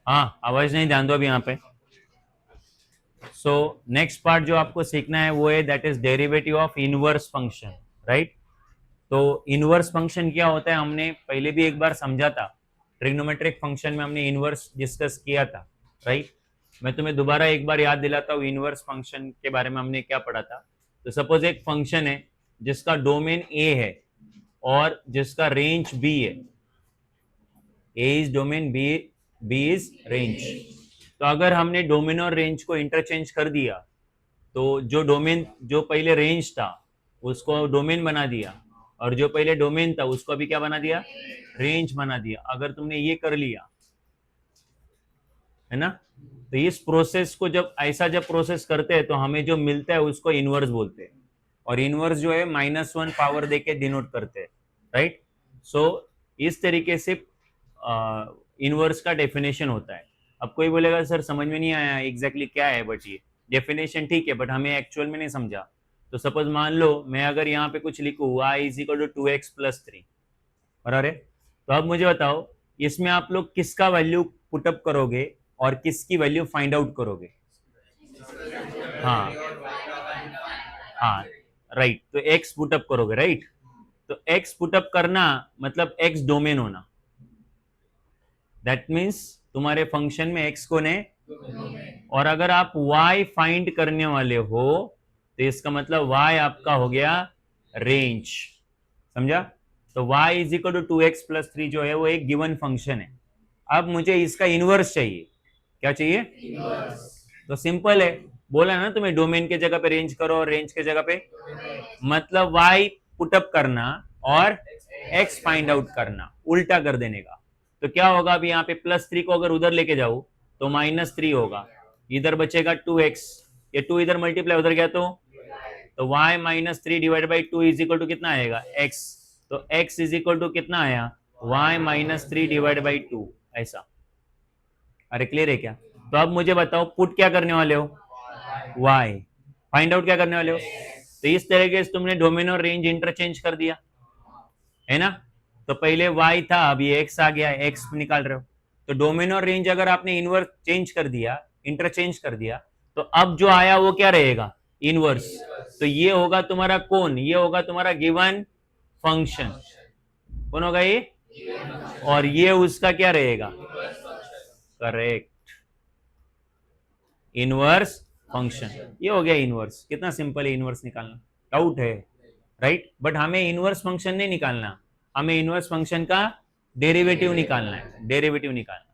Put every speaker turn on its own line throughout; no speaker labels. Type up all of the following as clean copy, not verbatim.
हाँ, आवाज नहीं, ध्यान दो अभी यहाँ पे। सो नेक्स्ट पार्ट जो आपको सीखना है वो है that is derivative of inverse function, right. तो इनवर्स फंक्शन क्या होता है हमने पहले भी एक बार समझा था, ट्रिग्नोमेट्रिक फंक्शन में हमने इनवर्स डिस्कस किया था, राइट। मैं तुम्हें दोबारा एक बार याद दिलाता हूँ इनवर्स फंक्शन के बारे में हमने क्या पढ़ा था। तो सपोज एक फंक्शन है जिसका डोमेन ए है और जिसका रेंज बी है। A is domain, B is range. तो अगर हमने डोमेन और रेंज को इंटरचेंज कर दिया तो जो डोमेन, जो पहले रेंज था उसको डोमेन बना दिया, और जो पहले डोमेन था उसको अभी क्या बना दिया, रेंज बना दिया। अगर तुमने ये कर लिया है ना, तो इस प्रोसेस को जब ऐसा जब प्रोसेस करते हैं तो हमें जो मिलता है उसको इनवर्स बोलते हैं। और इनवर्स जो है -1 पावर देके डिनोट करते हैं, राइट। सो इस तरीके से इनवर्स का डेफिनेशन होता है। अब कोई बोलेगा सर समझ में नहीं आया एग्जैक्टली क्या है, बट ये डेफिनेशन ठीक है बट हमें एक्चुअल में नहीं समझा। तो सपोज मान लो मैं अगर यहाँ पे कुछ लिखूँ y is equal to 2x+3, बराबर है। तो अब मुझे बताओ इसमें आप लोग किसका वैल्यू पुटअप करोगे और किसकी वैल्यू फाइंड आउट करोगे। हाँ हाँ, राइट। तो x पुटअप करोगे, राइट। तो x पुटअप करना मतलब x डोमेन होना, दैट मीन्स तुम्हारे फंक्शन में x कौन है, और अगर आप y फाइंड करने वाले हो तो इसका मतलब y आपका हो गया रेंज, समझा। तो y is equal to 2x+3 जो है वो एक गिवन फंक्शन है। अब मुझे इसका इनवर्स चाहिए। क्या चाहिए, इनवर्स। तो सिंपल है, बोला ना तुम्हें डोमेन के जगह पे रेंज करो और रेंज के जगह पे मतलब y पुटअप करना और x फाइंड आउट करना, उल्टा कर देने का। तो क्या होगा, अभी यहाँ पे +3 को अगर उधर लेके जाऊं तो -3 होगा, इधर बचेगा 2x, ये 2 इधर मल्टीप्लाई उधर गया तो y-3 divide by 2 is equal to कितना आएगा, x। तो x इज इक्वल टू कितना आया, y-3 डिवाइड बाई 2, ऐसा। अरे क्लियर है क्या। तो अब मुझे बताओ पुट क्या करने वाले हो, y, फाइंड आउट क्या करने वाले हो। तो इस तरीके से तुमने डोमेन और रेंज इंटरचेंज कर दिया है ना। तो पहले y था, अब ये x आ गया, x निकाल रहे हो। तो डोमेन और रेंज अगर आपने इनवर्स चेंज कर दिया, इंटरचेंज कर दिया, तो अब जो आया वो क्या रहेगा, इनवर्स। तो ये होगा तुम्हारा कौन, ये होगा तुम्हारा गिवन फंक्शन। कौन होगा ये, और ये उसका क्या रहेगा, करेक्ट, इनवर्स फंक्शन। ये हो गया इनवर्स। कितना सिंपल है इनवर्स निकालना, डाउट है, राइट। बट हमें इनवर्स फंक्शन नहीं निकालना, हमें इनवर्स फंक्शन का डेरिवेटिव निकालना है, डेरिवेटिव निकालना।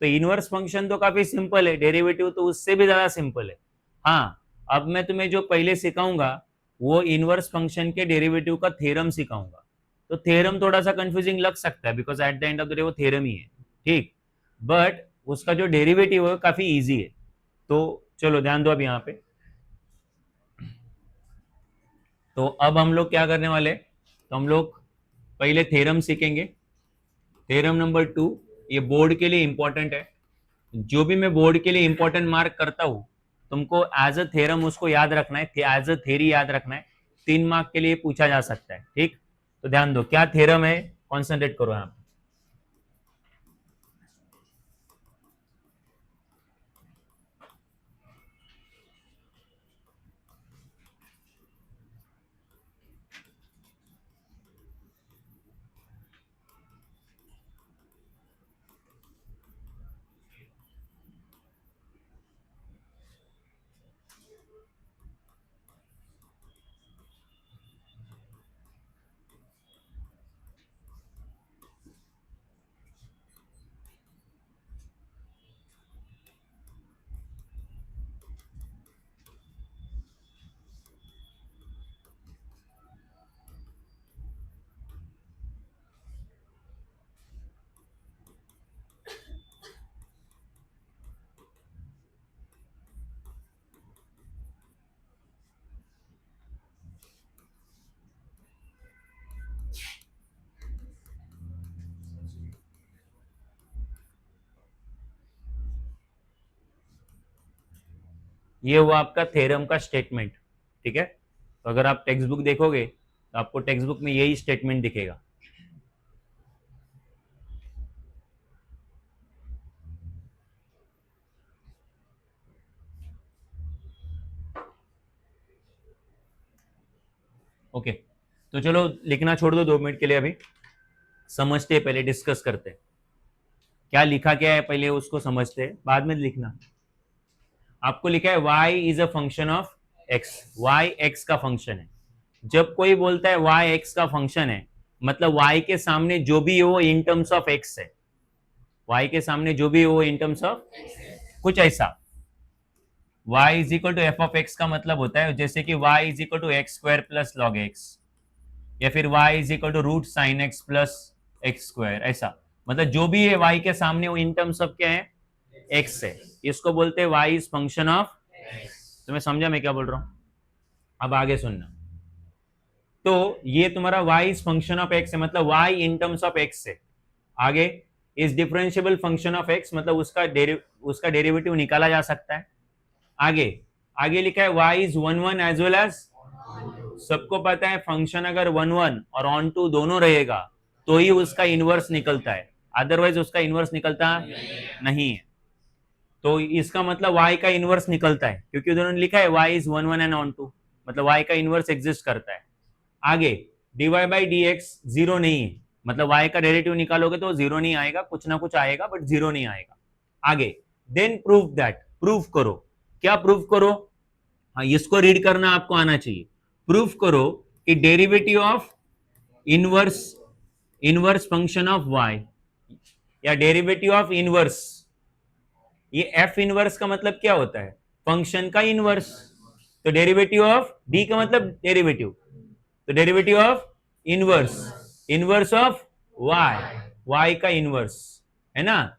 तो इनवर्स फंक्शन तो काफी सिंपल है, डेरिवेटिव तो उससे भी ज्यादा सिंपल है। हाँ, अब मैं तुम्हें जो पहले सिखाऊंगा वो इनवर्स फंक्शन के डेरिवेटिव का थ्योरम सिखाऊंगा। तो थ्योरम थोड़ा सा कंफ्यूजिंग लग सकता है because at the end of the day वो थ्योरम ही है, ठीक। बट उसका जो डेरिवेटिव है काफी इजी है। तो चलो ध्यान दो अब यहाँ पे। तो अब हम लोग क्या करने वाले, तो हम लोग पहले थ्योरम सीखेंगे। थ्योरम नंबर 2, ये बोर्ड के लिए इंपॉर्टेंट है। जो भी मैं बोर्ड के लिए इंपॉर्टेंट मार्क करता हूं तुमको एज अ थ्योरम उसको याद रखना है, एज अ थ्योरी याद रखना है। 3 मार्क के लिए पूछा जा सकता है, ठीक। तो ध्यान दो क्या थ्योरम है, कॉन्सेंट्रेट करो यहाँ पे। ये हुआ आपका थ्योरम का स्टेटमेंट, ठीक है। तो अगर आप टेक्स्ट बुक देखोगे तो आपको टेक्स्ट बुक में यही स्टेटमेंट दिखेगा। ओके, तो चलो लिखना छोड़ दो 2 मिनट के लिए, अभी समझते हैं, पहले डिस्कस करते हैं क्या लिखा क्या है, पहले उसको समझते हैं, बाद में लिखना। आपको लिखा है y is a function of x, y x का फंक्शन है। जब कोई बोलता है y x का फंक्शन है, मतलब y के सामने जो भी हो इन टर्म्स ऑफ x है, y के सामने जो भी हो इन टर्म्स ऑफ कुछ ऐसा। y is equal to f of x का मतलब होता है जैसे कि y is equal to x square plus log x, या फिर y is equal to root sine x plus x square, ऐसा। मतलब जो भी है y के सामने वो इन टर्म्स ऑफ क्या है, x है। इसको बोलते हैं y इज फंक्शन ऑफ। तुम्हें समझा मैं क्या बोल रहा हूं? अब आगे सुनना। तो ये तुम्हारा y is function of x है, मतलब y in terms of x है। आगे is differentiable function of x, मतलब उसका डेरिवेटिव निकाला जा सकता है। आगे आगे लिखा है y is 1 1 as well as. सबको पता है फंक्शन अगर 1 1 और ऑन टू दोनों रहेगा तो ही उसका इनवर्स निकलता है, अदरवाइज उसका इनवर्स निकलता नहीं है। तो इसका मतलब y का इनवर्स निकलता है, क्योंकि उन्होंने लिखा है y is 1 1 and onto, मतलब y का इनवर्स एग्जिस्ट करता है। आगे dy by D x zero नहीं है, मतलब y का डेरिवेटिव निकालोगे तो जीरो नहीं आएगा, कुछ ना कुछ आएगा बट जीरो नहीं आएगा। आगे देन प्रूव दैट, प्रूव करो। क्या प्रूव करो? हाँ, इसको रीड करना आपको आना चाहिए। प्रूफ करो कि derivative of inverse inverse function of y, या डेरिवेटिव ऑफ इनवर्स, ये एफ इनवर्स का मतलब क्या होता है, फंक्शन का इनवर्स। तो डेरिवेटिव ऑफ डी का मतलब डेरिवेटिव, तो derivative of inverse, inverse of y, y का इनवर्स है ना,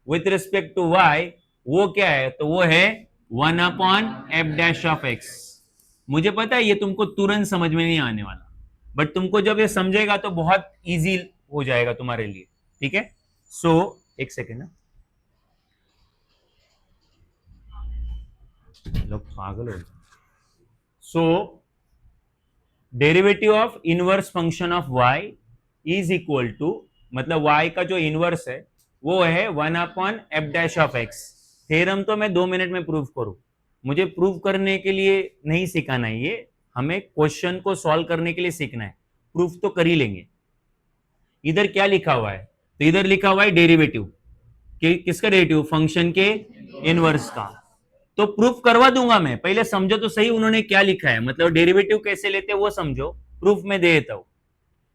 विथ रिस्पेक्ट टू वाई, वो क्या है, तो वो है 1/f'(x). मुझे पता है ये तुमको तुरंत समझ में नहीं आने वाला, बट तुमको जब ये समझेगा तो बहुत इजी हो जाएगा तुम्हारे लिए, ठीक है। सो एक सेकेंड ना, लोग पागल हो गए। So derivative of inverse function of y is equal to, मतलब y का जो इनवर्स है वो है 1/f'(x). थ्योरम तो मैं 2 मिनट में प्रूव करूं, मुझे प्रूव करने के लिए नहीं सिखाना है, ये हमें क्वेश्चन को सॉल्व करने के लिए सीखना है, प्रूफ तो कर ही लेंगे। इधर क्या लिखा हुआ है, तो इधर लिखा हुआ है डेरिवेटिव, किसका डेरिवेटिव, फंक्शन के इनवर्स का। तो प्रूफ करवा दूंगा मैं, पहले समझो तो सही उन्होंने क्या लिखा है, मतलब डेरिवेटिव कैसे लेते हैं वो समझो, प्रूफ में दे देता हूं।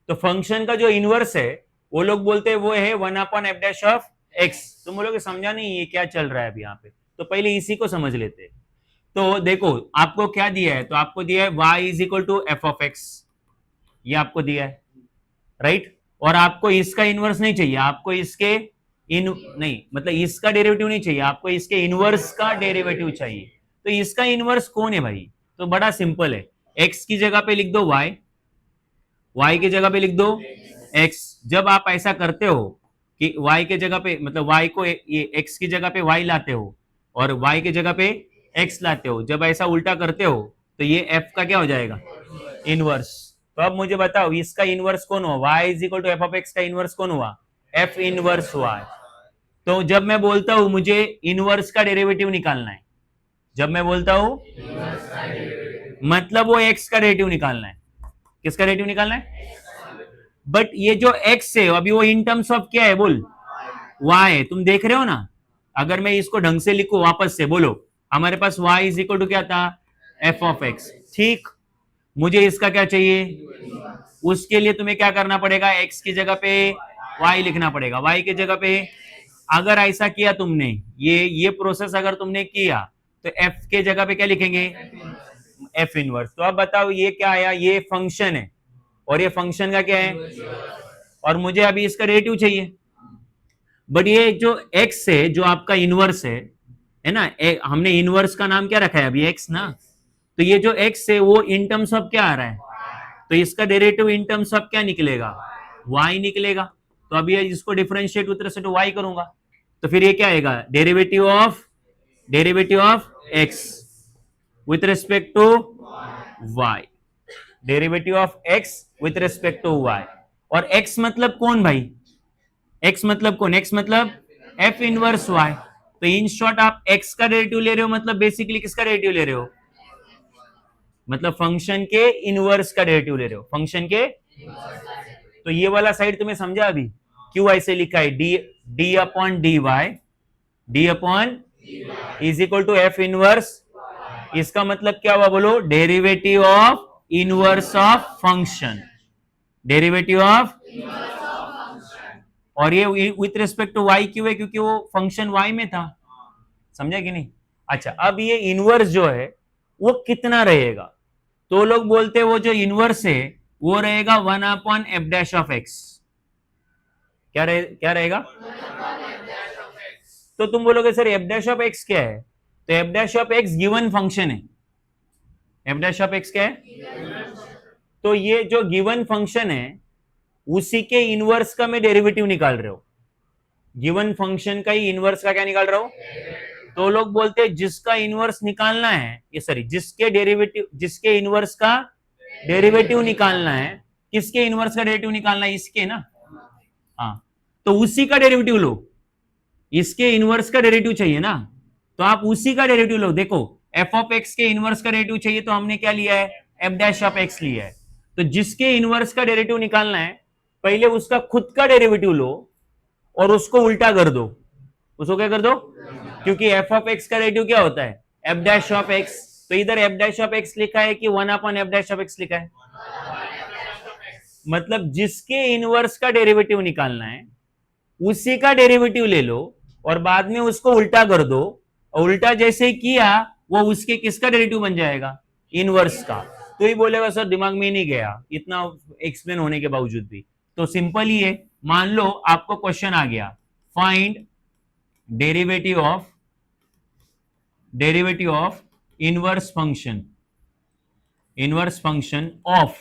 तो फंक्शन का जो इनवर्स है वो लोग बोलते हैं वो है 1/f'(x). तुम बोलोगे समझा नहीं ये क्या चल रहा है अभी यहाँ पे, तो पहले इसी को समझ लेते हैं। तो देखो आपको क्या दिया है, तो आपको दिया है y is equal to f of x, ये आपको दिया है, राइट। और आपको इसका इनवर्स नहीं चाहिए, आपको इसके इन नहीं, मतलब इसका डेरिवेटिव नहीं चाहिए, आपको इसके इनवर्स का डेरिवेटिव चाहिए। तो इसका इनवर्स कौन है भाई, तो बड़ा सिंपल है, x की जगह पे लिख दो y, y की जगह पे लिख दो x। जब आप ऐसा करते हो कि y के जगह पे, मतलब y को ये x की जगह पे y लाते हो और y की जगह पे x लाते हो, जब ऐसा उल्टा करते हो तो ये f का क्या हो जाएगा, इनवर्स। तो अब मुझे बताओ इसका इनवर्स कौन हुआ, y is equal to f of x का इनवर्स कौन हुआ, f इनवर्स हुआ। तो जब मैं बोलता हूं मुझे इनवर्स का डेरिवेटिव निकालना है, जब मैं बोलता हूं मतलब वो x का डेरिवेटिव निकालना है, किसका डेरिवेटिव निकालना है, बट ये जो x है अभी वो इन टर्म्स ऑफ क्या है, बोल y है। तुम देख रहे हो ना, अगर मैं इसको ढंग से लिखूं वापस से, बोलो हमारे पास y इज इक्वल टू क्या था, f ऑफ x, ठीक। मुझे इसका क्या चाहिए, उसके लिए तुम्हें क्या करना पड़ेगा, x की जगह पे y लिखना पड़ेगा, y की जगह पे। अगर ऐसा किया तुमने, ये प्रोसेस अगर तुमने किया तो f के जगह पे क्या लिखेंगे, f इनवर्स। तो अब बताओ ये क्या आया, ये फंक्शन है और ये फंक्शन का क्या है, और मुझे अभी इसका डेरिवेटिव चाहिए। बट ये जो x है जो आपका इनवर्स है ना, हमने इनवर्स का नाम क्या रखा है अभी, x ना। तो ये जो x है वो इन टर्म्स ऑफ क्या आ रहा है, तो इसका डेरिवेटिव इन टर्म्स ऑफ क्या निकलेगा, y निकलेगा। तो अभी इसको differentiate with respect to y करूंगा, तो फिर ये क्या आएगा, derivative of x with respect to y, derivative of x with respect to y। और x मतलब कौन भाई? x मतलब कौन? x मतलब f इनवर्स y। तो इन शॉर्ट आप x का डेरिवेटिव ले रहे हो, मतलब बेसिकली किसका डेरिवेटिव ले रहे हो? मतलब फंक्शन के इनवर्स का डेरिवेटिव ले रहे हो, फंक्शन के। तो ये वाला साइड तुम्हें समझा अभी क्यों ऐसे लिखा है? D upon d y, d upon is equal to f inverse. इसका मतलब क्या हुआ बोलो? Derivative of inverse of function, derivative of. और ये विथ रिस्पेक्ट टू वाई क्यों है? क्योंकि वो फंक्शन वाई में था, समझा कि नहीं? अच्छा, अब ये इनवर्स जो है वो कितना रहेगा? तो लोग बोलते हैं वो जो इनवर्स है वो रहेगा 1 upon F dash of x. क्या रहेगा? तो तुम बोलोगे sir F dash of x क्या है? तो F dash of x given function है। एफ डैश ऑफ एक्स क्या है? तो ये जो गिवन फंक्शन है उसी के इनवर्स का मैं डेरिवेटिव निकाल रहे हो। गिवन फंक्शन का ही इनवर्स का क्या निकाल रहा हो? तो लोग बोलते हैं जिसका इनवर्स निकालना है, ये सॉरी, जिसके डेरिवेटिव, जिसके इनवर्स का डेरिवेटिव निकालना है, किसके इनवर्स का डेरिवेटिव निकालना है? इसके ना। हाँ, तो उसी का डेरिवेटिव लो। इसके इनवर्स का डेरिवेटिव चाहिए ना, तो आप उसी का डेरिवेटिव लो। देखो एफ ऑफ एक्स के इनवर्स का डेरिवेटिव चाहिए तो हमने क्या लिया है? एफ डैश ऑफ एक्स लिया है। तो जिसके इनवर्स का डेरिवेटिव निकालना है पहले उसका खुद का डेरिवेटिव लो और उसको उल्टा कर दो। उसको क्या कर दो? क्योंकि एफ ऑफ एक्स का डेरिवेटिव क्या होता है? F dash of x. तो इधर एफ डैश ऑफ एक्स लिखा है कि 1 upon F dash of x लिखा है। मतलब जिसके इनवर्स का डेरिवेटिव निकालना है उसी का डेरिवेटिव ले लो और बाद में उसको उल्टा कर दो। और उल्टा जैसे ही किया वो उसके किसका डेरिवेटिव बन जाएगा? इनवर्स का। तो ही बोलेगा सर दिमाग में नहीं गया इतना एक्सप्लेन होने के बावजूद भी। तो सिंपल ही है, मान लो आपको क्वेश्चन आ गया, find derivative of inverse function of,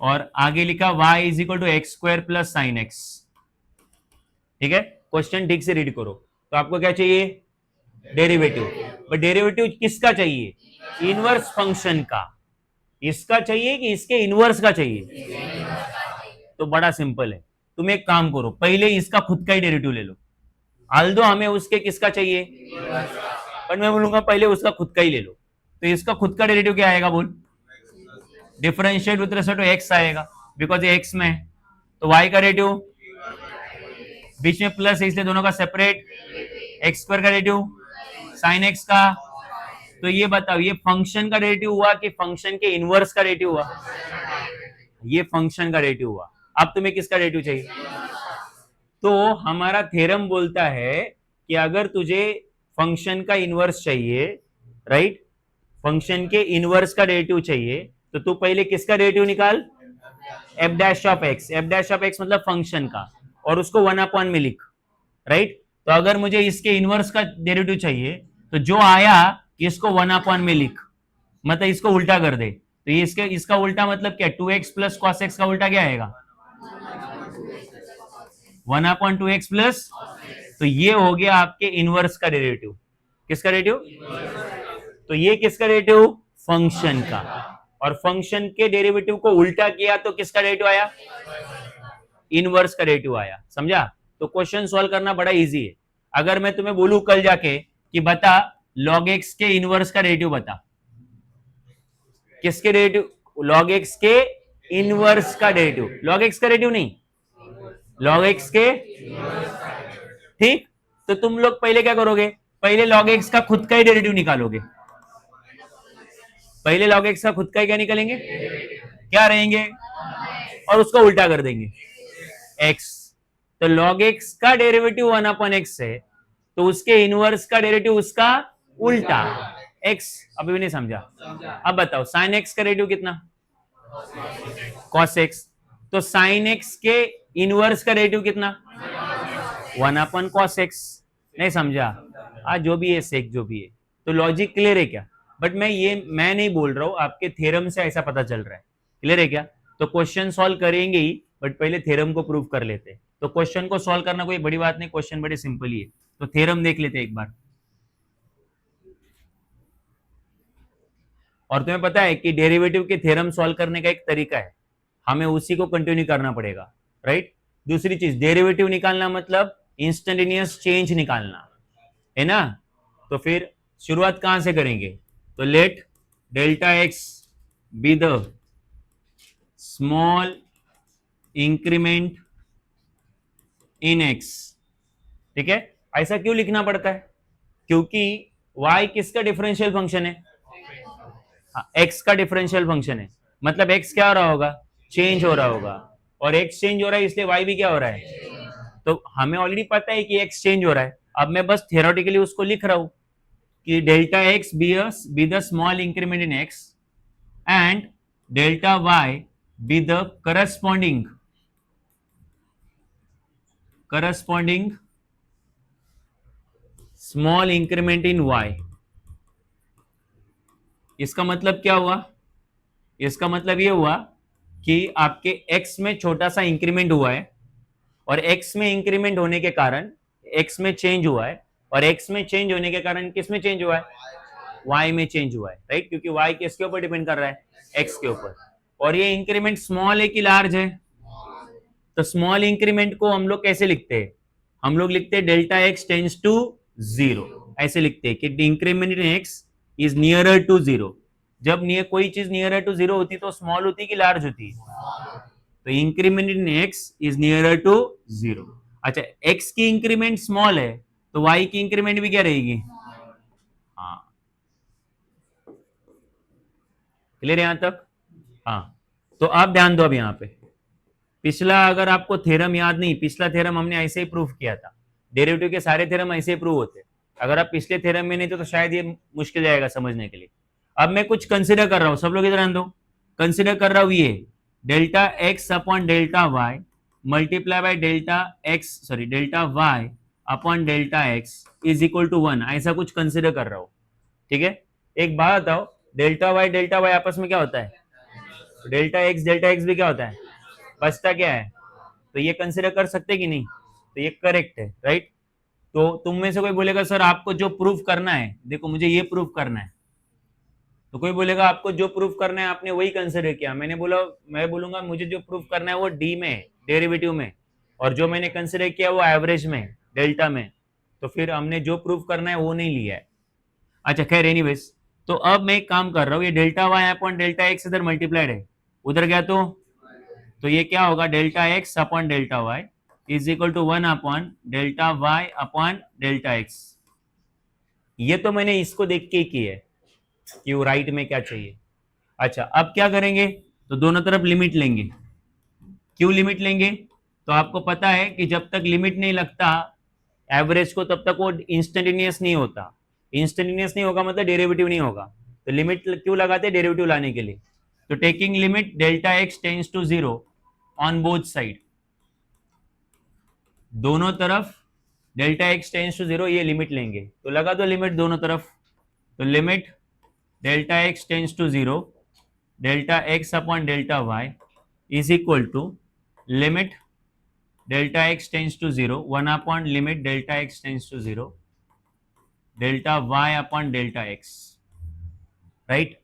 और आगे लिखा y is equal to x square plus sine x. ठीक है, क्वेश्चन ठीक से रीड करो। तो आपको क्या चाहिए? डेरिवेटिव। बट डेरिवेटिव किसका चाहिए? इनवर्स फंक्शन का। इसका चाहिए कि इसके इनवर्स का चाहिए? तो बड़ा सिंपल है, तुम एक काम करो, पहले इसका खुद का ही डेरिवेटिव ले लो। आल्दो हमें उसके किसका चाहिए, पर मैं बोलूंगा पहले उसका खुद का ही ले लो। तो इसका खुद का डेरिवेटिव क्या आएगा बोल? Differentiate with respect to x आएगा, बिकॉज ये एक्स में है। तो वाई का डेरिवेटिव, बीच में प्लस है इसलिए दोनों का सेपरेट, एक्स स्क्वायर का डेरिवेटिव साइन एक्स का। तो ये बताओ ये फंक्शन का डेरिवेटिव हुआ कि फंक्शन के इनवर्स का डेरिवेटिव हुआ? ये फंक्शन का डेरिवेटिव हुआ। अब तुम्हें किसका डेरिवेटिव चाहिए? तो हमारा थ्योरम बोलता है कि अगर तुझे फंक्शन का इनवर्स चाहिए, राइट, फंक्शन के इनवर्स का डेरिवेटिव चाहिए, तो तू पहले किसका डेरिवेटिव निकाल? F dash of x. F dash of x मतलब फंक्शन का, और उसको 1 अपॉन में लिख, राइट। तो अगर मुझे इसके इनवर्स का डेरिवेटिव चाहिए तो जो आया इसको 1 अपॉन में लिख, मतलब इसको उल्टा कर दे। तो ये इसका उल्टा मतलब क्या? 2x प्लस कॉस एक्स का उल्टा क्या आएगा? 1 अपॉन 2x प्लस। तो ये हो गया आपके इनवर्स का डेरिवेटिव। किसका डेरिवेटिव? तो ये किसका डेरिवेटिव? फंक्शन का। और फंक्शन के डेरिवेटिव को उल्टा किया तो किसका डेरिवेटिव आया? इनवर्स का डेरिवेटिव आया। समझा? तो क्वेश्चन सॉल्व करना बड़ा इजी है। अगर मैं तुम्हें बोलूं कल जाके कि बता log x के इनवर्स का डेरिवेटिव बता, किसके डेरिवेटिव? log x के इनवर्स का डेरिवेटिव। log x का डेरिवेटिव नहीं, log x के। ठीक, तो तुम लोग पहले क्या करोगे? पहले log x का खुद का ही डेरिवेटिव निकालोगे। पहले log x का खुद का ही क्या निकालेंगे? क्या रहेंगे? और उसको उल्टा कर देंगे x। तो log x का डेरिवेटिव 1 अपॉन x है, तो उसके इनवर्स का डेरिवेटिव उसका उल्टा x। अभी भी नहीं समझा? अब बताओ sin x का डेरिवेटिव कितना? cos x। तो sin x के इनवर्स का डेरिवेटिव कितना? 1 अपॉन cos x। नहीं समझा? आज जो भी है सेक जो भी है। तो लॉजिक क्लियर है क्या? बट मैं नहीं बोल रहा हूं, आपके थ्योरम से ऐसा पता चल रहा है। क्लियर है क्या? तो क्वेश्चन सॉल्व करेंगे ही, बट पहले थ्योरम को प्रूव कर लेते हैं। तो क्वेश्चन को सॉल्व करना कोई बड़ी बात नहीं, क्वेश्चन बड़े सिंपल ही है। तो थ्योरम देख लेते हैं एक बार। और तुम्हें पता है कि डेरिवेटिव के थ्योरम सॉल्व करने का एक तरीका है, हमें उसी को कंटिन्यू करना पड़ेगा, राइट। दूसरी चीज, डेरिवेटिव निकालना मतलब इंस्टेंटेनियस चेंज निकालना है ना। तो फिर शुरुआत कहां से करेंगे, तो let delta x be the small increment in x, ठीक है। ऐसा क्यों लिखना पड़ता है, क्योंकि y किसका डिफरेंशियल फंक्शन है, x का डिफरेंशियल फंक्शन है, मतलब x क्या हो रहा होगा, चेंज हो रहा होगा, और x चेंज हो रहा है इसलिए y भी क्या हो रहा है। तो हमें ऑलरेडी पता है कि x चेंज हो रहा है, अब मैं बस थियोरेटिकली उसको लिख रहा हूं कि delta x be the small increment in x and delta y be the corresponding small increment in y। इसका मतलब क्या हुआ, इसका मतलब ये हुआ कि आपके x में छोटा सा इंक्रीमेंट हुआ है, और x में इंक्रीमेंट होने के कारण x में चेंज हुआ है, और x में चेंज होने के कारण किस में चेंज हुआ है, y में चेंज हुआ है, राइट। क्योंकि y किसके ऊपर डिपेंड कर रहा है, x के ऊपर। और ये इंक्रीमेंट स्मॉल है कि लार्ज है, तो स्मॉल इंक्रीमेंट को हम लोग कैसे लिखते हैं, हम लोग लिखते हैं delta x tends to zero, ऐसे लिखते हैं कि increment in x is nearer to zero. जब कोई चीज नियरर टू जीरो होती तो स्मॉल होती कि लार्ज होती, तो increment in x is nearer to zero. अच्छा, एक्स की इंक्रीमेंट स्मॉल है तो वाई की इंक्रीमेंट भी क्या रहेगी, हाँ, क्लियर यहां तक। हाँ, तो आप ध्यान दो अब यहां पे, पिछला अगर आपको थ्योरम याद नहीं, पिछला थ्योरम हमने ऐसे ही प्रूफ किया था, डेरिवेटिव के सारे थ्योरम ऐसे ही प्रूव होते। अगर आप पिछले थ्योरम में नहीं थे तो शायद ये मुश्किल जाएगा समझने के लिए। अब मैं कुछ कंसिडर कर रहा हूं, सब लोग इधर ध्यान दो, कंसिडर कर रहा हूं ये delta x upon delta y multiply by delta y upon delta x is equal to 1, ऐसा कुछ कंसिडर कर रहा हूं, ठीक है। एक बात बताओ, डेल्टा वाई आपस में क्या होता है, डेल्टा एक्स भी क्या होता है, बचता क्या है, तो ये कंसिडर कर सकते कि नहीं, तो ये करेक्ट है, राइट। तो तुम में से कोई बोलेगा सर आपको जो प्रूफ करना है, देखो मुझे ये प्रूफ करना है, तो कोई बोलेगा आपको जो प्रूफ करना है आपने वही कंसिडर किया, मैं बोलूंगा मुझे जो प्रूफ करना है वो डी में, डेरिवेटिव में, और जो मैंने कंसिडर किया वो एवरेज में, डेल्टा में, तो फिर हमने जो प्रूफ करना है वो नहीं लिया है। अच्छा खैर एनीवेज, तो अब मैं एक काम कर रहा हूँ, ये delta y upon delta x इधर मल्टीप्लाइड है, उधर गया तो ये क्या होगा, delta x upon delta y is equal to 1 upon delta y upon delta x. ये तो मैंने इसको देख के की है कि वो राइट में क्या चाहिए। अच्छा अब क्या करेंगे, तो दोनों तरफ लिमिट लेंगे। क्यों लिमिट लेंगे, तो आपको पता है कि जब तक लिमिट नहीं लगता एवरेज को तब तक वो इंस्टेंटेनियस नहीं होता, इंस्टेंटेनियस नहीं होगा मतलब डेरिवेटिव नहीं होगा, तो लिमिट क्यों लगाते, डेरिवेटिव लाने के लिए। तो taking limit delta x tends to zero on both side, दोनों तरफ delta x tends to zero, ये लिमिट लेंगे, तो लगा दो लिमिट दोनों तरफ, तो limit delta x tends to zero delta x upon delta y is equal to limit delta x tends to zero 1 upon limit delta x tends to zero delta y upon delta x, right.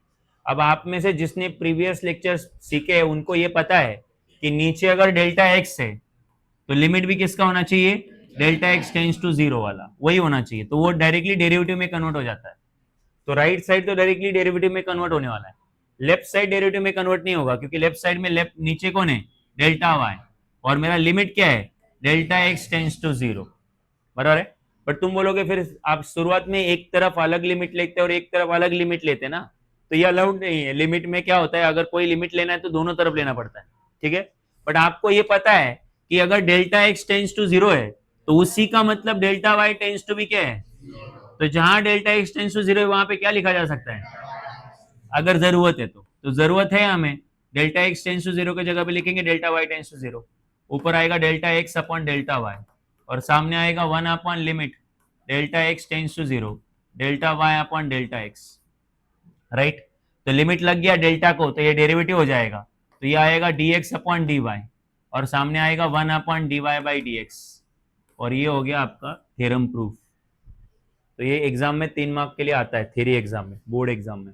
अब आप में से जिसने previous lecture सीखे हैं उनको ये पता है कि नीचे अगर डेल्टा एक्स है तो लिमिट भी किसका होना चाहिए, delta x tends to zero वाला वही होना चाहिए, तो वो डायरेक्टली डेरिवेटिव में कन्वर्ट हो जाता है। तो राइट साइड तो डायरेक्टली डेरिवेटिव में कन्वर्ट होने वाला है, लेफ्ट साइड डेरिवेटिव में कन्वर्ट नहीं होगा, क्योंकि लेफ्ट साइड में लेफ्ट नीचे कौन है, डेल्टा वाई, और मेरा लिमिट क्या है, delta x tends to zero, बराबर है। बट तुम बोलोगे फिर आप शुरुआत में एक तरफ अलग लिमिट लेते और एक तरफ अलग लिमिट लेते ना, तो ये अलाउड नहीं है। लिमिट में क्या होता है, अगर कोई लिमिट लेना है तो दोनों तरफ लेना पड़ता है, ठीक है। बट आपको ये पता है कि अगर delta x tends to zero है तो उसी का मतलब डेल्टा वाई टेंड्स टू भी क्या है, तो जहां delta x tends to zero है वहां पे क्या लिखा जा सकता है, अगर जरूरत है तो जरूरत है हमें, delta x tends to zero की जगह पे लिखेंगे delta y tends to zero, ऊपर आएगा delta x upon delta y, और सामने आएगा 1 upon limit delta x tends to zero delta y upon delta x, right. तो लिमिट लग गया डेल्टा को तो ये डेरिवेटिव हो जाएगा, तो ये आएगा dx अपॉन dy, और सामने आएगा 1 अपॉन dy बाई dx, और ये हो गया आपका थ्योरम प्रूफ। तो ये एग्जाम में 3 मार्क के लिए आता है, थ्योरी एग्जाम में, बोर्ड एग्जाम में।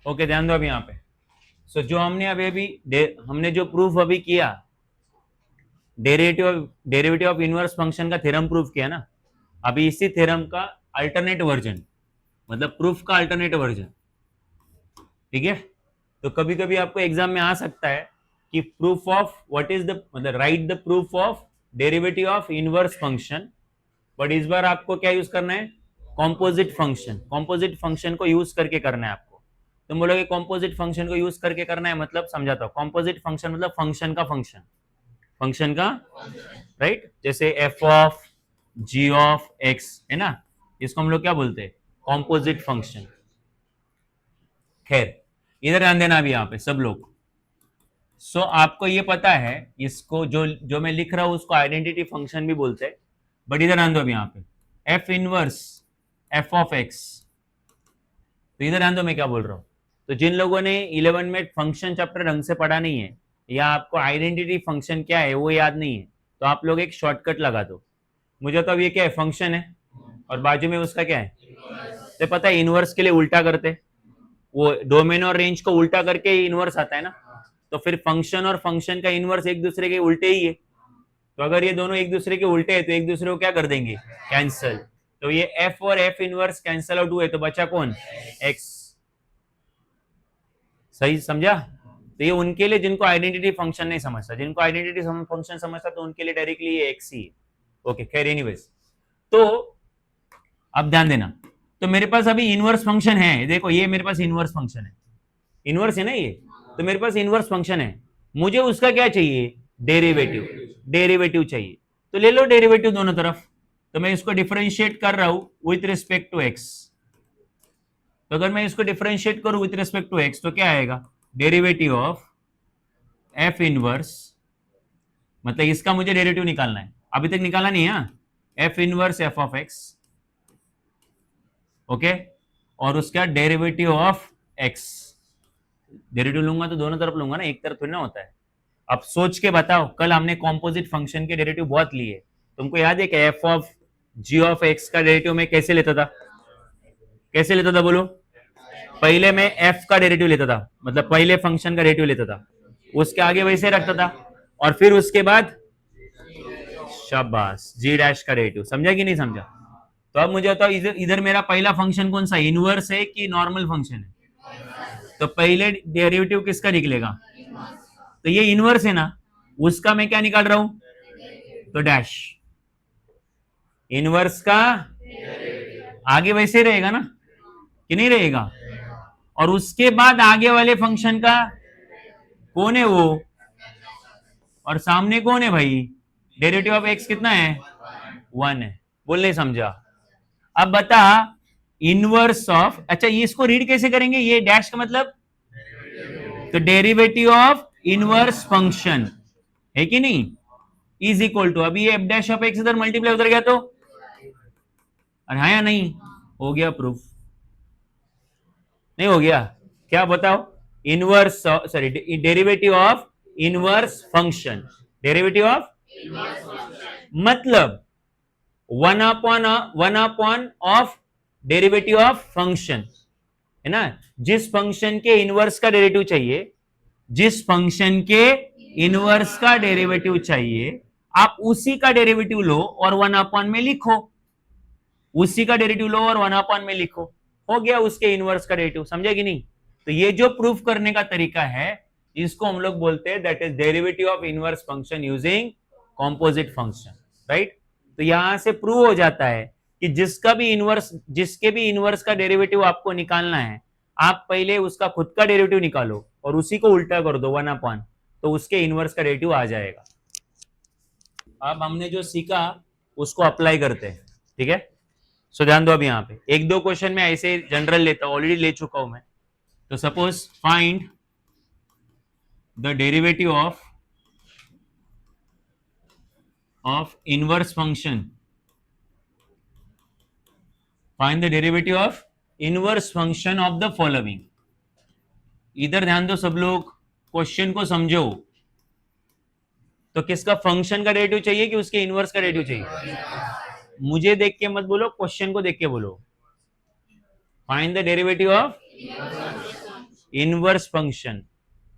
ओके, ध्यान दो अब यहाँ पे। सो जो हमने हमने जो प्रूफ अभी किया, डेरिवेटिव ऑफ इनवर्स फंक्शन का थ्योरम प्रूफ किया ना, अभी इसी थ्योरम का अल्टरनेट वर्जन, मतलब प्रूफ का अल्टरनेट वर्जन, ठीक है। तो कभी कभी आपको एग्जाम में आ सकता है कि proof of what is the, मतलब write the proof of derivative of inverse function, but इस बार आपको क्या यूज करना है, कॉम्पोजिट फंक्शन। कॉम्पोजिट फंक्शन को यूज करके करना है आपको। तुम बोलोगे कॉम्पोजिट फंक्शन को यूज करके करना है, मतलब समझाता हूं। कॉम्पोजिट फंक्शन मतलब फंक्शन का फंक्शन, फंक्शन का, राइट। जैसे f of g of x है ना, इसको हम लोग क्या बोलते हैं, कॉम्पोजिट फंक्शन। खैर, इधर ध्यान देना अभी यहाँ पे सब लोग। सो आपको ये पता है, इसको जो जो मैं लिख रहा हूं उसको आइडेंटिटी फंक्शन भी बोलते हैं, बट इधर ध्यान दो अभी यहाँ पे, F inverse f of x. तो इधर ध्यान दो मैं क्या बोल रहा हूं। तो जिन लोगों ने 11 में फंक्शन चैप्टर ढंग से पढ़ा नहीं है, या आपको आइडेंटिटी फंक्शन क्या है वो याद नहीं है, तो आप लोग एक शॉर्टकट लगा दो। मुझे तो अब ये क्या है, फंक्शन है, और बाजू में उसका क्या है, तो पता है इनवर्स के लिए उल्टा करते, वो डोमेन और रेंज को उल्टा करके इनवर्स आता है ना। तो फिर फंक्शन और फंक्शन का इनवर्स एक दूसरे के उल्टे ही है। तो अगर ये दोनों एक दूसरे के उल्टे है तो एक दूसरे को क्या कर देंगे, कैंसल। तो ये एफ और एफ इनवर्स कैंसल आउट हुए, तो बचा कौन, एक्स। सही समझा। तो ये उनके लिए जिनको आइडेंटिटी फंक्शन नहीं समझता, जिनको आइडेंटिटी फंक्शन समझता तो उनके लिए डायरेक्टली ये एक्स ही है। ओके, खैर एनीवेज। तो अब ध्यान देना, तो मेरे पास अभी इनवर्स फंक्शन है, देखो ये मेरे पास इनवर्स फंक्शन है, इनवर्स है ना ये, तो मेरे पास इनवर्स फंक्शन है। मुझे उसका क्या चाहिए, डेरिवेटिव, डेरिवेटिव चाहिए। तो ले लो डेरिवेटिव दोनों तरफ। तो मैं इसको डिफरेंशिएट कर रहा हूं विथ रिस्पेक्ट टू एक्स। तो अगर मैं इसको डिफरेंशिएट करूं विथ रिस्पेक्ट टू एक्स तो क्या आएगा, डेरिवेटिव ऑफ एफ इनवर्स, मतलब इसका मुझे डेरिवेटिव निकालना है, अभी तक निकाला नहीं है, F inverse f of x, okay, और उसका डेरिवेटिव ऑफ एक्स। डेरिवेटिव लूंगा तो दोनों तरफ लूंगा ना, एक तरफ थोड़ी ना होता है। अब सोच के बताओ, कल हमने कॉम्पोजिट फंक्शन के डेरिवेटिव बहुत लिए, तुमको याद है कि f of g of x का डेरिवेटिव मैं कैसे लेता था, कैसे लेता था बोलो, पहले मैं एफ का डेरिवेटिव लेता था, मतलब पहले फंक्शन का डेरिवेटिव लेता था, उसके आगे वैसे रखता था, और फिर उसके बाद शाबाश जी डैश का डेरिवेटिव। समझा कि नहीं समझा। तो अब मुझे बताओ, इधर मेरा पहला फंक्शन कौन सा, इनवर्स है कि नॉर्मल फंक्शन है, तो पहले डेरिवेटिव किसका निकलेगा, तो ये इनवर्स है ना, उसका मैं क्या निकाल रहा हूं, तो डैश, इनवर्स का आगे वैसे रहेगा ना कि नहीं रहेगा, और उसके बाद आगे वाले फंक्शन का कौन है वो, और सामने कौन है भाई, डेरिवेटिव ऑफ एक्स कितना है, 1 है। बोल नहीं समझा। अब बता, इनवर्स ऑफ, अच्छा ये इसको रीड कैसे करेंगे, ये डैश का मतलब, तो डेरिवेटिव ऑफ इनवर्स फंक्शन है कि नहीं, इज इक्वल टू, अभी ये एफ डैश ऑफ एक्स इधर मल्टीप्लाई उधर गया तो, अरे हाँ या नहीं, हो गया प्रूफ, नहीं हो गया, क्या बताओ, inverse, sorry derivative of inverse function, derivative of, मतलब 1/1 ऑफ डेरिवेटिव ऑफ फंक्शन, है ना। जिस फंक्शन के इनवर्स का डेरिवेटिव चाहिए, जिस फंक्शन के इनवर्स का डेरिवेटिव चाहिए, आप उसी का डेरिवेटिव लो और 1/1 में लिखो, उसी का डेरिवेटिव लो और 1/1 में लिखो, हो गया उसके इनवर्स का डेरिवेटिव। समझे कि नहीं। तो ये जो प्रूफ करने का तरीका है, इसको हम लोग बोलते हैं that is derivative of inverse function using composite function, right. तो यहां से प्रूव हो जाता है कि जिसके भी इनवर्स का डेरिवेटिव आपको निकालना है, आप पहले उसका खुद का डेरिवेटिव निकालो और उसी को उल्टा कर दो 1/, तो उसके इनवर्स का डेरिवेटिव आ जाएगा। अब हमने जो सीखा उसको अप्लाई करते हैं, ठीक है। सो ध्यान दो अब यहाँ पे एक दो क्वेश्चन में ऐसे जनरल लेता हूं, ऑलरेडी ले चुका हूं मैं। तो suppose find the derivative of inverse function, find the derivative of inverse function of the following. इधर ध्यान दो सब लोग, क्वेश्चन को समझो। तो किसका फंक्शन का डेरिवेटिव चाहिए कि उसके इनवर्स का डेरिवेटिव चाहिए, मुझे देख के मत बोलो, क्वेश्चन को देख के बोलो। Find the derivative of, inverse function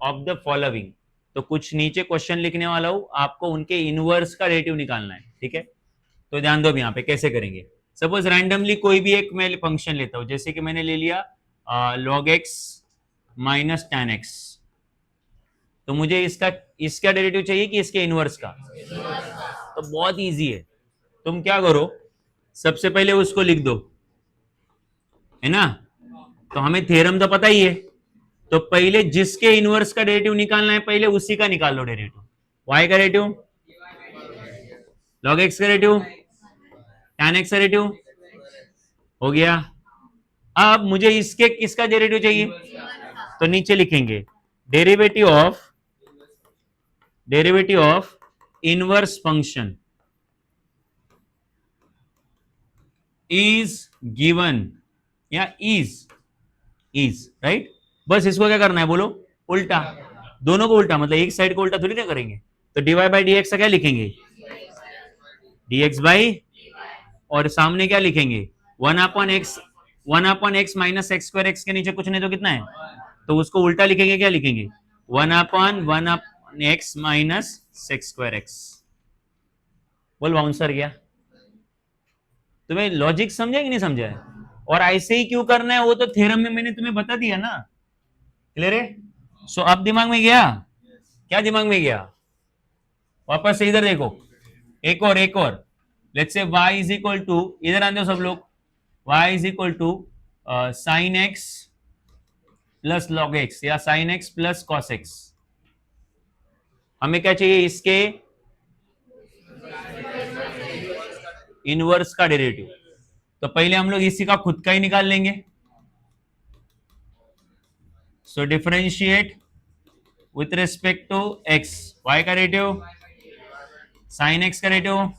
of the following, तो कुछ नीचे क्वेश्चन लिखने वाला हूं, आपको उनके इनवर्स का डेरिवेटिव निकालना है, ठीक है। तो ध्यान दो अब यहाँ पे कैसे करेंगे। सपोज रैंडमली कोई भी एक मैं फंक्शन लेता हूं, जैसे कि मैंने ले लिया log x minus tan x, तो मुझे इसका डेरिवेटिव चाहिए कि इसके इनवर्स का। तो बहुत इजी है, तुम क्या करो, सबसे पहले उसको लिख दो, है ना। तो हमें थ्योरम तो पता ही है, तो पहले जिसके इनवर्स का डेरिवेटिव निकालना है पहले उसी का निकाल लो डेरिवेटिव। y का डेरिवेटिव, log x का डेरिवेटिव, tan x का डेरिवेटिव हो गया। अब मुझे इसके किसका डेरिवेटिव चाहिए, तो नीचे लिखेंगे derivative of inverse function is given, या इज राइट। बस इसको क्या करना है बोलो, उल्टा, दोनों को उल्टा, मतलब एक साइड को उल्टा थोड़ी ना करेंगे। तो dy बाई डी एक्स क्या लिखेंगे, dx बाई, और सामने क्या लिखेंगे, 1/x minus x square x के नीचे कुछ नहीं तो कितना है, तो उसको उल्टा लिखेंगे, क्या लिखेंगे 1/1x minus sex square x. बोल बाउंसर गया। तुम्हें लॉजिक समझा कि नहीं समझा है, और ऐसे ही क्यों करना है वो तो थ्योरम में मैंने तुम्हें बता दिया ना, क्लियर है। सो अब दिमाग में गया, क्या दिमाग में गया, वापस से इधर देखो, एक और let's say y is equal to, इधर आते हो सब लोग, y is equal to sine x plus log x, या sine x plus cos x. हमें क्या चाहिए, इसके इनवर्स का डेरिवेटिव। तो पहले हम लोग इसी का खुद का ही निकाल लेंगे। So differentiate with respect to x, y का डेरिवेटिव, साइन x का डेरिवेटिव,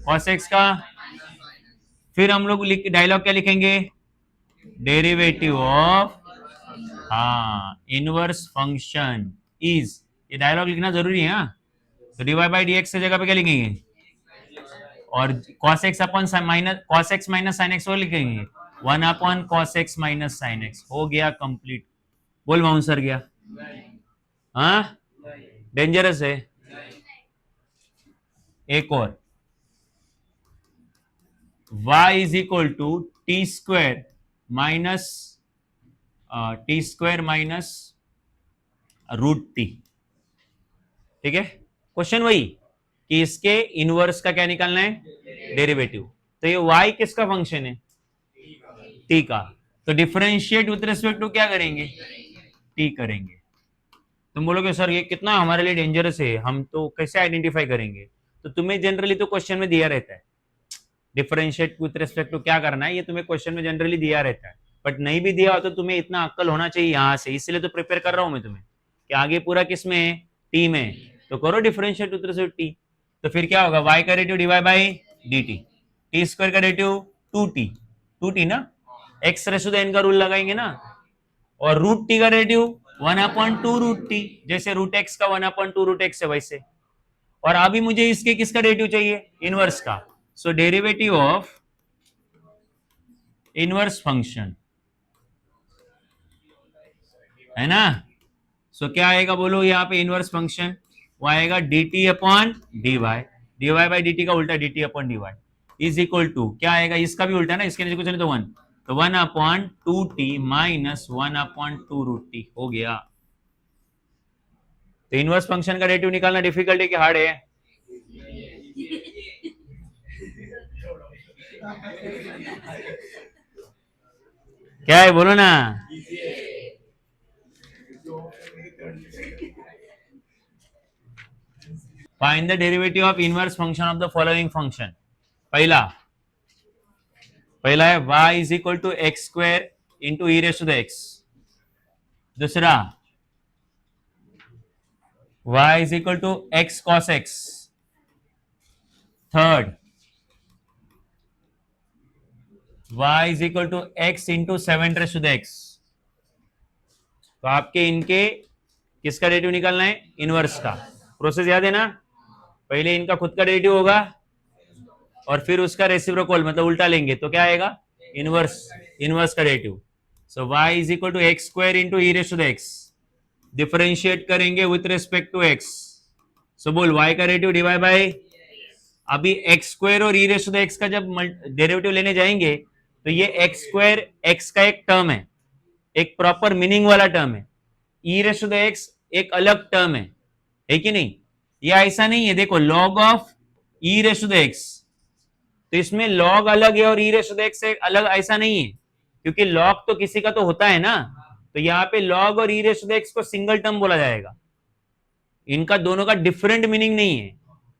cos x का, फिर हम लोग डायलॉग क्या लिखेंगे, डेरिवेटिव ऑफ, हाँ, इनवर्स फंक्शन इज, ये डायलॉग लिखना जरूरी है। हाँ, तो dy बाई डी एक्स की जगह पे क्या लिखेंगे, और cos x अपन minus cos x minus sin x वो लिखेंगे 1 cos x minus sin x। हो गया कंप्लीट। बोल बाउंसर गया, हाँ, डेंजरस है। एक और, y is equal to t square minus root t, ठीक है। क्वेश्चन वही कि इसके इनवर्स का क्या निकालना है, डेरिवेटिव। तो ये y किसका फंक्शन है, t का, तो डिफरेंशिएट विथ रिस्पेक्ट टू क्या करेंगे, t करेंगे। तुम बोलोगे सर ये कितना हमारे लिए डेंजरस है, हम तो कैसे आइडेंटिफाई करेंगे। तो तुम्हें जनरली तो क्वेश्चन में दिया रहता है डिफरेंशिएट विथ रिस्पेक्ट टू क्या करना है, ये तुम्हें क्वेश्चन में जनरली दिया रहता है, बट नहीं भी दिया हो तो तुम्हें इतना अक्ल होना चाहिए यहाँ से, इसलिए तो प्रिपेयर कर रहा हूं मैं तुम्हें कि आगे पूरा किस में है, टी में, तो करो डिफरेंशिएट विथ रिस्पेक्ट टी। तो फिर क्या होगा, y का derivative dy by dt, T square का डेरिवेटिव 2t ना, x रेशो तो n का रूल लगाएंगे ना, और रूट टी का डेरिवेटिव 1/2 रूट टी, जैसे रूट एक्स का 1/2 रूट एक्स है वैसे। और अभी मुझे इसके किसका डेरिवेटिव चाहिए, इनवर्स का। सो डेरिवेटिव ऑफ इनवर्स फंक्शन, है ना। सो क्या आएगा बोलो, यहाँ पे इनवर्स फंक्शन वो आएगा dt upon dy, dy by dt का उल्टा dt upon dy is equal to क्या आएगा, इसका भी उल्टा ना, इसके नीचे कुछ नहीं तो 1, तो 1/2t माइनस 1/2 रूट टी हो गया। तो इनवर्स फंक्शन का डेरिवेटिव निकालना डिफिकल्ट है कि हार्ड है, क्या है बोलो ना। Find the derivative of inverse function of the following function. पहला है y is equal to x square into e raise to the x. दूसरा y is equal to x cos x. Third y is equal to x into 7 raise to the x. तो आपके इनके किसका derivative निकालना है, inverse का। Process याद है ना, पहले इनका खुद का डेरिवेटिव होगा और फिर उसका रेसिप्रोकल मतलब उल्टा लेंगे, तो क्या आएगा, इनवर्स का derivative. So y is equal to x square into e raise to the x, differentiate करेंगे with respect to x, so बोल y का डेरिवेटिव डिवाइड बाय, अभी एक्स स्क्वायर और e raise to the x का जब derivative लेने जाएंगे तो ये एक्स स्क्वायर एक्स का एक टर्म है, एक प्रॉपर मीनिंग वाला टर्म है, e raise to the x एक अलग टर्म है कि नहीं? ये ऐसा नहीं है, देखो log of e raise to the x, तो इसमें लॉग अलग है और e raise to the x से अलग, ऐसा नहीं है, क्योंकि लॉग तो किसी का तो होता है ना, तो यहाँ पे लॉग और e raise to the x को सिंगल टर्म बोला जाएगा, इनका दोनों का डिफरेंट मीनिंग नहीं है,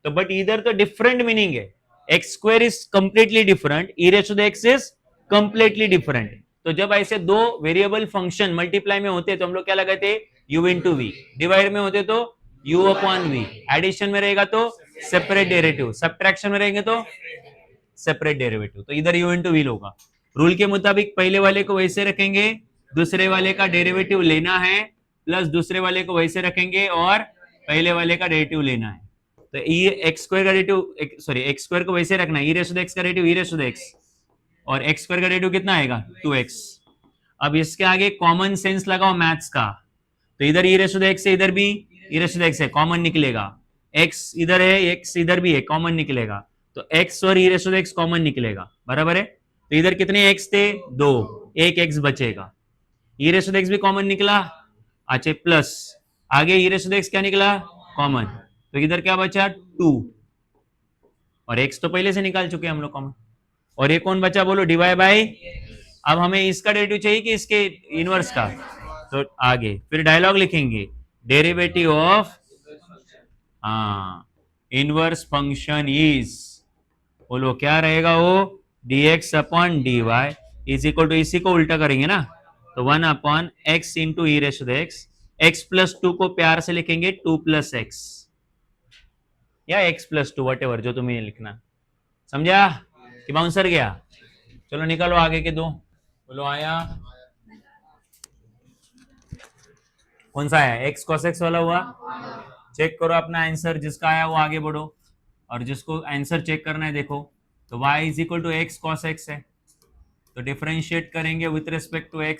तो बट इधर तो डिफरेंट मीनिंग है, x square is completely different, e raise to the x is completely different. तो जब ऐसे दो वेरिएबल फंक्शन मल्टीप्लाई में होते तो हम लोग क्या लगाते, u इंटू वी, डिवाइड में होते तो u अपॉन वी, एडिशन में रहेगा तो सेपरेट डेरिवेटिव, सब्ट्रैक्शन में रहेंगे तो सेपरेट डेरिवेटिव, तो इधर u इंटू वी होगा। रूल के मुताबिक पहले वाले को वैसे रखेंगे, दूसरे वाले का डेरिवेटिव लेना है, प्लस दूसरे वाले को वैसे रखेंगे और पहले वाले का डेरिवेटिव लेना है, तो ई एक्स स्क्वायर का डेरिवेटिव, सॉरी एक्स स्क्वायर को वैसे रखना है, e raise to the x का derivative e raise to the x, और एक्स स्क्वायर का डेरिवेटिव कितना आएगा 2x। अब इसके आगे कॉमन सेंस लगाओ मैथ्स का, तो इधर ई रेस टू द एक्स है, इधर भी ई रेस टू द एक्स है, कॉमन निकलेगा, x इधर है, x इधर भी है, कॉमन निकलेगा, तो x और e raise to the x common निकलेगा, बराबर है, तो इधर कितने x थे, 2, एक x बचेगा, ई रेस टू द एक्स भी कॉमन निकला, अच्छा प्लस आगे ई रेस टू द एक्स क्या निकला, कॉमन, तो इधर क्या बचा 2, और x तो पहले से निकाल चुके हैं हम लोग कॉमन, और ये कौन बचा बोलो, डिवाइड बाय, अब हमें इसका डेरिवेटिव चाहिए कि इसके इनवर्स का, तो आगे फिर डायलॉग लिखेंगे, derivative of inverse function is, बोलो क्या रहेगा वो, dx upon dy is equal to, इसी को उल्टा करेंगे ना, तो 1 upon x into e raise to the x, x plus 2 को प्यार से लिखेंगे 2 प्लस एक्स, या x प्लस 2 वट एवर जो तुम्हें लिखना, समझा कि बाउंसर गया? चलो निकालो आगे के दो, बोलो आया, कौन सा आया, x cos x वाला हुआ, चेक करो अपना आंसर, जिसका आया वो आगे बढ़ो, और जिसको आंसर चेक करना है देखो, तो y is equal to x cos x है, तो डिफरेंशिएट करेंगे with respect to x,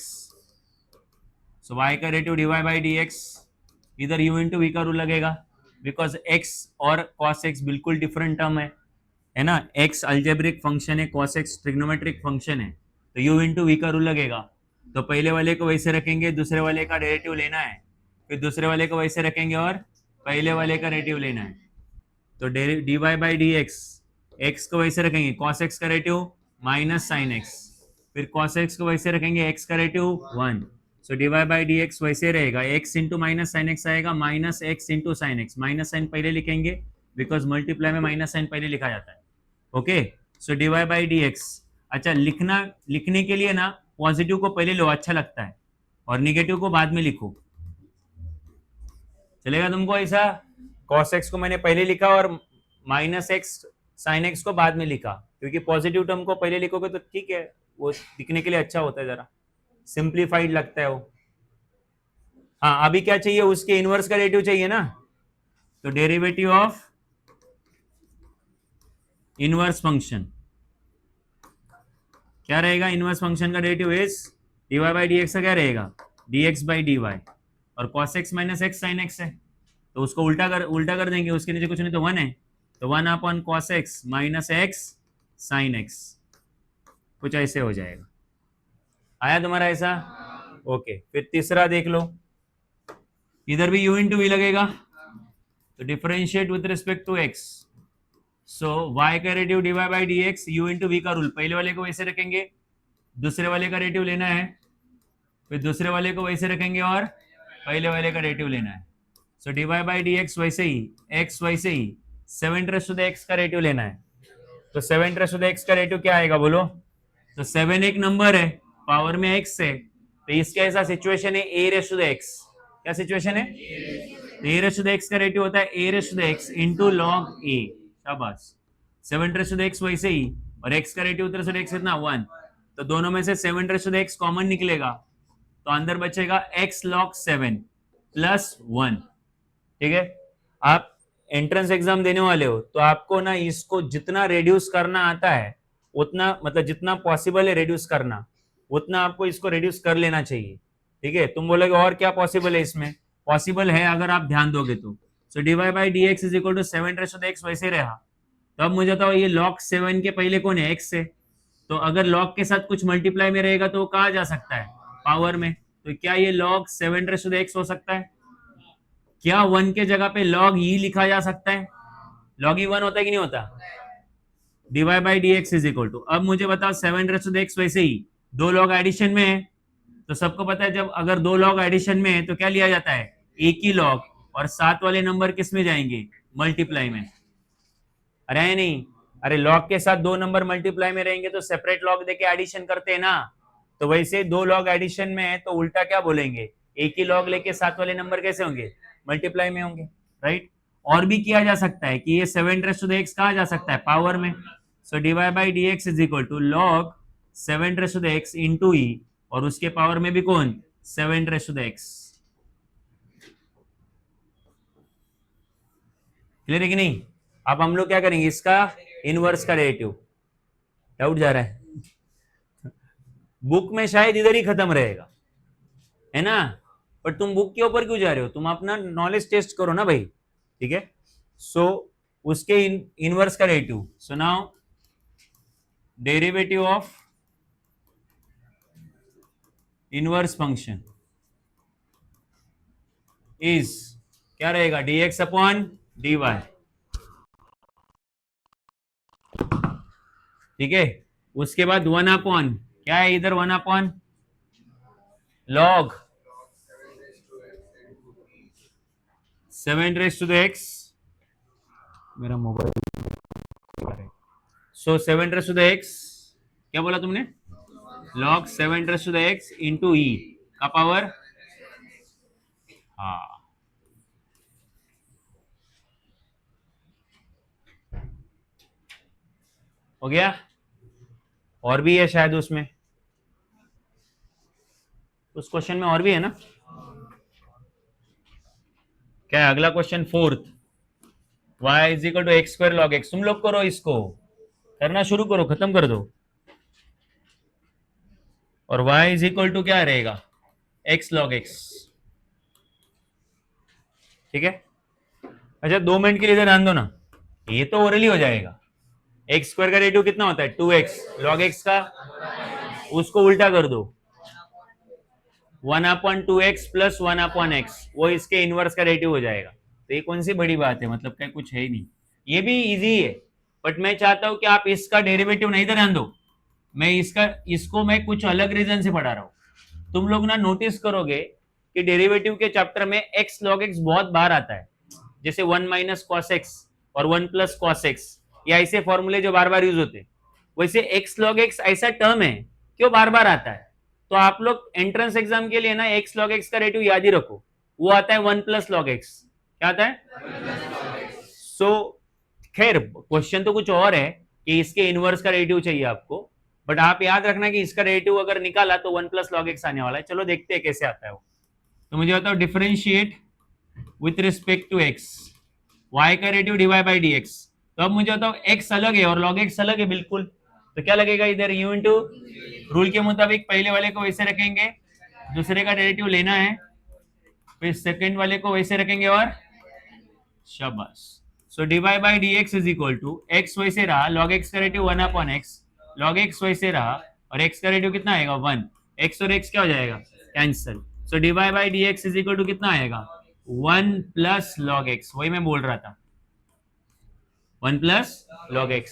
so y का डेरिवेटिव डिवाइड बाय dx, इधर u इंटू वी का रूल लगेगा, बिकॉज x और cos x बिल्कुल डिफरेंट टर्म है ना, x अल्जेब्रिक फंक्शन है, cos x ट्रिग्नोमेट्रिक फंक्शन है, तो u इंटू वी का रूल लगेगा, तो पहले वाले को वैसे रखेंगे, दूसरे वाले का डेरिवेटिव लेना है, फिर दूसरे वाले को वैसे रखेंगे और पहले वाले का डेरिवेटिव लेना है, तो dy बाई डी एक्स को वैसे रखेंगे, cos x का डेरिवेटिव माइनस साइन x, फिर cos x को वैसे रखेंगे, x का derivative 1, so dy by D x वैसे रहेगा, x into minus sine x आएगा, minus x into sine x, minus sine पहले लिखेंगे बिकॉज मल्टीप्लाई में माइनस साइन पहले लिखा जाता है, okay, so dy by D x, अच्छा लिखने के लिए ना पॉजिटिव को पहले लो, अच्छा लगता है, और निगेटिव को बाद में लिखो, चलेगा तुमको ऐसा, cos x को मैंने पहले लिखा और माइनस एक्स साइन एक्स को बाद में लिखा, क्योंकि पॉजिटिव टर्म को पहले लिखोगे तो ठीक है, वो दिखने के लिए अच्छा होता है, जरा सिंप्लीफाइड लगता है वो। हाँ अभी क्या चाहिए, उसके इनवर्स का डेरिवेटिव चाहिए ना, तो डेरिवेटिव ऑफ इनवर्स फंक्शन क्या रहेगा, इनवर्स फंक्शन का derivative is dy by D x का क्या रहेगा, dx बाई डी वाई, और cos x minus x sine x है, तो उसको उल्टा कर देंगे, उसके नीचे कुछ नहीं तो 1 है, तो 1 upon cos x minus x sine x, कुछ ऐसे हो जाएगा, आया तुम्हारा ऐसा, ओके, फिर तीसरा देख लो, इधर भी u इंटू वी लगेगा, तो differentiate with respect to x, so y का derivative dy by D x, u into v का रूल, पहले वाले को वैसे रखेंगे, दूसरे वाले का डेरिवेटिव लेना है, फिर दूसरे वाले को वैसे रखेंगे और पहले वाले का डेरिवेटिव लेना है, सो dy बाई डी एक्स वैसे ही, x वैसे ही, 7 रेस टू द x का डेरिवेटिव लेना है, तो 7 रेस टू द x का डेरिवेटिव क्या आएगा बोलो, तो 7 एक नंबर है, पावर में x है, तो इसका ऐसा सिचुएशन है a raise to the x, क्या सिचुएशन है, a raise to the x का डेरिवेटिव होता है a raise to the x into log a, शाबाश, 7 रेस टू द x वैसे ही, और x का डेरिवेटिव उधर से x कितना 1, तो दोनों में से 7 raise to the x common निकलेगा, तो अंदर बचेगा x log 7 प्लस 1, ठीक है, आप एंट्रेंस एग्जाम देने वाले हो तो आपको ना इसको जितना रेड्यूस करना आता है उतना, मतलब जितना पॉसिबल है रेड्यूस करना, उतना आपको इसको रिड्यूस कर लेना चाहिए। ठीक है, तुम बोलोगे और क्या पॉसिबल है इसमें? पॉसिबल है अगर आप ध्यान दोगे तो। सो dy/dx इज इक्वल टू 7 वैसे रहा। तो अब मुझे बताओ ये log 7 के पहले कौन है? x है। तो अगर log के साथ कुछ मल्टीप्लाई में रहेगा तो वो कहा जा सकता है? पावर में। तो क्या ये log 7 हो सकता है? क्या 1 के जगह पे log e लिखा जा सकता है? log e 1 होता है कि नहीं होता? dy/dx इज इक्वल टू, अब मुझे बताओ 7 वैसे ही दो log एडिशन में है, तो सबको पता है जब अगर दो log एडिशन में है तो क्या लिया जाता है? एक ही log, और साथ वाले नंबर किस में जाएंगे? मल्टीप्लाई में। अरे है नहीं, अरे log के साथ दो नंबर मल्टीप्लाई में रहेंगे तो सेपरेट log देके एडिशन करते हैं ना। तो वैसे दो log एडिशन में है तो उल्टा क्या बोलेंगे? एक ही log लेके साथ वाले नंबर कैसे होंगे? मल्टीप्लाई में होंगे, राइट। और भी किया जा सकता है कि ये 7 कहा जा सकता है? पावर में। So dy/dx is equal to log 7 into e, और उसके पावर में भी कौन? 7 क्लियर है कि नहीं? अब हम लोग क्या करेंगे? इसका इनवर्स का डेरिवेटिव। डाउट जा रहा है? बुक में शायद इधर ही खत्म रहेगा, है ना? पर तुम बुक के ऊपर क्यों जा रहे हो? तुम अपना नॉलेज टेस्ट करो ना भाई। ठीक है, सो उसके इनवर्स का derivative. So now derivative of inverse function is क्या रहेगा? dx upon dy। ठीक है, उसके बाद 1 अपॉन क्या है इधर? 1 अपॉन log 7 मेरा मोबाइल। सो 7 क्या बोला तुमने? log 7 इंटू ई का पावर। हाँ, हो गया। और भी है शायद उसमें, उस क्वेश्चन में और भी है ना? क्या है अगला question? Fourth, y is equal to x square log x. तुम लोग करो, इसको करना शुरू करो, खत्म कर दो। और y इज इक्वल टू क्या रहेगा? x log x. ठीक है, अच्छा 2 मिनट के लिए इधर ध्यान दो ना, ये तो ओरली हो जाएगा। एक्स स्क्वायर का रेडियो कितना होता है? 2x लॉग एक्स का, उसको उल्टा कर दो, 1/2x प्लस 1/x, वो इसके इनवर्स का रेडियो हो जाएगा। तो ये कौन सी बड़ी बात है? मतलब क्या कुछ है ही नहीं, ये भी इजी है। बट मैं चाहता हूं कि आप इसका डेरिवेटिव नहीं तो ध्यान दो, मैं इसको मैं कुछ अलग रीजन से पढ़ा रहा हूं। तुम लोग ना नोटिस करोगे कि डेरिवेटिव के चैप्टर में x log x बहुत बार आता है, जैसे 1 माइनस cos x और 1 प्लस cos x, या ऐसे फॉर्मूले जो बार बार यूज होते हैं। वैसे x log x ऐसा टर्म है क्यों बार बार आता है? तो आप लोग एंट्रेंस एग्जाम के लिए ना x log x का रेटिव याद ही रखो, वो आता है 1 प्लस log x। क्या आता है? सो खैर क्वेश्चन तो कुछ और है कि इसके इनवर्स का रेटिव चाहिए आपको, बट आप याद रखना कि इसका रेटिव अगर निकाला तो 1 प्लस log x आने वाला है। चलो देखते हैं कैसे आता है वो। तो मुझे बताओ differentiate with respect to x, y का रेटिव dy/dx। तो अब मुझे बताओ x अलग है और log x अलग है बिल्कुल, तो क्या लगेगा इधर? u इंटू, रूल के मुताबिक पहले वाले को वैसे रखेंगे, दूसरे का डेरिवेटिव लेना है, फिर सेकंड वाले को वैसे रखेंगे और शाबाश। So dy/dx is equal to x वैसे रहा, log x का रेटिव 1/x, log x वैसे रहा और x का रेटिव कितना आएगा? 1। x और x क्या हो जाएगा? Cancel. So dy/dx is equal to कितना आएगा? 1 प्लस log x, वही मैं बोल रहा था, 1 प्लस log x।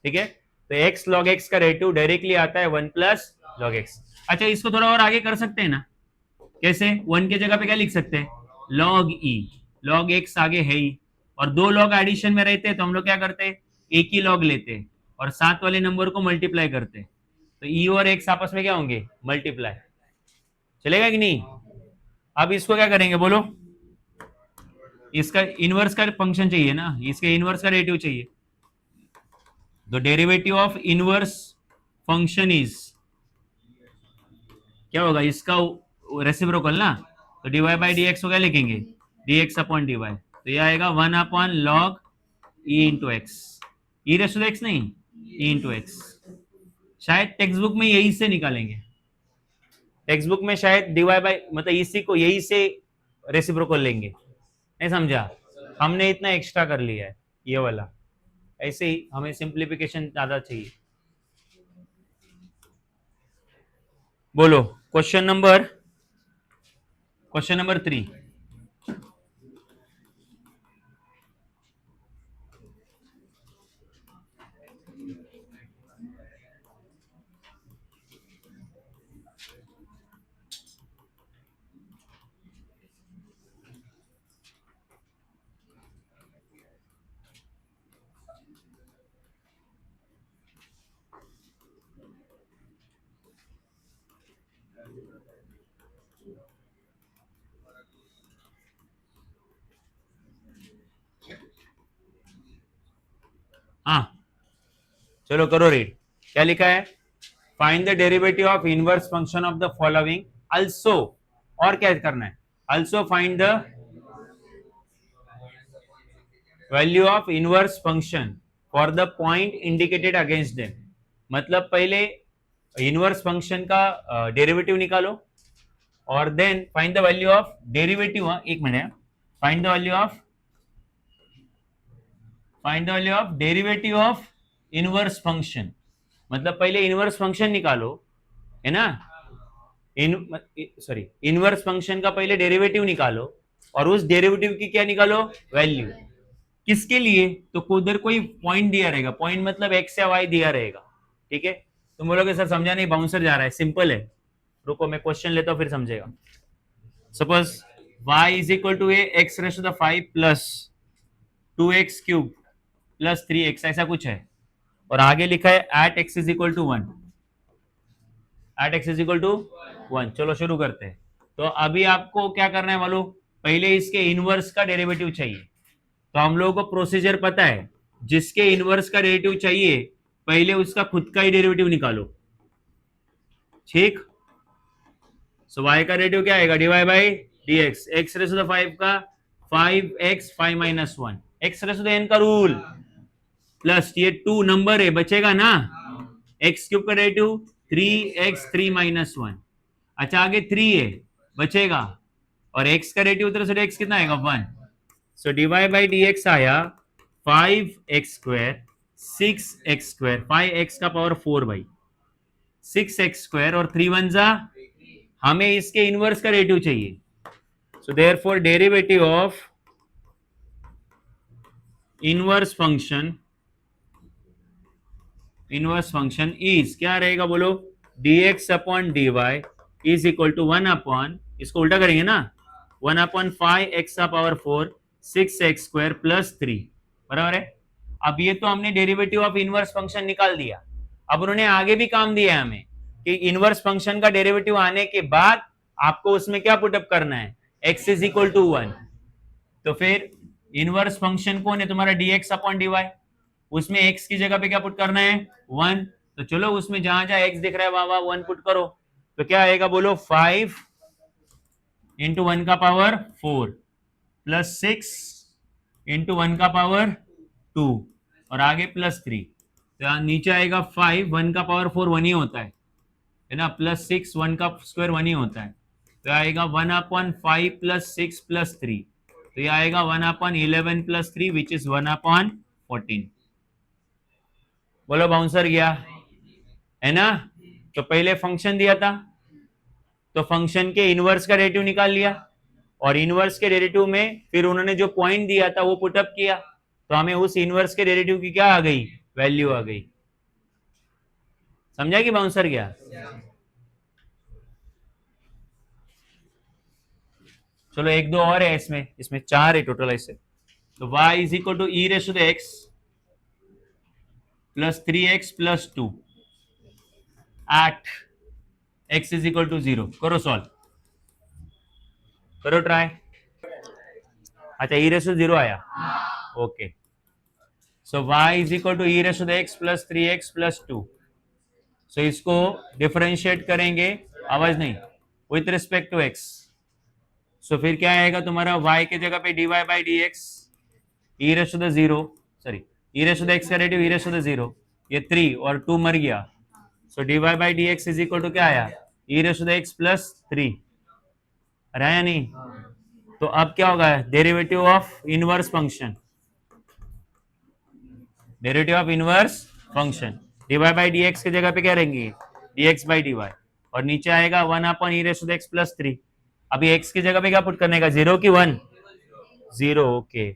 ठीक है, तो x log x का रेटिव डायरेक्टली आता है 1 प्लस log x। अच्छा इसको थोड़ा और आगे कर सकते हैं ना? कैसे? 1 के जगह पे क्या लिख सकते हैं? log e, log x आगे है ही, और दो log एडिशन में रहते हैं तो हम लोग क्या करते हैं? एक ही log लेते हैं और साथ वाले नंबर को मल्टीप्लाई करते हैं, तो e और x आपस में क्या होंगे? मल्टीप्लाई। चलेगा कि नहीं? अब इसको क्या करेंगे बोलो? इसका इनवर्स का फंक्शन चाहिए ना, इसके इनवर्स का रेटिव चाहिए। The derivative of inverse function is क्या होगा? इसका रेसिप्रोकल ना, तो dy/dx को क्या लिखेंगे? dx अपॉन dy, तो ये आएगा 1 log e into x, e raise to x नहीं, e इंटू एक्स। शायद टेक्स्ट बुक में यही से निकालेंगे, टेक्स्ट बुक में शायद डीवाई बाई मतलब इसी को यही से रेसिप्रोकल लेंगे, नहीं समझा? हमने इतना एक्स्ट्रा कर लिया है ये वाला, ऐसे ही हमें सिंप्लीफिकेशन ज्यादा चाहिए। बोलो क्वेश्चन नंबर 3। हाँ चलो करो रीड, क्या लिखा है? Find the derivative of inverse function of the following also, और क्या करना है? Also find the value of inverse function for the point indicated against them. मतलब पहले इनवर्स फंक्शन का डेरिवेटिव निकालो और then find the value of derivative, एक minute, find the value of derivative of inverse function. मतलब पहले inverse function निकालो, है ना? इनवर्स फंक्शन का पहले डेरिवेटिव निकालो और उस डेरिवेटिव की क्या निकालो? वैल्यू। किसके लिए? तो उधर कोई पॉइंट दिया रहेगा, पॉइंट मतलब एक्स या वाई दिया रहेगा, ठीक है? तुम बोलोगे सर समझा नहीं, बाउंसर जा रहा है। सिंपल है, रुको मैं क्वेश्चन लेता हूं फिर समझेगा। Suppose y is equal to x raise to the 5 plus 2x cube plus 3x, ऐसा कुछ है, और आगे लिखा है at x is equal to 1, at x is equal to 1। चलो शुरू करते हैं। तो अभी आपको क्या करना है मालूम? पहले इसके इनवर्स का डेरिवेटिव चाहिए। तो हम लोगों को प्रोसीजर पता है, जिसके इनवर्स का डेरिवेटिव चाहिए पहले उसका खुद का ही डेरिवेटिव निकालो, ठीक? सो y का डेरिवेटिव क्या आएगा? dy by D x, x raise to the 5 का 5x 5 minus 1, x raise to the n का रूल प्लस ये 2 नंबर है बचेगा ना, एक्स क्यूब का डेरिवेटिव 3x 3 माइनस 1, अच्छा आगे 3 है बचेगा, और x का डेरिवेटिव उधर से x कितना आएगा? 1। So dy by D x आया 5x square 6x square, 5x का पावर 4 बाई 6x स्क्वायर, और 3 1 जा, हमें इसके इनवर्स का डेरिवेटिव चाहिए। So therefore derivative of inverse function is क्या रहेगा बोलो? dx upon dy is equal to 1 upon, इसको उल्टा करेंगे ना, 1 अपॉन 5x का पावर 4 6x स्क्वायर प्लस 3, बराबर है। अब ये तो हमने डेरिवेटिव ऑफ इनवर्स फंक्शन निकाल दिया। अब उन्होंने आगे भी काम दिया है हमें कि इनवर्स फंक्शन का डेरिवेटिव आने के बाद आपको उसमें क्या पुटअप करना है? x is equal to 1। तो फिर इनवर्स फंक्शन कौन है तुम्हारा? dx अपॉन dy, उसमें x की जगह पे क्या पुट करना है? 1। तो चलो उसमें जहां जहां x दिख रहा है वहां वहां 1 पुट करो, तो क्या आएगा बोलो? 5 इंटू 1 का पावर 4 प्लस 6 इंटू 1 का पावर 2, और आगे प्लस 3, तो नीचे आएगा 5, 1 का पावर 4 1 ही होता है ना, प्लस 6 1 का स्क्वायर 1 ही होता है, तो आएगा 1 अपॉन 5 प्लस 6 प्लस 3, तो ये आएगा 1 upon 11 plus 3 which is 1 upon 14। बोलो बाउंसर गया, है ना? तो पहले फंक्शन दिया था, तो फंक्शन के इनवर्स का डेरिवेटिव निकाल लिया, और इनवर्स के डेरिवेटिव में फिर उन्होंने जो पॉइंट दिया था वो पुटअप किया, तो हमें उस इनवर्स के डेरिवेटिव की क्या आ गई? वैल्यू आ गई। समझा कि बाउंसर गया? चलो एक दो और है इसमें 4 है टोटल ऐसे। तो y is equal to e raise to the x plus 3x plus 2 at x is equal to 0। करो सॉल्व, करो ट्राई। अच्छा ई रेस टू 0 आया, okay. So y is equal to e raise to the x plus 3x plus 2। So इसको differentiate करेंगे, आवाज नहीं, with respect to x। So फिर क्या आएगा तुम्हारा? y के जगह पे dy by D x e raise to the 0, sorry e raise to the x का derivative e raise to the 0, ये 3 और 2 मर गया। So dy by D x is equal to क्या आया? E raise to the x plus 3, रहा या नहीं? तो अब क्या होगा, derivative of inverse function, derivative of inverse function dy by D x की जगह पे क्या रहेंगी, d x by d y, और नीचे आएगा 1 upon e raise to the x plus 3। अभी एक्स की जगह पे क्या पुट करने का, 0 की 1, 0, ओके।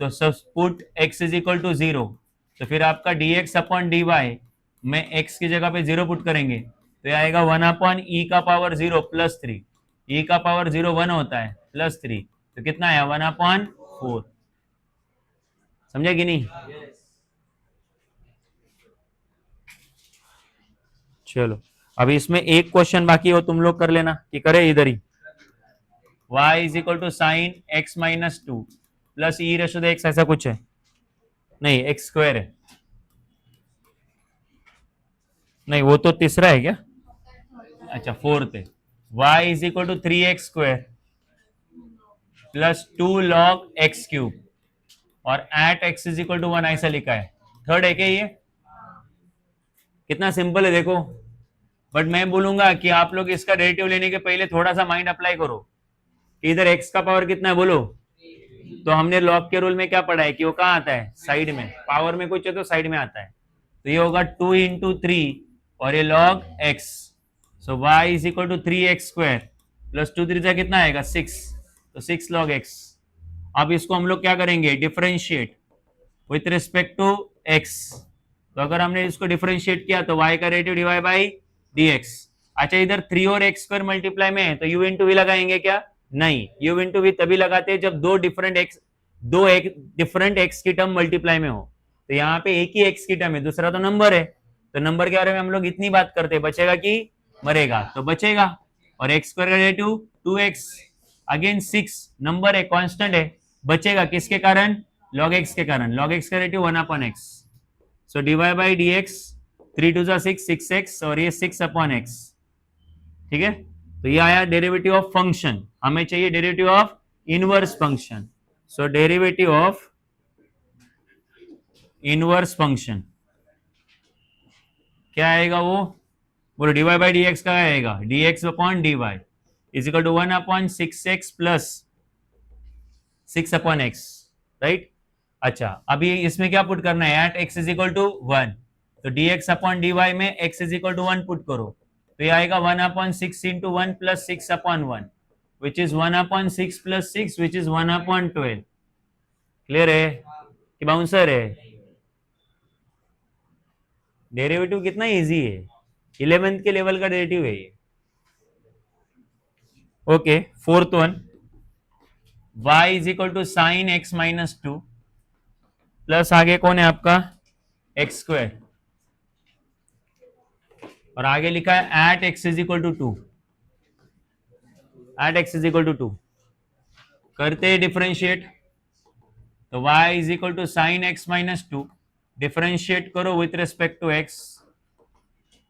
तो सब put x is equal to 0, तो फिर आपका dx अपॉन डी वाई में x की जगह पे 0 पुट करेंगे तो ये आएगा 1 अपॉन ई का पावर 0 प्लस 3, ई का पावर 0 1 होता है प्लस 3, तो कितना आया 1 अपॉन 4। समझे कि नहीं? चलो अभी इसमें एक क्वेश्चन बाकी हो, तुम लोग कर लेना कि करे इधर ही। y is equal to sine x minus 2 plus e raise to the x, ऐसा कुछ है नहीं, एक्स स्क्वायर है, नहीं वो तो तीसरा है क्या, अच्छा फोर्थ है। y is equal to 3x square plus 2 log x cube और at x is equal to 1 ऐसा लिखा है। थर्ड है क्या ये? कितना सिंपल है देखो। बट मैं बोलूंगा कि आप लोग इसका डेरिवेटिव लेने के पहले थोड़ा सा माइंड अप्लाई करो कि इधर x का पावर कितना है बोलो। तो हमने लॉग के रूल में क्या पढ़ा है कि वो कहाँ आता है, साइड में, पावर में कुछ है तो साइड में आता है, तो ये होगा 2 इंटू 3 और ये log x, so y is equal to 3x square plus 2 3 कितना आएगा 6, तो 6 लॉग x। अब इसको हम लोग क्या करेंगे, differentiate with respect to x, तो अगर हमने इसको डिफरेंशिएट किया तो y का डेरिवेटिव डिवाइड बाई dx। अच्छा इधर 3 और x स्क्वायर मल्टीप्लाई में है तो u इंटू वी लगाएंगे क्या, नहीं, u इंटू वी तभी लगाते हैं जब दो डिफरेंट x की टर्म मल्टीप्लाई में हो। तो यहाँ पे एक ही x की टर्म है, दूसरा तो नंबर है, तो नंबर के बारे में हम लोग इतनी बात करते हैं, बचेगा कि मरेगा, तो बचेगा। और x स्क्वायर का डेरिवेटिव 2x, अगेन 6 नंबर है, कांस्टेंट है, बचेगा किसके कारण, log x के कारण, log x का derivative 1 upon x, so divide by dx 3 2 6 6x और ये 6 अपॉन x, ठीक है। तो ये आया डेरिवेटिव ऑफ फंक्शन, हमें चाहिए derivative of inverse function, so derivative of inverse function क्या आएगा वो बोलो, d y by D x का आएगा d x upon d y is equal to 1 upon 6x plus 6 upon x, right. अच्छा अभी इसमें क्या पुट करना है, at x is equal to 1, तो dx अपॉन dy में x is equal to 1 put करो तो ये आएगा 1 upon 6 into 1 plus 6 upon 1 which is 1 upon 6 plus 6 which is 1 upon 12। Clear है कि बाउंसर है? डेरिवेटिव कितना इजी है, 11th के लेवल का डेरिवेटिव है ये। Okay fourth one, y is equal to sine x minus 2 plus आगे कौन है आपका एक्स स्क्वायर और आगे लिखा है at x is equal to 2, at x is equal to 2 करते हैं डिफरेंशिएट, तो y is equal to sine x minus 2 differentiate करो विथ रिस्पेक्ट टू x,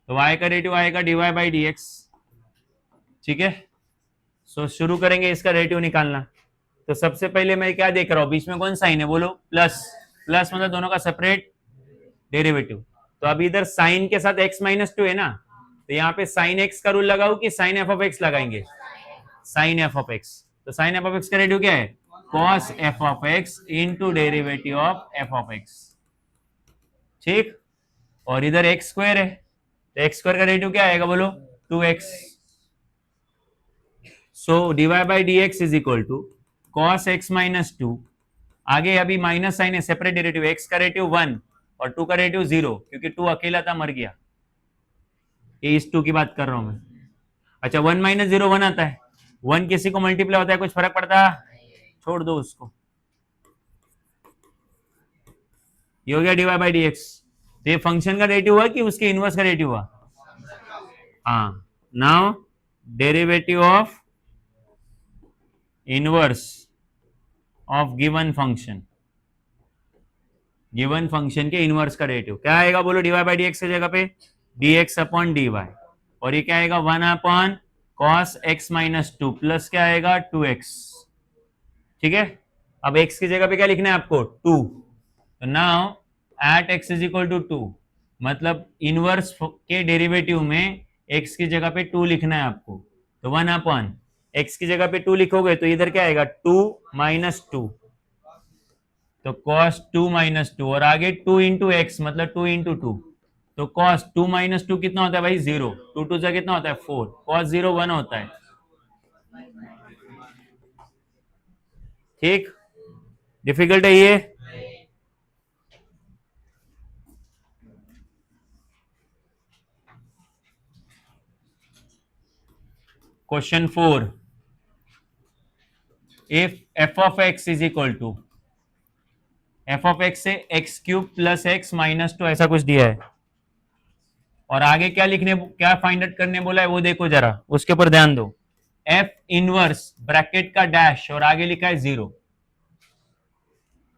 तो y का डेरिवेटिव आएगा dy बाई डी एक्स, ठीक है। सो शुरू करेंगे इसका डेरिवेटिव निकालना। तो सबसे पहले मैं क्या देख रहा हूं, बीच में कौन साइन है बोलो, प्लस, प्लस मतलब दोनों का सेपरेट डेरिवेटिव, तो अभी इधर साइन के साथ x माइनस 2 है ना, तो यहाँ पे साइन x का रूल लगाओ कि साइन एफ ऑफ एक्स लगाएंगे, साइन एफ ऑफ एक्स, तो साइन एफ ऑफ एक्स का डेरिवेटिव क्या है, cos f of x into derivative of f of x, ठीक। और इधर एक्स स्क्वायर है तो एक्स स्क्वायर का डेरिवेटिव क्या आएगा बोलो 2x, so divide by D x is equal to cos x minus 2, आगे अभी माइनस साइन है, सेपरेट डेरिवेटिव, x का डेरिवेटिव 1 और 2 का डेरिवेटिव 0, क्योंकि 2 अकेला था मर गया, ये इस 2 की बात कर रहा हूं मैं। अच्छा 1 माइनस 0 1 आता है, 1 किसी को मल्टीप्लाई होता है कुछ फर्क पड़ता है, छोड़ दो उसको, ये हो गया d y by D x. तो ये फंक्शन का डेरिवेटिव हुआ कि उसके इनवर्स का डेरिवेटिव हुआ, हाँ। Now derivative of inverse of given function, given function के इनवर्स का डेरिवेटिव क्या आएगा बोलो, d y by D x की जगह पे d x upon d y, और ये क्या आएगा 1 upon cos x minus 2 plus क्या आएगा 2x, ठीक है। अब x की जगह पे क्या लिखना है आपको 2, तो now at x is equal to 2, मतलब इनवर्स के डेरिवेटिव में x की जगह पे 2 लिखना है आपको, तो 1 अपॉन x की जगह पे 2 लिखोगे तो इधर क्या आएगा 2 माइनस 2, तो cos 2 माइनस 2, और आगे 2 इंटू एक्स मतलब 2 इंटू 2, तो cos 2 माइनस 2 कितना होता है भाई 0, 2 2 से कितना होता है 4, cos 0 1 होता है। ठीक, डिफिकल्ट है ये। Question 4, if f of x is equal to f of x से x cube plus x minus 2 ऐसा कुछ दिया है, और आगे क्या लिखने, क्या फाइंड आउट करने बोला है वो देखो जरा, उसके ऊपर ध्यान दो। f इनवर्स ब्रैकेट का डैश और आगे लिखा है 0।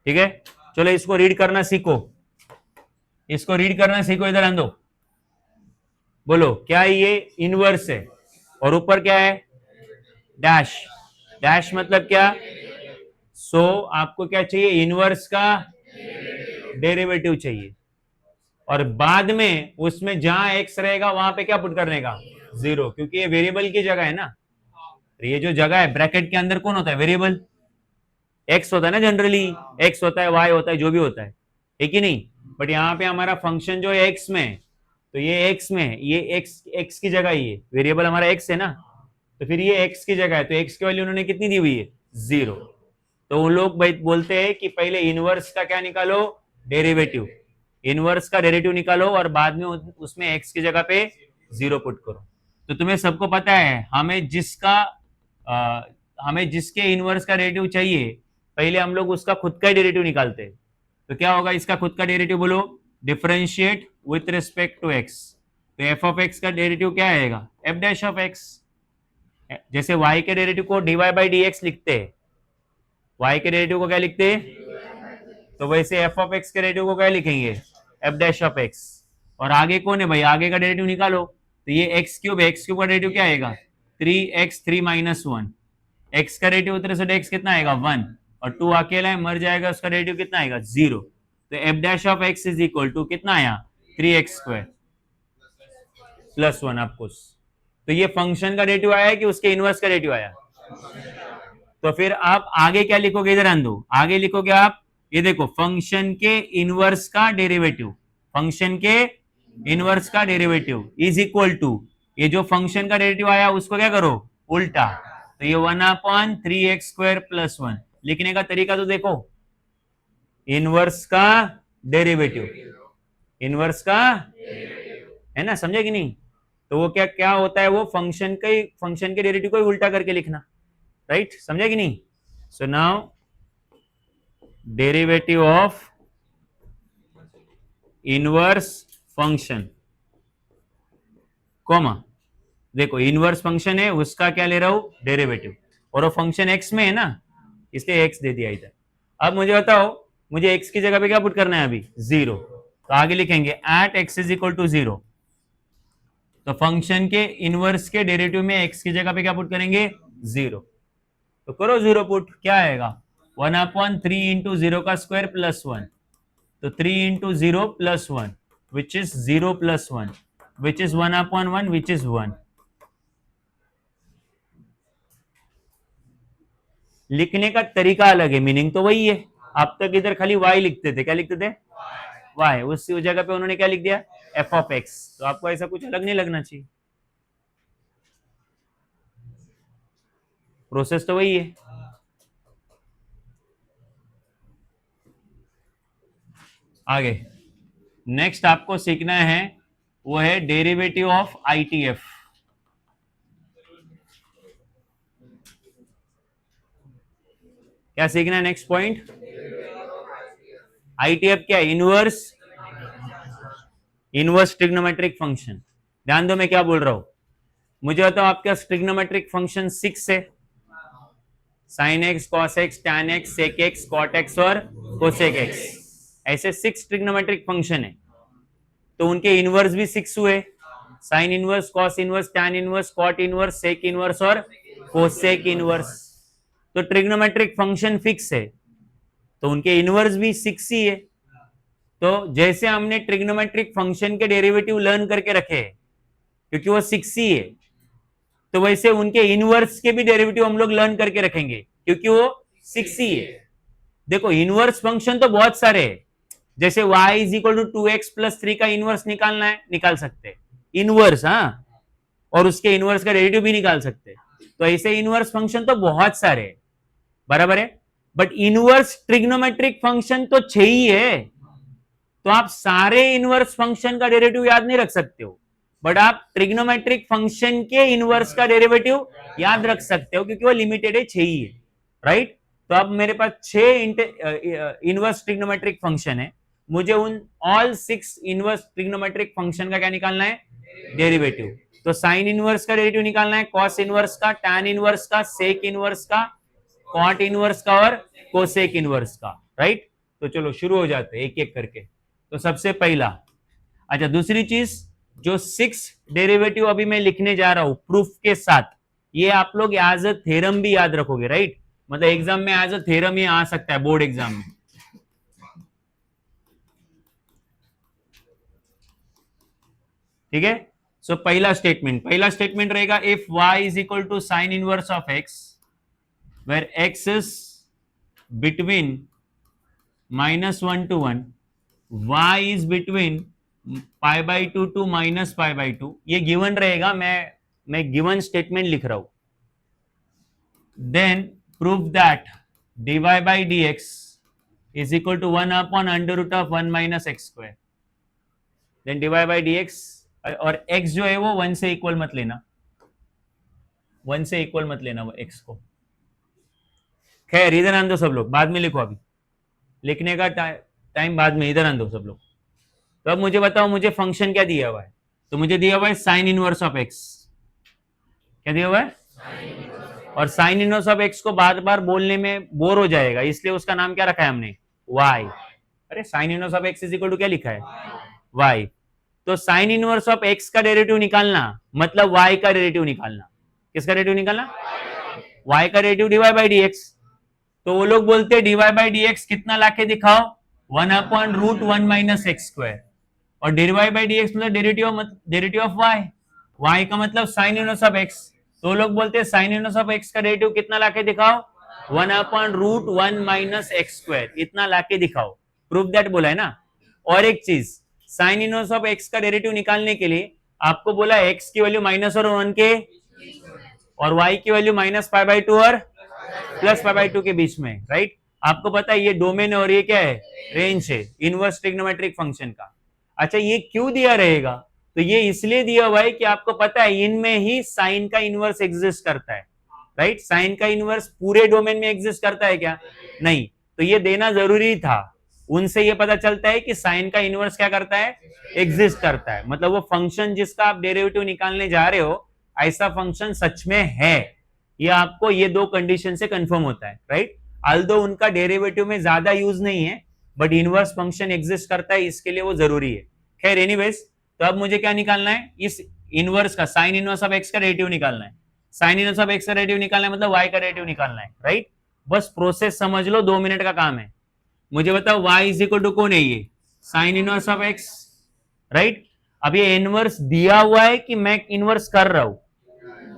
ठीक है, चलो इसको रीड करना सीखो, इसको रीड करना सीखो, इधर आंदो, बोलो क्या ये इनवर्स है, और ऊपर क्या है डैश, डैश मतलब क्या, सो आपको क्या चाहिए इनवर्स का डेरिवेटिव चाहिए, और बाद में उसमें जहां x रहेगा वहां पे क्या पुट करने का 0, क्योंकि ये वेरिएबल की जगह है ना, ये जो जगह है ब्रैकेट के अंदर कौन होता है वेरिएबल, x होता है ना, जनरली x होता है y होता है जो भी होता है कि नहीं, बट यहाँ पे हमारा फंक्शन जो है x में, तो ये x में ये x की जगह ही है, वेरिएबल हमारा x है ना, तो फिर ये x की जगह है, तो x की वैल्यू उन्होंने कितनी दी हुई है 0, तो उन लोग भाई बोलते हैं कि पहले इनवर्स का क्या निकालो डेरिवेटिव, इनवर्स का डेरिवेटिव निकालो और बाद में उसमें x की जगह पे 0 पुट करो। तो तुम्हें सबको पता है हमें जिसके इनवर्स का डेरिवेटिव चाहिए पहले हम लोग उसका खुद का डेरिवेटिव निकालते हैं, तो क्या होगा इसका खुद का डेरिवेटिव बोलो, differentiate with respect to x, तो f ऑफ x का डेरिवेटिव क्या आएगा f डैश ऑफ x, जैसे y के डेरिवेटिव को dy बाई dx लिखते हैं, y के डेरिवेटिव को क्या लिखते हैं, तो वैसे f ऑफ x के डेरिवेटिव को क्या लिखेंगे f डैश ऑफ x, और आगे कौन है भाई, आगे का डेरिवेटिव निकालो, तो ये x क्यूब का डेरिवेटिव क्या आएगा 3x 3 माइनस 1, x का डेरिवेटिव उतरे से x कितना आएगा 1, और 2 अकेला है मर जाएगा, उसका डेरिवेटिव कितना आएगा 0, तो f dash of x is equal to कितना आया 3x स्क्वायर प्लस 1 आपको, तो ये फंक्शन का डेरिवेटिव आया कि उसके इनवर्स का डेरिवेटिव आया, तो फिर आप आगे क्या लिखोगे, इधर आंदो, आगे लिखोगे आप ये देखो फंक्शन के इनवर्स का डेरिवेटिव, फंक्शन के इनवर्स का डेरिवेटिव इज इक्वल टू ये जो फंक्शन का डेरिवेटिव आया उसको क्या करो उल्टा, तो ये 1/3x स्क्वायर प्लस 1, लिखने का तरीका तो देखो, इनवर्स का डेरिवेटिव, इनवर्स का है ना, समझे कि नहीं, तो वो क्या क्या होता है, वो फंक्शन के डेरिवेटिव को उल्टा करके लिखना, राइट, समझे कि नहीं। So now derivative of inverse function comma, देखो इनवर्स फंक्शन है उसका क्या ले रहा हूं डेरिवेटिव, और वो फंक्शन एक्स में है ना इसलिए एक्स दे दिया इधर। अब मुझे बताओ मुझे एक्स की जगह पे क्या पुट करना है अभी 0, तो आगे लिखेंगे at x is equal to 0, तो फंक्शन के इनवर्स के डेरिवेटिव में एक्स की जगह पे क्या पुट करेंगे 0, तो करो 0 पुट, क्या आएगा 1/3 इंटू 0 का स्क्वायर प्लस 1, तो 3 into 0 plus 1 which is 0 plus 1 which is 1/1 which is 1। लिखने का तरीका अलग है, मीनिंग तो वही है, अब तक इधर खाली y लिखते थे, क्या लिखते थे y, उस जगह पे उन्होंने क्या लिख दिया f ऑफ x, तो आपको ऐसा कुछ अलग नहीं लगना चाहिए, प्रोसेस तो वही है। आगे नेक्स्ट आपको सीखना है वो है डेरिवेटिव ऑफ ITF, क्या सीखना है नेक्स्ट पॉइंट, ITF क्या है इनवर्स ट्रिग्नोमेट्रिक फंक्शन। ध्यान दो मैं क्या बोल रहा हूं, मुझे बताओ आपका ट्रिग्नोमेट्रिक फंक्शन 6 है, sine x cos x tan x sec x cot x और कोसेक एक्स, ऐसे 6 ट्रिग्नोमेट्रिक फंक्शन है, तो उनके इनवर्स भी 6 हुए, sine inverse cos inverse tan inverse cot inverse sec inverse और कोसेक इनवर्स, तो ट्रिग्नोमेट्रिक फंक्शन फिक्स है तो उनके इनवर्स भी 6 ही है, तो जैसे हमने ट्रिग्नोमेट्रिक फंक्शन के डेरिवेटिव लर्न करके रखे क्योंकि वो 6 ही है। तो वैसे उनके इनवर्स के भी डेरिवेटिव हम लोग लर्न करके रखेंगे क्योंकि वो 6 ही है। देखो इनवर्स फंक्शन तो बहुत सारे हैं, जैसे y is equal to 2x plus 3 का इनवर्स निकालना है, निकाल सकते हैं इनवर्स, हाँ, और उसके इनवर्स का डेरिवेटिव भी निकाल सकते हैं। तो ऐसे इनवर्स फंक्शन तो बहुत सारे हैं, बराबर है। बट इनवर्स ट्रिग्नोमेट्रिक फंक्शन तो 6 ही है, तो आप सारे इनवर्स फंक्शन का डेरिवेटिव याद नहीं रख सकते हो, बट आप ट्रिग्नोमेट्रिक फंक्शन के इनवर्स का डेरिवेटिव याद रख सकते हो क्योंकि वो लिमिटेड है, 6 ही है, राइट। तो अब मेरे पास 6 इनवर्स ट्रिग्नोमेट्रिक फंक्शन है, मुझे उन ऑल 6 इनवर्स ट्रिग्नोमेट्रिक फंक्शन का क्या निकालना है, डेरिवेटिव। तो साइन इनवर्स का डेरिवेटिव निकालना है, कॉस इनवर्स का, टैन इनवर्स का, सेक इनवर्स का, कॉट इनवर्स का और कोसेक इनवर्स का, राइट। तो चलो शुरू हो जाते हैं एक एक करके। तो सबसे पहला, अच्छा दूसरी चीज, जो 6 डेरिवेटिव अभी मैं लिखने जा रहा हूं प्रूफ के साथ, ये आप लोग एज अ थ्योरम भी याद रखोगे, राइट। मतलब एग्जाम में एज अ थ्योरम ही आ सकता है, बोर्ड एग्जाम में। ठीक है। सो पहला स्टेटमेंट रहेगा, if y is equal to sine inverse of x where x is between -1 to 1, y is between π/2 to -π/2, ये गिवन रहेगा। मैं गिवन स्टेटमेंट लिख रहा हूं। Then prove that dy by dx is equal to 1 upon under root of 1 minus x square. Then dy by dx, और x जो है वो 1 से इक्वल मत लेना, 1 से इक्वल मत लेना वो x को। खैर इधर आन दो सब लोग, बाद में लिखो, अभी लिखने का टाइम बाद में, इधर आन दो सब लोग। तो अब मुझे बताओ, मुझे फंक्शन क्या दिया हुआ है, तो मुझे दिया हुआ है साइन इनवर्स ऑफ x। क्या दिया हुआ है, और साइन इनवर्स ऑफ x को बार बार बोलने में बोर हो जाएगा, इसलिए उसका नाम क्या रखा है हमने, y। अरे sine inverse of x is equal to क्या लिखा है, y। तो साइन इनवर्स ऑफ x का डेरिवेटिव निकालना मतलब y का डेरिवेटिव निकालना। किसका डेरिवेटिव निकालना, y का डेरिवेटिव dy बाई dx। तो वो लोग बोलते हैं dy बाई dx कितना लाके दिखाओ, 1 upon root 1 minus x square, और dy बाई dx मतलब डेरिवेटिव ऑफ y का मतलब साइन इनवर्स ऑफ x। तो लोग बोलते हैं साइन इनवर्स ऑफ x का डेरिवेटिव कितना लाके दिखाओ, 1 upon root 1 minus x square, इतना लाके दिखाओ। प्रूफ दैट बोला है ना। और एक चीज, साइन इनवर्स ऑफ x का डेरिवेटिव निकालने के लिए आपको बोला x की वैल्यू माइनस और 1 के, और y की वैल्यू -π/2 और +π/2 के बीच में, राइट। आपको पता है ये डोमेन और ये क्या है, रेंज है इनवर्स ट्रिग्नोमेट्रिक फंक्शन का। अच्छा ये क्यों दिया रहेगा, तो ये इसलिए दिया हुआ है कि आपको पता है इनमें ही साइन का इनवर्स एग्जिस्ट करता है, राइट। साइन का इनवर्स पूरे डोमेन में एग्जिस्ट करता है क्या, नहीं। तो ये देना जरूरी था, उनसे ये पता चलता है कि साइन का इनवर्स क्या करता है, एग्जिस्ट करता है। मतलब वो फंक्शन जिसका आप डेरिवेटिव निकालने जा रहे हो, ऐसा फंक्शन सच में है, ये आपको ये दो कंडीशन से कंफर्म होता है, राइट। अल्दो उनका डेरिवेटिव में ज्यादा यूज नहीं है, बट इनवर्स फंक्शन एग्जिस्ट करता है, इसके लिए वो जरूरी है। खैर एनीवेज, तो अब मुझे क्या निकालना है, इस इनवर्स का साइन इनवर्स ऑफ एक्स का डेरिवेटिव निकालना है। साइन इनवर्स ऑफ एक्स का डेरिवेटिव निकालना है मतलब वाई का डेरिवेटिव निकालना है, राइट। बस प्रोसेस समझ लो, 2 मिनट का काम है। मुझे बताओ y इज इक्वल टू कौन है, ये sine inverse of x, right. अब ये इनवर्स दिया हुआ है कि मैं इनवर्स कर रहा हूं,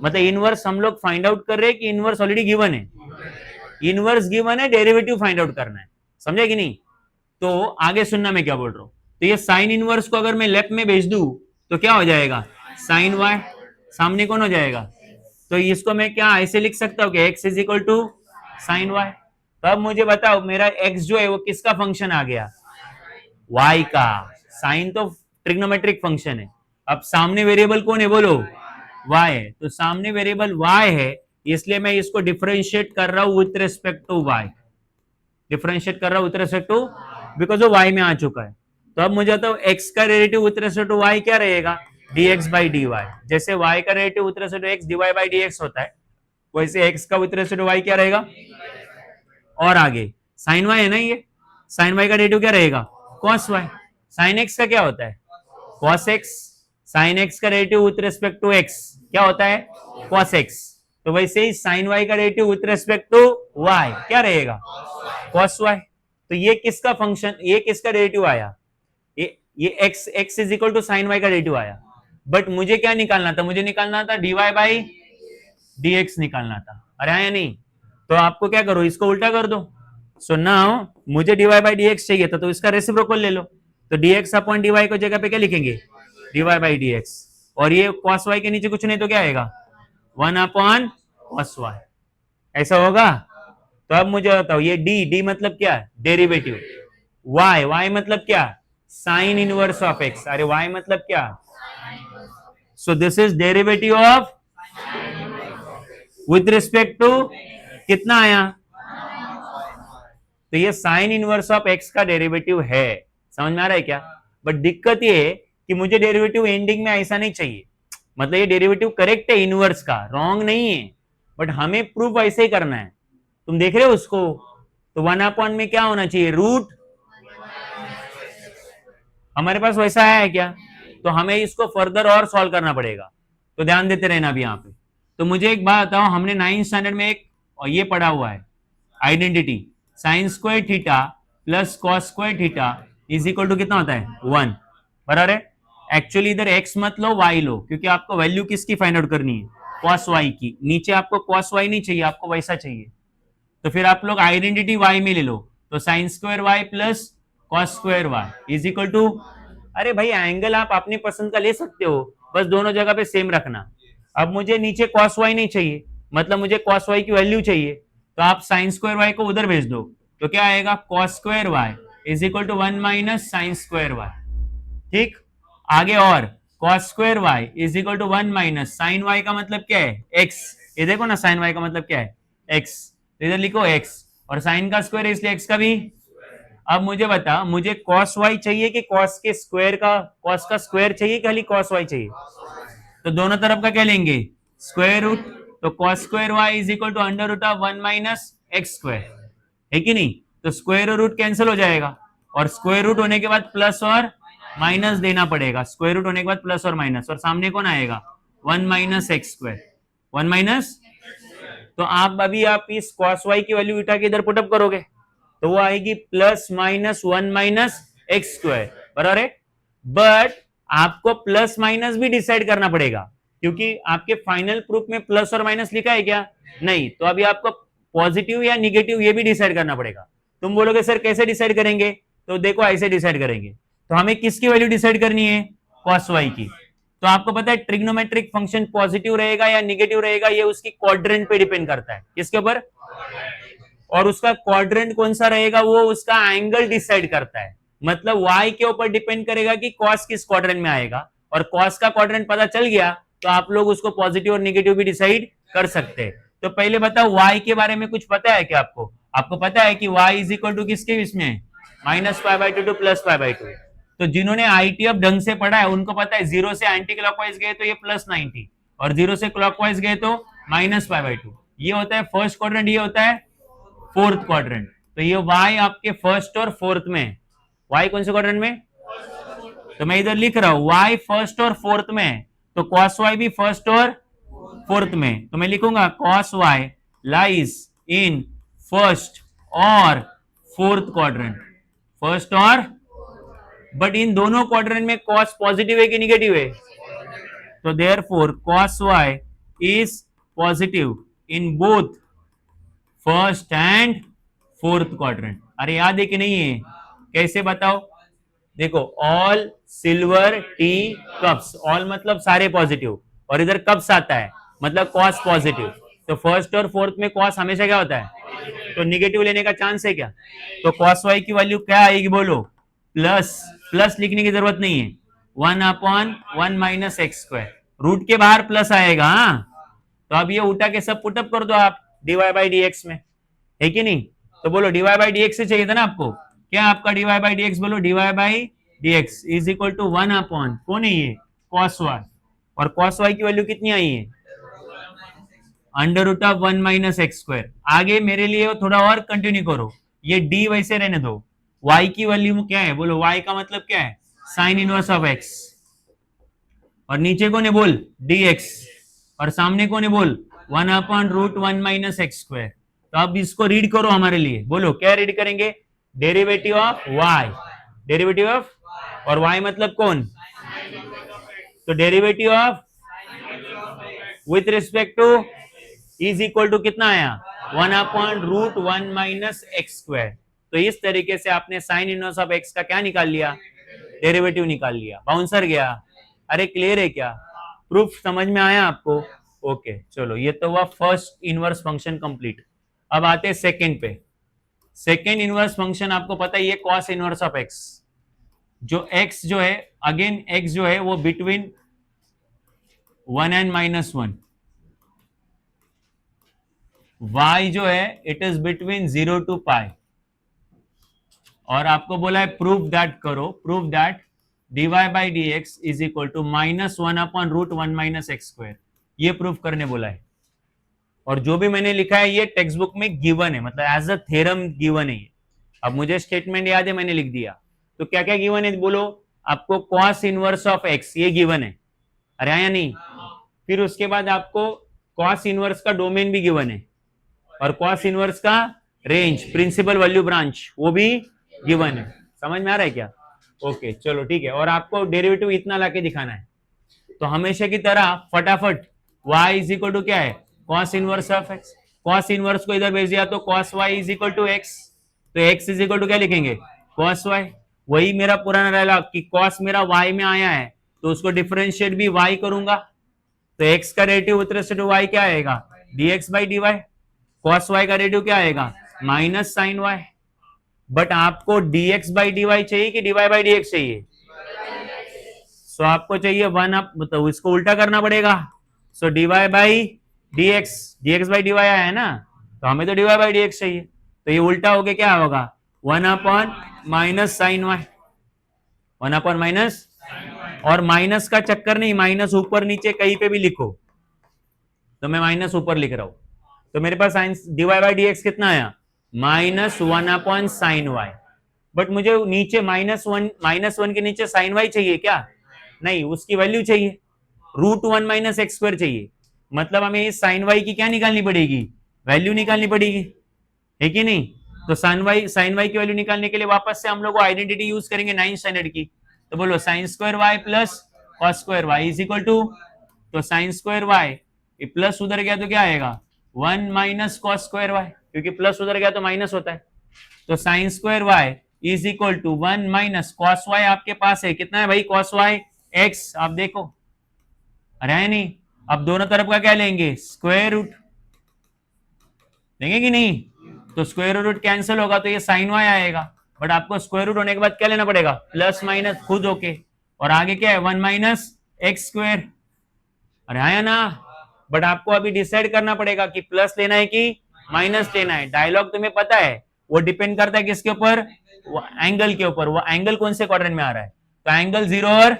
मतलब इनवर्स हम लोग फाइंड आउट कर रहे हैं कि इनवर्स ऑलरेडी गिवन है। इनवर्स गिवन है, डेरिवेटिव फाइंड आउट करना है, समझे कि नहीं। तो आगे सुनना मैं क्या बोल रहा हूं। तो ये साइन इनवर्स को अगर मैं लेफ्ट में भेज दूं तो क्या हो जाएगा, साइन y, सामने कौन हो जाएगा। तो इसको मैं क्या ऐसे लिख सकता हूं कि x is equal to sine y। तो अब मुझे बताओ मेरा x जो है वो किसका फंक्शन आ गया, y का। साइन तो ट्रिग्नोमेट्रिक फंक्शन है, अब सामने वेरिएबल कौन है बोलो, y है। तो सामने वेरिएबल y है, इसलिए मैं इसको डिफरेंशिएट कर रहा हूं with respect to y, differentiate कर रहा हूं विथ रिस्पेक्ट टू, बिकॉज वो y में आ चुका है। तो अब मुझे तो x का derivative with respect to y क्या रहेगा, dx बाई dy। जैसे y का derivative with respect to x dy by dx होता है, वैसे x का विथ रिस्पेक्ट टू y क्या रहेगा। और आगे साइन y है ना, ये साइन y का डेरिवेटिव क्या रहेगा, cos y। साइन x का क्या होता है, cos x। साइन x का derivative with respect to x क्या होता है, cos x। तो वैसे ही साइन y का derivative with respect to y क्या रहेगा, cos y। तो ये किसका फंक्शन, ये किसका डेरिवेटिव आया, ये x is equal to sine y का डेरिवेटिव आया। बट मुझे क्या निकालना था, मुझे निकालना था dy बाई dx निकालना था। अरे हाँ या नहीं? तो आपको क्या करो, इसको उल्टा कर दो। सो नाउ मुझे dy बाई dx चाहिए था, तो इसका रेसिप्रोकल ले लो। तो dx अपॉन dy को जगह पे क्या लिखेंगे, dy बाई dx। और ये cos y के नीचे कुछ नहीं तो क्या आएगा, 1 अपॉन cos y। ऐसा होगा? तो अब मुझे बताओ, ये d मतलब क्या है, डेरिवेटिव। y मतलब क्या, साइन इनवर्स ऑफ x। अरे y मतलब क्या, so this is derivative of with respect to कितना आया, तो ये साइन इनवर्स ऑफ x का डेरिवेटिव है। समझ में आ रहा है क्या? बट दिक्कत ये है कि मुझे डेरिवेटिव एंडिंग में ऐसा नहीं चाहिए। मतलब ये डेरिवेटिव करेक्ट है इनवर्स का, रॉन्ग नहीं है, बट हमें प्रूफ ऐसे ही करना है। तुम देख रहे हो उसको, तो 1 अपॉन में क्या होना चाहिए, रूट। हमारे पास वैसा है क्या? तो हमें इसको फर्दर और सॉल्व करना पड़ेगा। तो ध्यान देते रहना अभी यहाँ पे। तो मुझे एक बात बताओ, हमने 9th स्टैंडर्ड में एक ये पढ़ा हुआ है identity, sine square theta plus cos square theta is equal to कितना होता है, 1। बराबर है? एक्चुअली इधर x मत लो, y लो, क्योंकि आपको वैल्यू किसकी फाइंड आउट करनी है, कॉस y की। नीचे आपको कॉस y नहीं चाहिए, आपको वैसा चाहिए। तो फिर आप लोग आइडेंटिटी y में ले लो। तो sine square y plus cos square y is equal to, अरे भाई एंगल आप अपनी पसंद का ले सकते हो, बस दोनों जगह पे सेम रखना। अब मुझे नीचे cos y नहीं चाहिए, मतलब मुझे cos y की वैल्यू चाहिए, तो आप साइन स्क्वायर y को उधर भेज दो। तो क्या आएगा, cos square y is equal to 1 minus sine square y। ठीक, आगे और cos square y is equal to 1 minus sine y का मतलब क्या है, x। ये देखो ना, साइन y का मतलब क्या है, x। तो इधर लिखो x, और साइन का स्क्वायर है इसलिए x का भी। अब मुझे बता, मुझे cos y चाहिए कि cos के स्क्वायर का, cos का स्क्वायर चाहिए कि खाली cos y चाहिए? तो दोनों तरफ का क्या लेंगे, स्क्वायर रूट। तो cos square y is equal to under root of 1 minus x square, है कि नहीं? तो स्क्वायर और रूट कैंसिल हो जाएगा, और स्क्वायर रूट होने के बाद प्लस और माइनस देना पड़ेगा। स्क्वायर रूट होने के बाद प्लस और माइनस, और सामने कौन आएगा, 1 माइनस एक्स स्क्वायर, 1 माइनस। तो आप अभी आप इस cos y की वैल्यू उठा के इधर पुटअप करोगे, तो वो आएगी plus minus 1 minus x square. बराबर है? बट आपको प्लस माइनस भी डिसाइड करना पड़ेगा, क्योंकि आपके फाइनल प्रूफ में प्लस और माइनस लिखा है क्या, नहीं। तो अभी आपको पॉजिटिव या निगेटिव ये भी डिसाइड करना पड़ेगा। तुम बोलोगे सर कैसे डिसाइड करेंगे, तो देखो ऐसे डिसाइड करेंगे। तो हमें किसकी वैल्यू डिसाइड करनी है, cos y की। तो आपको पता है ट्रिग्नोमेट्रिक फंक्शन पॉजिटिव रहेगा या निगेटिव रहेगा, ये उसकी क्वाड्रेंट पे डिपेंड करता है। किसके ऊपर? और उसका क्वाड्रेंट कौन सा रहेगा, वो उसका एंगल डिसाइड करता है। मतलब y के ऊपर डिपेंड करेगा कि cos किस क्वाड्रेंट में आएगा, और cos का क्वाड्रेंट पता चल गया तो आप लोग उसको पॉजिटिव और निगेटिव भी डिसाइड कर सकते हैं। तो पहले बताओ y के बारे में कुछ पता है क्या आपको? आपको पता है कि y इज इक्वल टू किसके इसमें, minus pi by two two plus pi by two. तो जिन्होंने ITF ढंग से पढ़ा है उनको पता है, जीरो से एंटी क्लॉकवाइज गए तो ये प्लस 90, और जीरो से क्लॉकवाइज गए तो माइनस पाई बाई टू। ये होता है फर्स्ट क्वाड्रेंट, ये होता है फोर्थ क्वाड्रेंट। तो ये y आपके फर्स्ट और फोर्थ में है। y कौन से क्वाड्रेंट में? तो मैं इधर लिख रहा हूं y फर्स्ट और फोर्थ में है, तो cos y भी फर्स्ट और फोर्थ में। तो मैं लिखूंगा cos y lies in first और फोर्थ क्वाड्रेंट, फर्स्ट और। बट इन दोनों क्वाड्रेंट में cos पॉजिटिव है कि निगेटिव है? तो therefore cos y is positive in both first and fourth quadrant. अरे याद है कि नहीं है? कैसे बताओ, देखो all silver T cups, all मतलब सारे पॉजिटिव, और इधर कप्स आता है मतलब कॉस पॉजिटिव। तो फर्स्ट और फोर्थ में कॉस हमेशा क्या होता है, तो निगेटिव लेने का चांस है क्या? तो कॉस वाई की वैल्यू क्या आएगी बोलो, प्लस। प्लस लिखने की जरूरत नहीं है, 1 upon 1 minus x square, root के बाहर प्लस आएगा। हाँ, तो अब ये उठा के सब पुटअप कर दो आप डीवाई बाई डी एक्स में, है कि नहीं? तो बोलो डीवाई बाई डी एक्स से चाहिए था ना आपको, क्या आपका डीवाई बाई डी एक्स, बोलो d y by D x is equal to 1 upon, कौन है ये, कॉस वाई। और कॉस वाई की वैल्यू कितनी आई है, under root of 1 minus x square. आगे मेरे लिए थोड़ा और कंटिन्यू करो, ये डी वैसे रहने दो। y की वैल्यू क्या है बोलो, y का मतलब क्या है, साइन इनवर्स ऑफ x, और नीचे को ने बोल dx, और सामने को ने बोल 1 upon root 1 minus x square. तो अब इसको रीड करो हमारे लिए, बोलो क्या रीड करेंगे, derivative of y, derivative of, और y मतलब कौन, तो derivative of with respect to is equal to कितना आया 1/√1 माइनस एक्स स्क्वायर। तो इस तरीके से आपने साइन इनवर्स ऑफ एक्स का क्या निकाल लिया, डेरिवेटिव निकाल लिया, बाउंसर गया। अरे क्लियर है क्या, प्रूफ समझ में आया आपको? ओके चलो, ये तो हुआ फर्स्ट इनवर्स फंक्शन कंप्लीट। अब आते हैं सेकंड पे। सेकंड इनवर्स फंक्शन आपको पता है ये कॉस इनवर्स ऑफ एक्स, जो एक्स जो है अगेन एक्स जो है वो बिटवीन 1 एंड -1, y जो है it is between 0 to pi. और आपको बोला है प्रूफ दैट करो, proof that dy by D x is equal to -1/√1 minus x square, ये प्रूफ करने बोला है। और जो भी मैंने लिखा है ये टेक्स्ट बुक में गिवन है, मतलब एज अ थ्योरम गिवन है ये। अब मुझे स्टेटमेंट याद है, मैंने लिख दिया। तो क्या क्या गिवन है बोलो, आपको कॉस इनवर्स ऑफ एक्स ये गिवन है, अरे आया नहीं? फिर उसके बाद आपको कॉस इनवर्स का डोमेन भी गिवन है, और कॉस इनवर्स का रेंज, प्रिंसिपल वैल्यू ब्रांच, वो भी गिवन है। समझ में आ रहा है क्या? ओके चलो ठीक है। और आपको डेरिवेटिव इतना लाके दिखाना है। तो हमेशा की तरह फटाफट y इज इक्वल टू क्या है, cos inverse of x। Cos inverse को इधर भेज दिया तो cos y is equal to x, तो x इज इक्वल टू क्या लिखेंगे, कॉस y। वही मेरा पुराना रहेगा कि कॉस मेरा y में आया है तो उसको डिफरेंशिएट भी y करूंगा, तो x का derivative with respect to y क्या आएगा, dx by dy। Cos y का डेरिवेटिव क्या आएगा, माइनस साइन y। बट आपको dx बाई dy चाहिए कि dy बाई dx चाहिए? सो आपको चाहिए 1 अप, मतलब इसको उल्टा करना पड़ेगा। सो dy by dx, dx by dy आया है ना, तो हमें तो dy बाई dx चाहिए, तो ये उल्टा होके क्या होगा 1/-sin y, 1/-, और माइनस का चक्कर नहीं, माइनस ऊपर नीचे कहीं पे भी लिखो, तो मैं माइनस ऊपर लिख रहा हूं, तो मेरे पास साइन dy बाई dx कितना आया, -1/sin y। बट मुझे नीचे -1 के नीचे sin y चाहिए क्या? नहीं, उसकी वैल्यू चाहिए, √1 माइनस एक्स स्क्वायर चाहिए। मतलब हमें इस साइन वाई की क्या निकालनी पड़ेगी, वैल्यू निकालनी पड़ेगी, है कि नहीं? तो साइन वाई की वैल्यू निकालने के लिए वापस से हम लोग आइडेंटिटी यूज करेंगे 9th स्टैंडर्ड की। तो बोलो sine square y plus cos square y is equal to, तो साइन स्क्वायर वाई प्लस उधर गया तो क्या आएगा 1 माइनस कॉस स्क्वायर वाई, क्योंकि प्लस उधर गया तो माइनस होता है। तो sine square y is equal to 1 minus cos y, आपके पास है कितना है भाई कॉस वाई एक्स, आप देखो, अरे है नहीं? अब दोनों तरफ का क्या लेंगे, स्क्वायर रूट लेंगे कि नहीं? तो स्क्वायर रूट कैंसिल होगा तो ये साइन वाई आएगा, बट आपको स्क्वायर रूट होने के बाद क्या लेना पड़ेगा, प्लस माइनस खुद होके, और आगे क्या है 1 माइनस एक्स स्क्वायर, अरे आया ना? बट आपको अभी डिसाइड करना पड़ेगा कि प्लस लेना है कि माइनस लेना है। डायलॉग तुम्हें पता है, वो डिपेंड करता है किसके ऊपर, वो एंगल के ऊपर। वो एंगल कौन से क्वाड्रेंट में आ रहा है, तो एंगल 0 और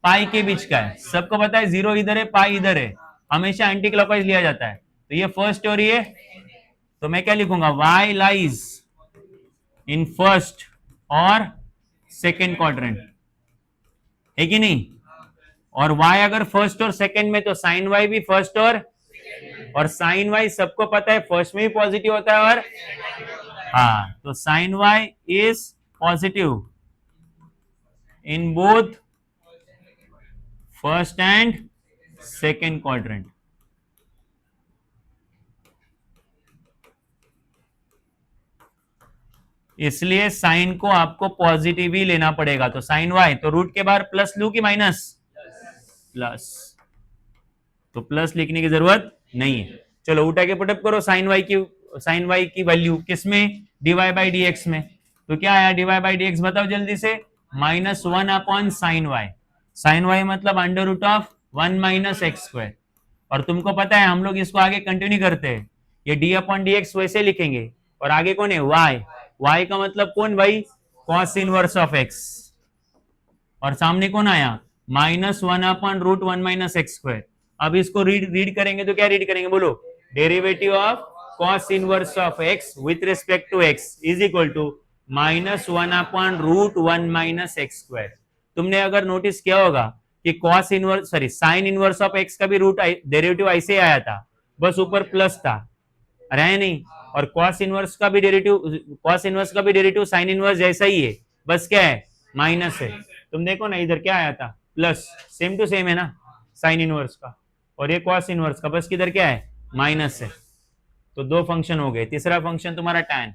पाई के बीच का है। सबको पता है 0 इधर है, पाई इधर है, हमेशा एंटी क्लॉकवाइज लिया जाता है। तो ये फर्स्ट और ये, तो मैं क्या लिखूंगा, y लाइज इन फर्स्ट और सेकेंड क्वाड्रेंट, है कि नहीं? और y अगर फर्स्ट और सेकेंड में तो साइन y भी फर्स्ट और साइन y सबको पता है फर्स्ट में भी पॉजिटिव होता है, और हाँ, तो sine y is positive in both first and second quadrant. इसलिए साइन को आपको पॉजिटिव ही लेना पड़ेगा। तो साइन वाई, तो रूट के बाहर प्लस लू की माइनस, प्लस, तो प्लस लिखने की जरूरत नहीं है। चलो उठा के पुटअप करो साइन वाई की वैल्यू किसमें, डीवाई बाई डी एक्स में। तो क्या आया डीवाई बाई डी एक्स, बताओ जल्दी से, -1/sin y। साइन वाई मतलब under root of 1 minus x square. और तुमको पता है हम लोग इसको आगे कंटिन्यू करते हैं, ये d/dx वैसे लिखेंगे, और आगे कौन है y, y का मतलब कौन भाई, cos इनवर्स ऑफ x, और सामने कौन आया -1/√1 माइनस एक्स स्क्वायर। अब इसको रीड करेंगे तो क्या रीड करेंगे बोलो, derivative of cos inverse of x with respect to x is equal to -1/√1 minus x square. तुमने अगर नोटिस किया होगा कि cos inverse sorry sine inverse of x का भी रूट डेरिवेटिव ऐसे आया था, बस ऊपर प्लस था, अरे है नहीं? और cos इनवर्स का भी डेरिवेटिव साइन इनवर्स जैसा ही है, बस क्या है माइनस है। तुम देखो ना इधर क्या आया था, प्लस सेम टू सेम है ना साइन इनवर्स का, और ये कॉस इनवर्स का, बस किधर क्या है माइनस है। तो दो फंक्शन हो गए। तीसरा फंक्शन तुम्हारा tan।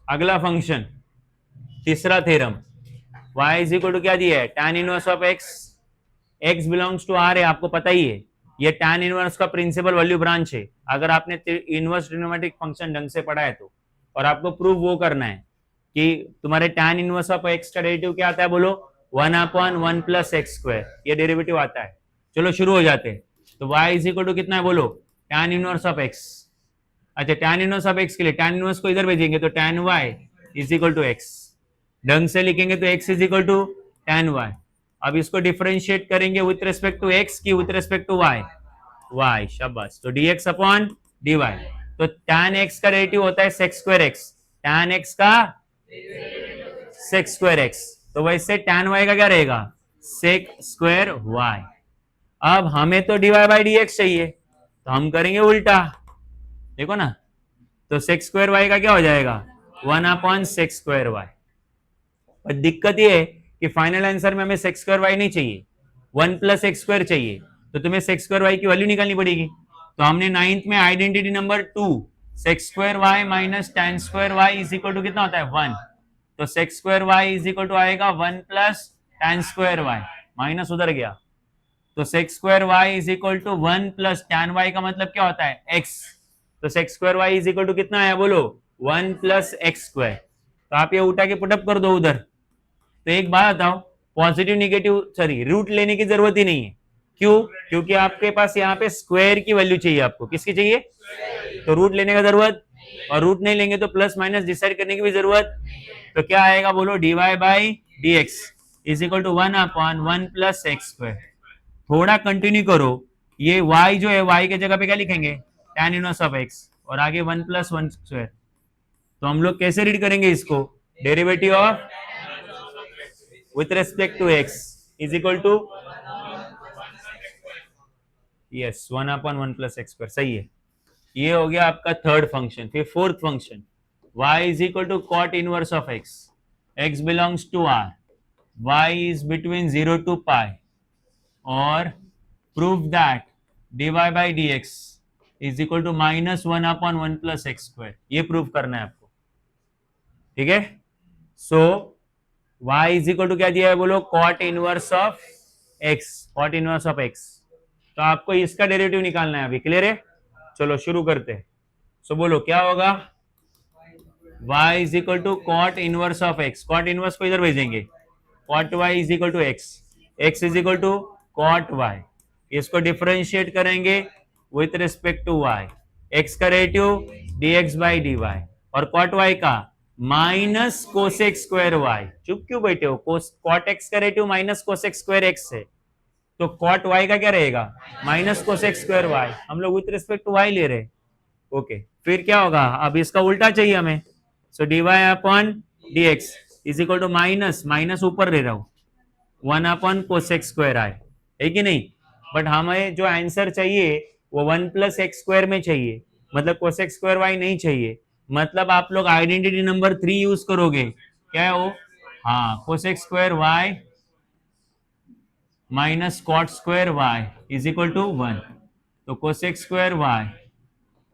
अगला फंक्शन तीसरा theorem, y is equal to क्या दिया है tan inverse of x, x belongs to r है, आपको पता ही है, ये tan इनवर्स का प्रिंसिपल वैल्यू ब्रांच है। अगर आपने इनवर्स ट्रिग्नोमेट्रिक फंक्शन ढंग से पढ़ा है तो, और आपको प्रूव वो करना है कि तुम्हारे tan इनवर्स ऑफ x का डेरिवेटिव क्या आता है, बोलो 1/1 प्लस एक्स स्क्वायर, ये डेरिवेटिव आता है। चलो शुरू हो जाते हैं। तो y इज इक्वल टू कितना है, बोलो tan इनवर्स ऑफ x। अच्छा, tan इनवर्स ऑफ x के लिए tan इनवर्स को इधर भेजेंगे तो tan y is equal to x, ढंग से लिखेंगे तो x is equal to tan y। अब इसको डिफरेंशिएट करेंगे विथ रेस्पेक्ट टू x की विथ रेस्पेक्ट टू y, शाबाश। तो dx अपॉन dy, तो tan x का डेरिवेटिव होता है sec square x, tan x का sec स्क्वायर x, तो वैसे tan y का क्या रहेगा sec स्क्वायर y। अब हमें तो dy बाई dx चाहिए, तो हम करेंगे उल्टा, देखो ना, तो sec स्क्वायर y का क्या हो जाएगा 1/sec स्क्वायर y। और दिक्कत ये है कि फाइनल आंसर में हमें sec स्क्वायर y नहीं चाहिए, 1 प्लस एक्स स्क्वायर चाहिए, तो तुम्हें sec स्क्वायर y की वैल्यू निकालनी पड़ेगी। तो हमने 9th में identity number 2 sec square y minus tan square y is equal to कितना होता है 1, तो sec square y is equal to आएगा 1 plus tan square y, minus उधर गया, तो sec square y is equal to 1 plus tan y का मतलब क्या होता है x, तो sec square y is equal to कितना है बोलो 1 प्लस एक्स स्क्वायर। तो आप ये उठा के पुटअप कर दो उधर। तो एक बात बताओ, पॉजिटिव निगेटिव सॉरी रूट लेने की जरूरत ही नहीं है, क्यों, क्योंकि आपके पास यहाँ पे स्क्वायर की वैल्यू चाहिए, आपको किसकी चाहिए, तो रूट लेने का जरूरत, और रूट नहीं लेंगे तो प्लस माइनस डिसाइड करने की भी जरूरत। तो क्या आएगा बोलो dy by D x is equal to 1/1 plus x square. थोड़ा कंटिन्यू करो, ये y जो है y के जगह पे क्या लिखेंगे tan इनवर्स ऑफ x, और आगे 1 प्लस 1 स्क्वायर। तो हम लोग कैसे रीड करेंगे इसको, derivative of with respect to x is equal to yes 1/1 plus x square, सही है। ये हो गया आपका थर्ड फंक्शन। फिर fourth function y is equal to cot inverse of x, x belongs to r, y is between 0 to pi, और prove that dy by D x is equal to -1/1 plus x square, ये prove करना है आपको, ठीक है। So y is equal to क्या दिया है बोलो cot inverse of x, cot inverse of x, तो आपको इसका डेरिवेटिव निकालना है अभी, क्लियर है। चलो शुरू करते हैं। सो बोलो क्या होगा, y is equal to cot inverse of x, cot inverse को इधर भेजेंगे, cot y is equal to x is equal to cot y, इसको डिफरेंशिएट करेंगे with respect to y, x का डेरिवेटिव dx बाई dy, और कॉट y का minus cosec square y। चुप क्यों बैठे हो, कॉट x का derivative minus cosec square x है, तो कॉट y का क्या रहेगा माइनस कोसेक स्क्वायर y, हम लोग विथ रिस्पेक्ट टू y ले रहे, ओके। फिर क्या होगा, अब इसका उल्टा चाहिए हमें, so dy upon dx is equal to minus ऊपर ले रहा हूं 1/, कोसेक स्क्वायर i, है कि नहीं। बट हमें जो आंसर चाहिए वो 1 प्लस एक्स स्क्वायर में चाहिए, मतलब कोसेक स्क्वायर y नहीं चाहिए, मतलब आप लोग आइडेंटिटी नंबर 3 यूज करोगे, क्या है वो, हाँ cosec square y minus cot square y is equal to 1, तो cosec square y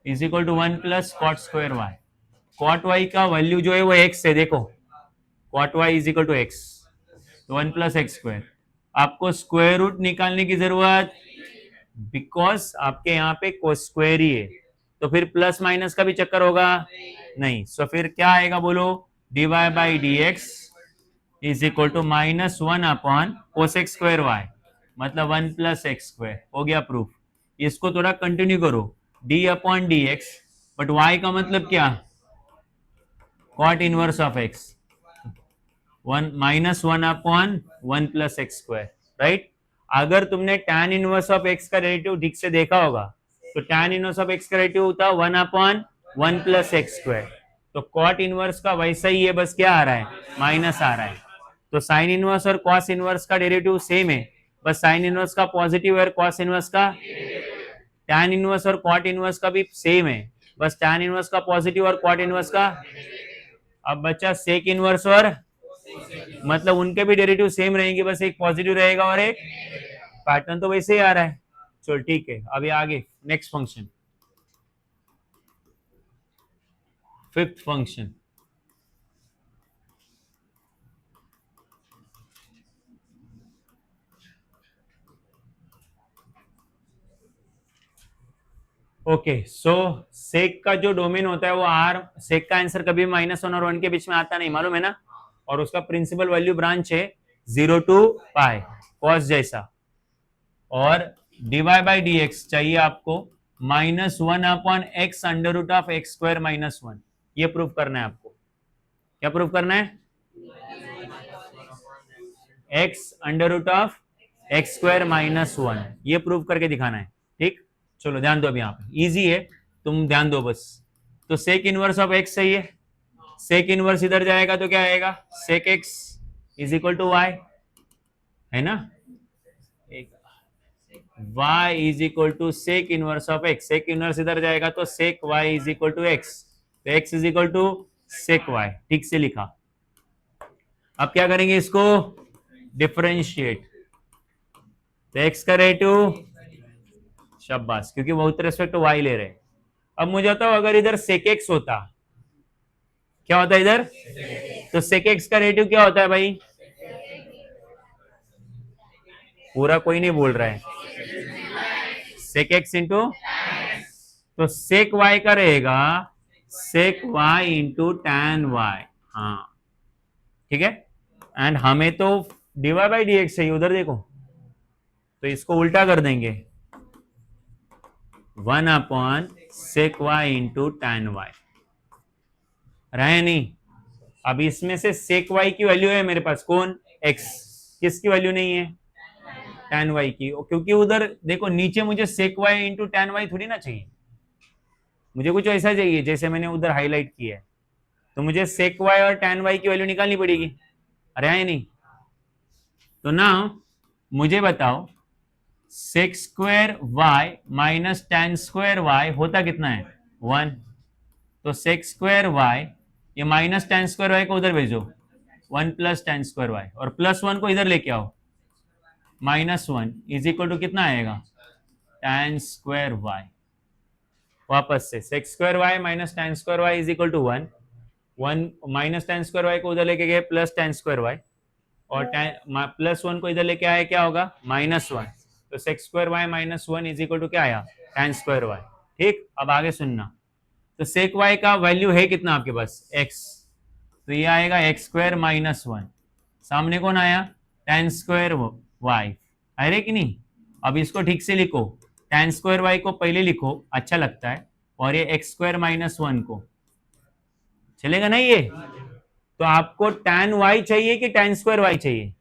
is equal to 1 plus cot square y। Cot y का वैल्यू जो है वो x है, देखो cot y is equal to x, तो 1 प्लस एक्स स्क्वायर। आपको square root निकालने की जरूरत, बिकॉज आपके यहाँ पे स्क्वायर ही है, तो फिर प्लस माइनस का भी चक्कर होगा नहीं। सो फिर क्या आएगा बोलो dy by D x is equal to -1/, cosec square y, मतलब 1 प्लस एक्स स्क्वायर, हो गया प्रूफ। इसको थोड़ा कंटिन्यू करो, d upon d x, but y का मतलब क्या, cot inverse of x, -1/1 plus x square, right. अगर तुमने tan इनवर्स ऑफ x का डेरिवेटिव ठीक से देखा होगा, तो tan इनवर्स ऑफ x का डेरिवेटिव होता है 1/1 प्लस एक्स स्क्वायर, तो कॉट इनवर्स का वैसा ही है, बस क्या आ रहा है, माइनस आ रहा है। तो साइन इनवर्स और कॉस इनवर्स का डेरिवेटिव सेम है, बस साइन इनवर्स का पॉजिटिव है और कॉस इनवर्स का, टैन इनवर्स और कॉट इनवर्स का भी सेम है, बस टैन इनवर्स का पॉजिटिव और कॉट इनवर्स का। अब बच्चा सेक इनवर्स और, मतलब उनके भी डेरिवेटिव सेम रहेंगे, बस एक पॉजिटिव रहेगा और एक, पैटर्न तो वैसे ही आ रहा है। चलो ठीक है, अभी आगे next function, fifth function. Okay, so sec का जो डोमेन होता है वो आर, सेक का आंसर कभी -1 और 1 के बीच में आता नहीं, मालूम है ना, और उसका प्रिंसिपल वैल्यू ब्रांच है 0 to पाई कॉस जैसा, और डीवाई बाई डी एक्स चाहिए आपको -1/x under root of x square -1, ये प्रूव करना है आपको। क्या प्रूव करना है, x under root of x square -1, ये प्रूव करके दिखाना है। ठीक, चलो ध्यान दो, अब यहाँ पे इजी है, तुम ध्यान दो बस। तो सेक इनवर्स ऑफ x सही है, सेक इनवर्स इधर जाएगा तो क्या आएगा, sec x is equal to y, है ना, y is equal to sec inverse of x, sec inverse इधर जाएगा तो sec y is equal to x, तो x is equal to sec y, ठीक से लिखा। अब क्या करेंगे, इसको डिफरेंशिएट, तो x का डेरिवेटिव, शाबाश, क्योंकि वो विथ रेस्पेक्ट टू y ले रहे हैं। अब मुझे बताओ, अगर इधर सेक x होता, क्या होता है इधर, तो सेक x का डेरिवेटिव क्या होता है भाई, पूरा कोई नहीं बोल रहा है, सेक x इंटू, तो सेक y का रहेगा सेक y इंटू टैन y, हाँ ठीक है, एंड हमें तो डीवाई बाई डी एक्स चाहिए उधर, देखो तो इसको उल्टा कर देंगे, 1/sec y into tan Y, रहे नहीं। अब इसमें से sec y की वैल्यू है मेरे पास, कौन, x, किसकी वैल्यू नहीं है, टैन y की, क्योंकि उधर देखो नीचे मुझे sec y into tan y थोड़ी ना चाहिए, मुझे कुछ ऐसा चाहिए जैसे मैंने उधर हाईलाइट किया है, तो मुझे sec y और टैन y की वैल्यू निकालनी पड़ेगी, अरे है नहीं। तो ना मुझे बताओ, sec square y minus tan square y होता कितना है, 1, तो सेक स्क्वायर वाई, ये माइनस टैन स्क्वायर वाई को उधर भेजो, 1 प्लस टैन स्क्वायर वाई, और +1 को इधर लेके आओ, -1 इज इक्वल टू कितना आएगा, टैन स्क्वायर वाई। वापस से sec square y minus tan square y is equal to 1, minus tan square y को उधर लेके गए प्लस टैन स्क्वायर वाई, और +1 को इधर लेके आए, क्या होगा, -1, तो sec square y -1 is equal to क्या आया, टैन स्क्वायर वाई। ठीक, अब आगे सुनना, तो सेक वाई का वैल्यू है कितना आपके पास, x, तो ये आएगा x स्क्वायर -1, सामने कौन आया, टैन स्क्वायर वाई, अरे कि नहीं। अब इसको ठीक से लिखो, टैन स्क्वायर वाई को पहले लिखो, अच्छा लगता है, और ये x स्क्वायर -1 को, चलेगा ना ये। तो आपको टैन वाई चाहिए कि टैन स्क्वायर वाई चाहिए,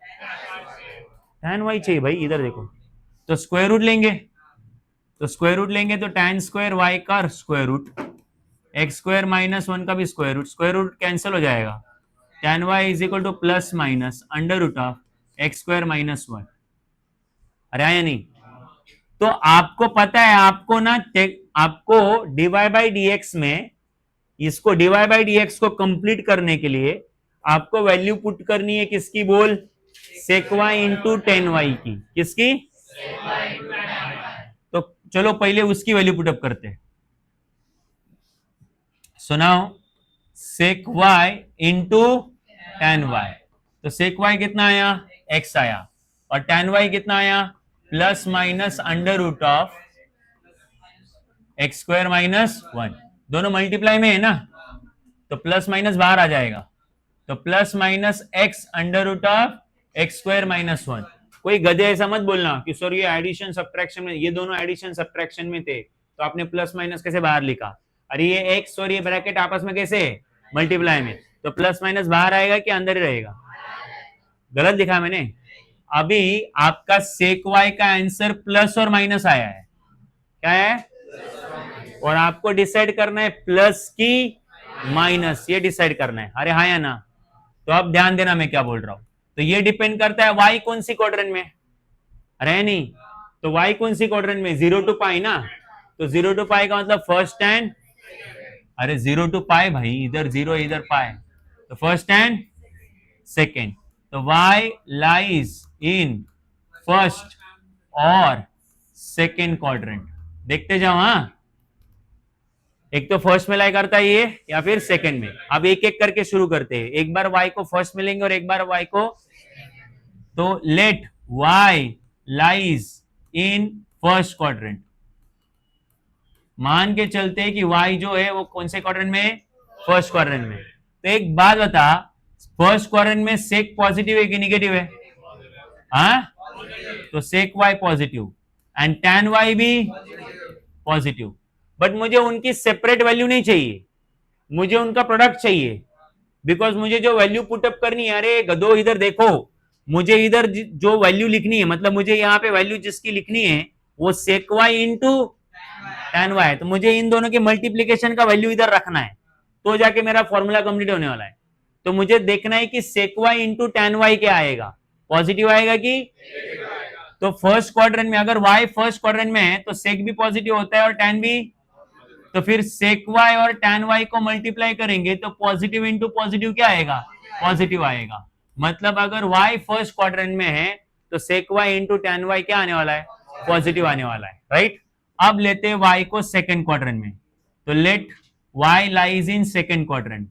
टैन वाई चाहिए भाई, इधर देखो, तो स्क्वायर रूट लेंगे, तो स्क्वायर रूट लेंगे तो टैन स्क्वायर वाई का स्क्वायर रूट, एक्स स्क्वायर -1 का भी स्क्वायर रूट कैंसिल हो जाएगा, tan y is equal to plus minus under root of x square -1, अरे आया नहीं। तो आपको पता है, आपको ना आपको डीवाई बाई डी एक्स में, इसको डीवाई बाई डी एक्स को कंप्लीट करने के लिए आपको वैल्यू पुट करनी है, किसकी बोल, sec y into tan y की, किसकी, तो चलो पहले उसकी वैल्यू पुटअप करते हैं। सुनाओ, sec y into tan y, तो सेक वाई कितना आया, x आया, और टैन वाई कितना आया, plus minus under root of x square -1, दोनों मल्टीप्लाई में है ना, तो प्लस माइनस बाहर आ जाएगा, तो plus minus x under root of x square -1। कोई गधे ऐसा मत बोलना कि सर ये एडिशन सब्ट्रैक्शन में, ये दोनों एडिशन सब्ट्रैक्शन में थे तो आपने प्लस माइनस कैसे बाहर लिखा, अरे ये एक्स और ये ब्रैकेट आपस में कैसे मल्टीप्लाई में, तो प्लस माइनस बाहर आएगा कि अंदर ही रहेगा, गलत लिखा मैंने। अभी आपका सेक वाई का आंसर प्लस और माइनस आया है, क्या है, और आपको डिसाइड करना है प्लस की माइनस, ये डिसाइड करना है। अरे हाँ या ना? तो अब ध्यान देना मैं क्या बोल रहा हूं। तो ये डिपेंड करता है y कौन सी क्वाड्रेंट में, अरे नहीं, तो y कौन सी क्वाड्रेंट में, 0 to पाई ना, तो 0 to पाई का मतलब फर्स्ट एंड, अरे 0 to पाई भाई, इधर 0 इधर पाई, तो फर्स्ट एंड सेकेंड। तो y लाइज इन फर्स्ट और सेकेंड क्वाड्रेंट। देखते जाओ, हाँ, एक तो फर्स्ट में लाई करता है ये, या फिर सेकंड में। अब एक एक करके शुरू करते हैं, एक बार y को फर्स्ट में लेंगे और एक बार y को, तो let y lies in first quadrant. मान के चलते हैं कि y जो है वो कौन से क्वाड्रेंट में, फर्स्ट क्वाड्रेंट में। तो एक बात बता, फर्स्ट क्वाड्रेंट में सेक पॉजिटिव है कि निगेटिव है? हाँ, तो sec y positive and tan y भी पॉजिटिव। बट मुझे उनकी सेपरेट वैल्यू नहीं चाहिए, मुझे उनका प्रोडक्ट चाहिए, बिकॉज मुझे जो वैल्यू पुटअप करनी है, अरे गधो इधर देखो, मुझे इधर जो वैल्यू लिखनी है, मतलब मुझे यहाँ पे वैल्यू जिसकी लिखनी है वो sec y into tan y है, तो मुझे इन दोनों के मल्टीप्लीकेशन का वैल्यू इधर रखना है, तो जाके मेरा फॉर्मूला कंप्लीट होने वाला है। तो मुझे देखना है कि sec y into tan y क्या आएगा, पॉजिटिव आएगा कि, तो फर्स्ट क्वाड्रेंट में अगर y फर्स्ट क्वाड्रेंट में है तो सेक भी पॉजिटिव होता है और टैन भी, तो फिर सेक y और टैन y को मल्टीप्लाई करेंगे तो पॉजिटिव इंटू पॉजिटिव क्या आएगा, पॉजिटिव आएगा। मतलब अगर y फर्स्ट क्वाड्रेंट में है तो sec y into tan y क्या आने वाला है, पॉजिटिव आने वाला है, राइट। अब लेते हैं y को सेकंड क्वाड्रेंट में, तो let y lies in second quadrant.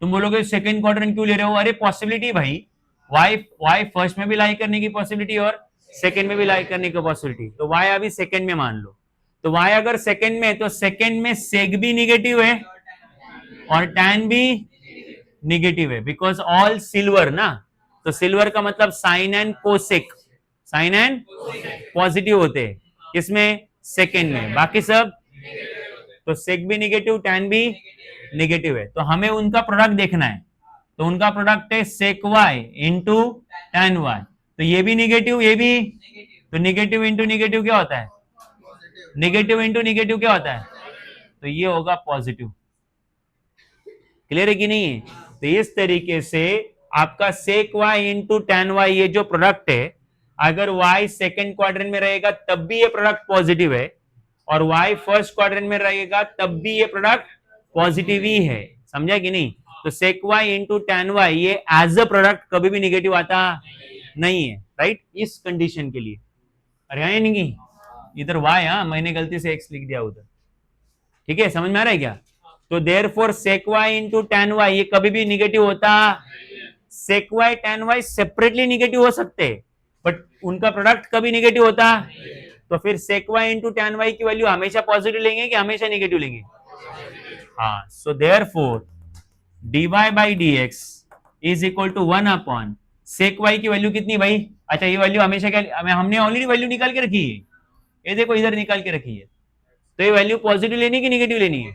तुम बोलोगे सेकंड क्वाड्रेंट क्यों ले रहे हो, अरे पॉसिबिलिटी भाई, y फर्स्ट में भी लाई करने की पॉसिबिलिटी और सेकंड में भी लाई करने की पॉसिबिलिटी, तो y अभी सेकंड में मान लो, तो y अगर सेकंड में, तो सेकंड में सेक भी निगेटिव है और टैन भी निगेटिव है, बिकॉज ऑल सिल्वर ना, तो सिल्वर का मतलब sine and cosec, sine and positive होते हैं किसमें, सेकंड में, बाकी सब, तो सेक भी निगेटिव टैन भी निगेटिव है, तो हमें उनका प्रोडक्ट देखना है। तो उनका प्रोडक्ट है sec y into tan y, तो ये भी निगेटिव ये भी, तो निगेटिव इंटू निगेटिव क्या होता है, निगेटिव इंटू निगेटिव क्या होता है, तो ये होगा पॉजिटिव। क्लियर है कि नहीं है? तो इस तरीके से आपका sec y into tan y ये जो प्रोडक्ट है, अगर y सेकेंड क्वाड्रेंट में रहेगा तब भी ये प्रोडक्ट पॉजिटिव है, और y फर्स्ट क्वाड्रेंट में रहेगा तब भी ये प्रोडक्ट पॉजिटिव ही है, समझा कि नहीं? तो sec y into tan y ये एज अ प्रोडक्ट कभी भी निगेटिव आता नहीं है, राइट, इस कंडीशन के लिए। अरे हाँ नहीं, इधर y, हाँ मैंने गलती से x लिख दिया उधर, ठीक है, समझ में आ रहा है क्या? तो therefore sec y into tan y ये कभी भी निगेटिव होता, sec y tan y separately negative हो सकते हैं बट उनका प्रोडक्ट कभी निगेटिव होता, तो फिर sec y into tan y की वैल्यू हमेशा पॉजिटिव लेंगे कि हमेशा निगेटिव लेंगे? हाँ, so therefore dy by dx is equal to 1 upon sec y की वैल्यू कितनी भाई, अच्छा ये वैल्यू हमेशा क्या, हमने ऑलरेडी वैल्यू निकाल के रखी है, ये देखो इधर निकाल के रखी है, तो ये वैल्यू पॉजिटिव लेनी है कि निगेटिव लेनी है,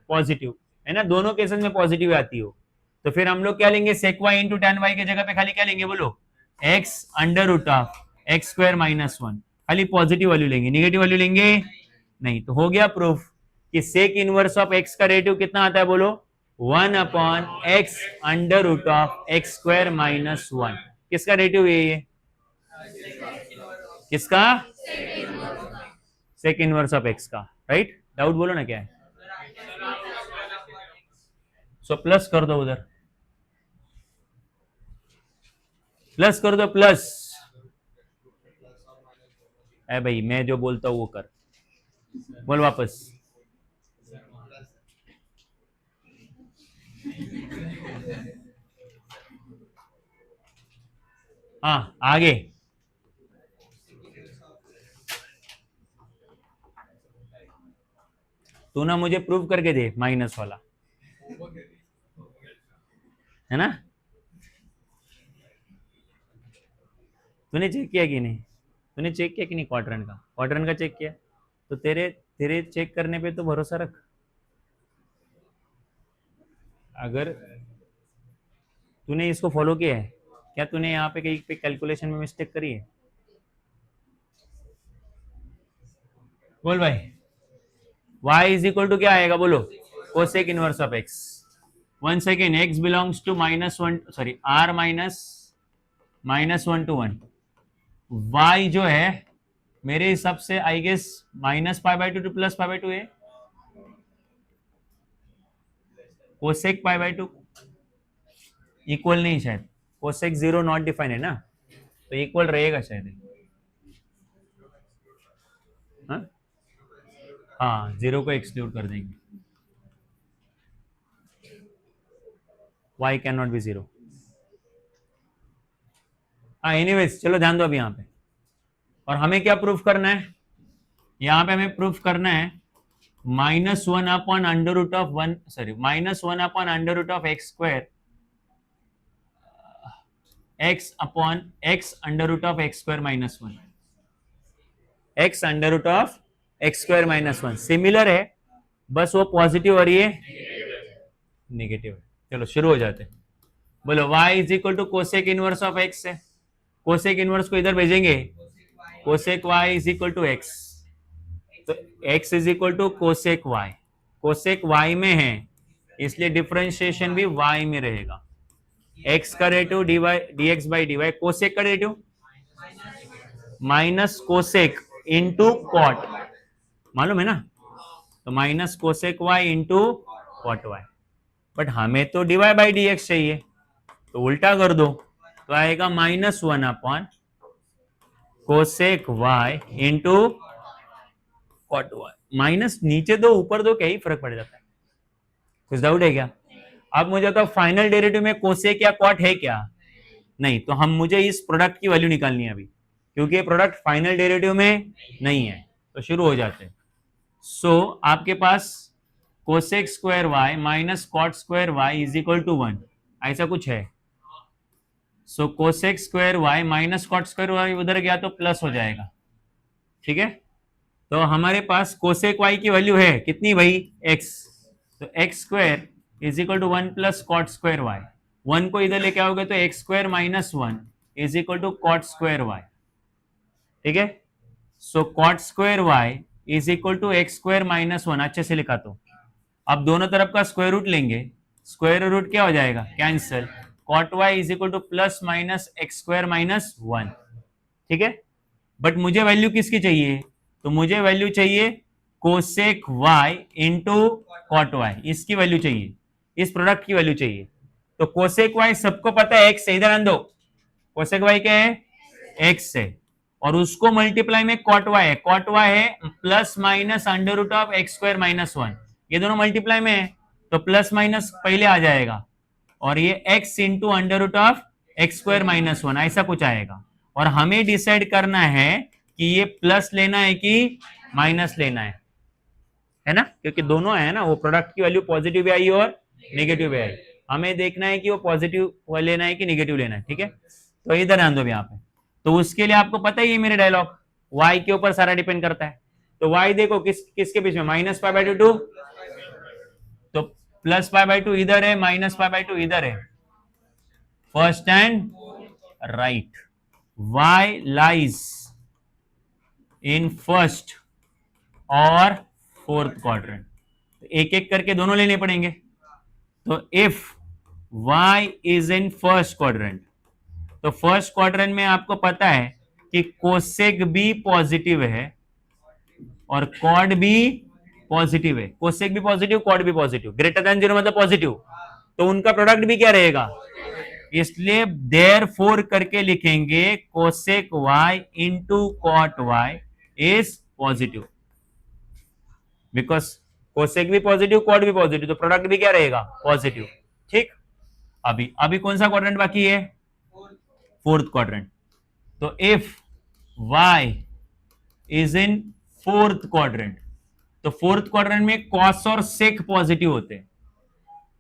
पॉजिटिव है ना, दोनों केसेस में पॉजिटिव आती हो। तो फिर हम लोग क्या लेंगे, sec y into tan y की जगह पे खाली क्या लेंगे बोलो, x under root of x square minus 1, खाली पॉजिटिव वैल्यू लेंगे, निगेटिव वैल्यू लेंगे नहीं। तो हो गया प्रूफ कि सेक इनवर्स ऑफ एक्स का रेटिव कितना आता है बोलो, 1 upon x under root of x square minus 1। किसका रेटिव ये किसका, सेक इनवर्स ऑफ एक्स का, राइट। डाउट बोलो ना क्या है, सो प्लस कर दो उधर, प्लस कर दो प्लस, है भाई मैं जो बोलता हूं वो कर, बोल वापस, हाँ आगे, तू ना मुझे प्रूव करके दे माइनस वाला, है ना, तूने चेक किया कि नहीं, तूने चेक किया कि नहीं, क्वाड्रेंट का चेक किया, तो तेरे तेरे चेक करने पे तो भरोसा रख, अगर तूने इसको फॉलो किया है, क्या तूने यहाँ पे कहीं पे कैलकुलेशन में मिस्टेक करी है, बोल भाई, y इज इक्वल टू क्या आएगा बोलो, cosec inverse of x. One second, x belongs to -1, sorry R -1 to 1. Y जो है मेरे हिसाब से आई गेस -π/2 टू +π/2 है. कोसेक π/2 इक्वल नहीं, शायद कोसेक 0 नॉट डिफाइन है ना, तो इक्वल रहेगा शायद. हाँ, 0 को एक्सक्लूड कर देंगे. y can not B 0. हाँ, एनीवेज चलो ध्यान दो अभी यहाँ पे. और हमें क्या प्रूफ करना है यहाँ पे? हमें प्रूफ करना है -1 upon under root of 1, sorry -1 upon under root of x square, x upon x under root of x square -1, x under root of x square -1. Similar है, बस वो पॉजिटिव और ये नेगेटिव है. चलो शुरू हो जाते हैं. बोलो y is equal to cosec inverse of x है. कोसेक इनवर्स को इधर भेजेंगे, cosec y is equal to x. तो x is equal to cosec y. Cosec y में है इसलिए डिफरेंशिएशन भी y में रहेगा. x का derivative dx by dy. Cosec का derivative minus cosec into cot, मालूम है ना, तो minus cosec y into cot y. But हमें तो dy बाई dx चाहिए, तो उल्टा कर दो, तो आएगा -1 upon cosec y into cot y. Minus नीचे दो ऊपर दो, क्या ही फर्क पड़ जाता है? कुछ डाउट है क्या? अब मुझे तो फाइनल डेरिवेटिव में कोसेक या कॉट है क्या? नहीं, तो हम मुझे इस प्रोडक्ट की वैल्यू निकालनी है अभी, क्योंकि ये प्रोडक्ट फाइनल डेरिवेटिव में नहीं है. तो शुरू हो जाते हैं. सो आपके पास cosec square y minus cot square y is equal to 1, ऐसा कुछ है. So cosec square y minus cot square y उधर गया तो प्लस हो जाएगा. ठीक है, तो हमारे पास कोसेक y की वैल्यू है कितनी भाई? x. तो x square is equal to 1 plus cot square y. 1 को इधर लेके आओगे तो x square -1 is equal to cot square y. ठीक है, so cot square y is equal to x square -1. अच्छे से लिखा. तो अब दोनों तरफ का स्क्वायर रूट लेंगे, स्क्वायर रूट क्या हो जाएगा? Cancel. Cot y is equal to plus minus x square -1. ठीक है, बट मुझे वैल्यू किसकी चाहिए? तो मुझे वैल्यू चाहिए cosec y into cot y. इसकी वैल्यू चाहिए, इस प्रोडक्ट की वैल्यू चाहिए. तो कोसेक y सबको पता है x है, इधर आन दो. कोसेक y क्या है? x है, और उसको मल्टीप्लाई में कॉट y है. कॉट y है plus minus under root of x square -1. ये दोनों मल्टीप्लाई में है तो प्लस माइनस पहले आ जाएगा, और ये x into under root of x square -1 ऐसा कुछ आएगा. और हमें डिसाइड करना है कि ये प्लस लेना है कि माइनस लेना है ना, क्योंकि दोनों है ना, वो प्रोडक्ट की वैल्यू पॉजिटिव भी आई और नेगेटिव भी आई. हमें देखना है कि वो पॉजिटिव लेना है कि नेगेटिव लेना है. ठीक है, तो इधर ध्यान दो यहाँ पे. तो उसके लिए आपको पता ही है मेरे डायलॉग, y के ऊपर सारा डिपेंड करता है. तो y देखो किसके बीच में? -π/2, तो +π/2 इधर है, -π/2 इधर है. First and right. y lies in first और फोर्थ क्वाड्रेंट. एक एक करके दोनों लेने पड़ेंगे. तो if y is in first quadrant, तो फर्स्ट क्वाड्रेंट में आपको पता है कि कोसेक भी पॉजिटिव है और कॉड भी पॉजिटिव है. कोसेक भी पॉजिटिव, कॉड भी पॉजिटिव, ग्रेटर देन 0 मतलब पॉजिटिव, तो उनका प्रोडक्ट भी क्या रहेगा? इसलिए देयरफॉर करके लिखेंगे cosec y into cot y is positive, because cosec भी पॉजिटिव, कॉड भी पॉजिटिव, तो प्रोडक्ट भी क्या रहेगा? पॉजिटिव. ठीक, अभी कौन सा क्वाड्रेंट बाकी है? Fourth quadrant. तो if y is in fourth quadrant, तो फोर्थ क्वाड्रेंट में कॉस और सेक पॉजिटिव होते हैं,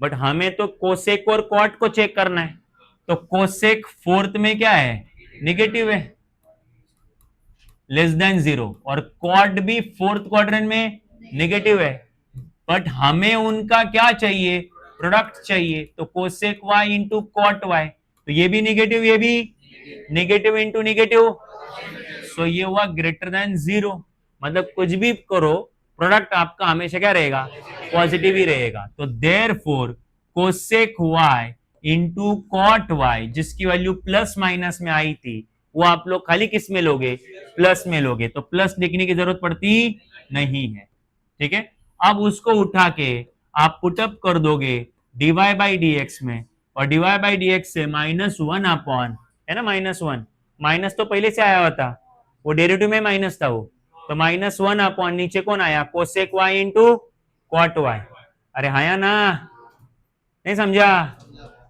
बट हमें तो कोसेक और कॉट को चेक करना है. तो कोसेक फोर्थ में क्या है? नेगेटिव है, लेस देन 0, और कॉट भी फोर्थ क्वाड्रेंट में नेगेटिव है, बट हमें उनका क्या चाहिए? प्रोडक्ट चाहिए. तो cosec y into cot y, तो ये भी नेगेटिव, ये भी नेगेटिव इंटू नेगेटिव, सो ये हुआ ग्रेटर देन 0. मतलब कुछ भी करो, प्रोडक्ट आपका हमेशा क्या रहेगा, पॉजिटिव ही रहेगा। तो therefore cosec y into cot y, जिसकी वैल्यू प्लस माइनस में आई थी, वो आप लोग खाली किस में लोगे, प्लस में लोगे। तो प्लस लिखने की जरूरत पड़ती नहीं है, ठीक है। अब उसको उठा के आप पुटअप कर दोगे dy बाई डी एक्स में, और dy बाई डी एक्स से -1 अपॉन, है ना, -1, माइनस तो पहले से आया हुआ था, वो डेरिवेटिव में माइनस था वो, तो -1 अपॉन नीचे कौन आया, cosec y into cot y। अरे हाया ना, नहीं समझा?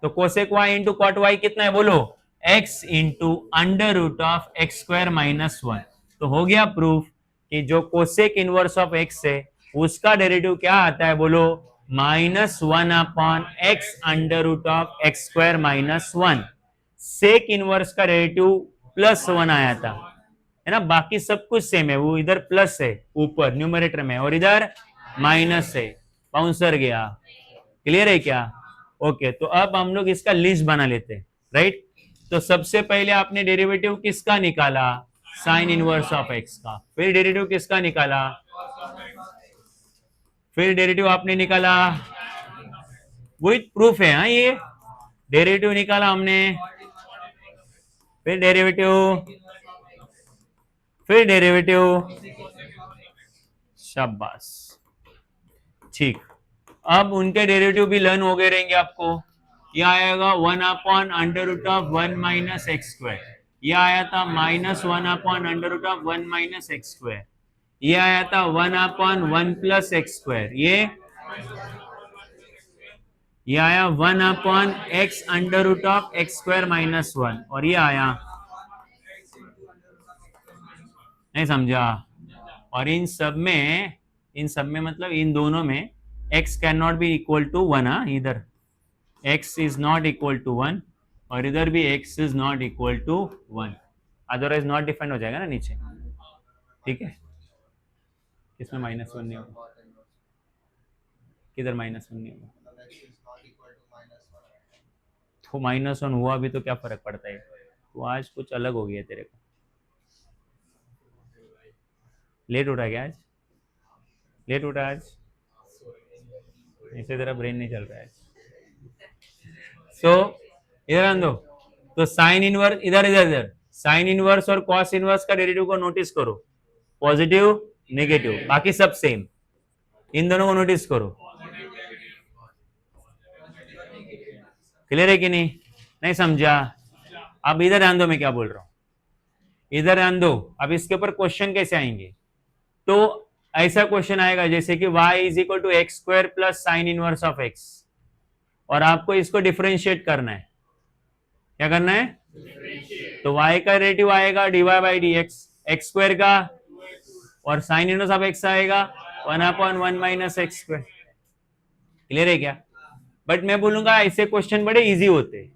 तो cosec y into cot y कितना है बोलो, x into under root of x square -1। तो हो गया प्रूफ कि जो कोसेक इनवर्स ऑफ x है उसका डेरिवेटिव क्या आता है बोलो, -1 upon x under root of x square -1। Sec inverse का डेरिवेटिव +1 आया था, है ना, बाकी सब कुछ सेम है, वो इधर प्लस है ऊपर न्यूमरेटर में और इधर माइनस है, बाउंसर गया। क्लियर है क्या? ओके, तो अब हम लोग इसका लिस्ट बना लेते हैं, राइट। तो सबसे पहले आपने डेरिवेटिव किसका निकाला, साइन इनवर्स ऑफ एक्स का, फिर डेरिवेटिव किसका निकाला, फिर डेरिवेटिव आपने निकाला, विथ प्रूफ है, हाँ, ये डेरिवेटिव निकाला हमने, फिर डेरिवेटिव, शाबाश, ठीक। अब उनके डेरिवेटिव भी लर्न हो गए रहेंगे आपको। यह आएगा 1 upon under root of 1 minus x square, यह आया था -1 upon under root of 1 minus x square, ये आया था 1 अपॉन 1 प्लस एक्स स्क्वायर, ये आया 1 upon x under root of x square -1, और ये आया, नहीं समझा? और इन सब में मतलब इन दोनों में x can not be equal to 1, इधर x is not equal to 1 और इधर भी x is not equal to 1, otherwise not defined हो जाएगा ना नीचे, ठीक है। किसमें -1 नहीं होगा, किधर -1 नहीं होगा, तो -1 हुआ भी तो क्या फर्क पड़ता है, तो आज कुछ अलग हो गया तेरे को, लेट उठा क्या आज, लेट उठा आज, इससे तेरा ब्रेन नहीं चल रहा है। सो इधर आन दो, तो साइन इनवर्स इधर इधर इधर, साइन इनवर्स और कॉस इनवर्स का डेरिवेटिव को नोटिस करो, पॉजिटिव नेगेटिव, बाकी सब सेम, इन दोनों को नोटिस करो। क्लियर है कि नहीं समझा? अब इधर ध्यान दो मैं क्या बोल रहा हूं, इधर ध्यान दो। अब इसके ऊपर क्वेश्चन कैसे आएंगे, तो ऐसा क्वेश्चन आएगा जैसे कि y is equal to x square plus sine inverse of x, और आपको इसको डिफरेंशिएट करना है, क्या करना है, तो y का डेरिवेटिव आएगा dy by D x, x square का, और साइन इनवर्स ऑफ x आएगा 1 upon 1 minus x square. Clear है क्या? बट मैं बोलूंगा ऐसे क्वेश्चन बड़े इजी होते हैं,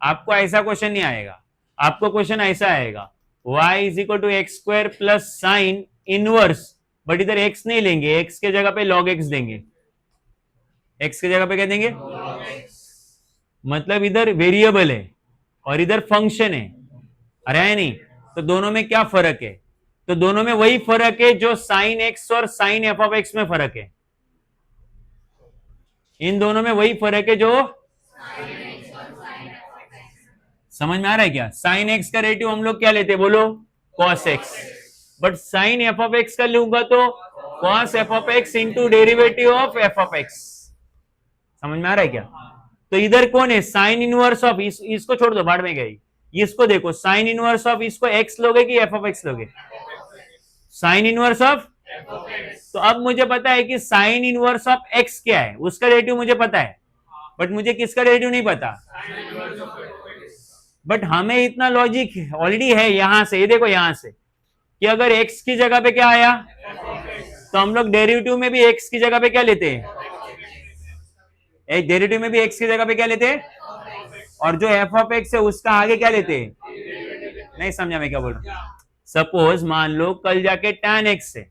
आपको ऐसा क्वेश्चन नहीं आएगा, आपको क्वेश्चन ऐसा आएगा y is equal to x square plus sine inverse, but इधर x नहीं लेंगे, x के जगह पे log x देंगे, x के जगह पे क्या देंगे, मतलब इधर वेरिएबल है और इधर फंक्शन है, अरे है नहीं, तो दोनों में क्या फर्क है, तो दोनों में वही फर्क है जो साइन x और साइन एफ ऑफ एक्स में फर्क है, इन दोनों में वही फर्क है जो, समझ में आ रहा है क्या? साइन x का रेटिव हम लोग क्या लेते हैं बोलो, cos x, but sine f of x का लूंगा तो cos f of x into derivative of f of x, समझ में आ रहा है क्या? तो इधर कौन है, साइन इनवर्स ऑफ, इसको छोड़ दो, बाढ़ में गई, इसको देखो, साइन इनवर्स ऑफ इसको x लोगे कि एफ ऑफ एक्स लोगे, साइन इनवर्स ऑफ, तो अब मुझे पता है कि साइन इनवर्स ऑफ x क्या है, उसका डेरिवेटिव मुझे पता है, बट मुझे किसका डेरिवेटिव नहीं पता, बट हमें इतना लॉजिक ऑलरेडी है यहां से, ये देखो यहां से कि अगर x की जगह पे क्या आया, तो हम लोग डेरिवेटिव में भी x की जगह पे क्या लेते हैं, एक डेरिवेटिव में भी x की जगह पे क्या लेते हैं, और जो f ऑफ x है उसका आगे क्या लेते हैं, नहीं समझा मैं क्या बोल रहा हूं? सपोज मान लो कल जाके tan x है,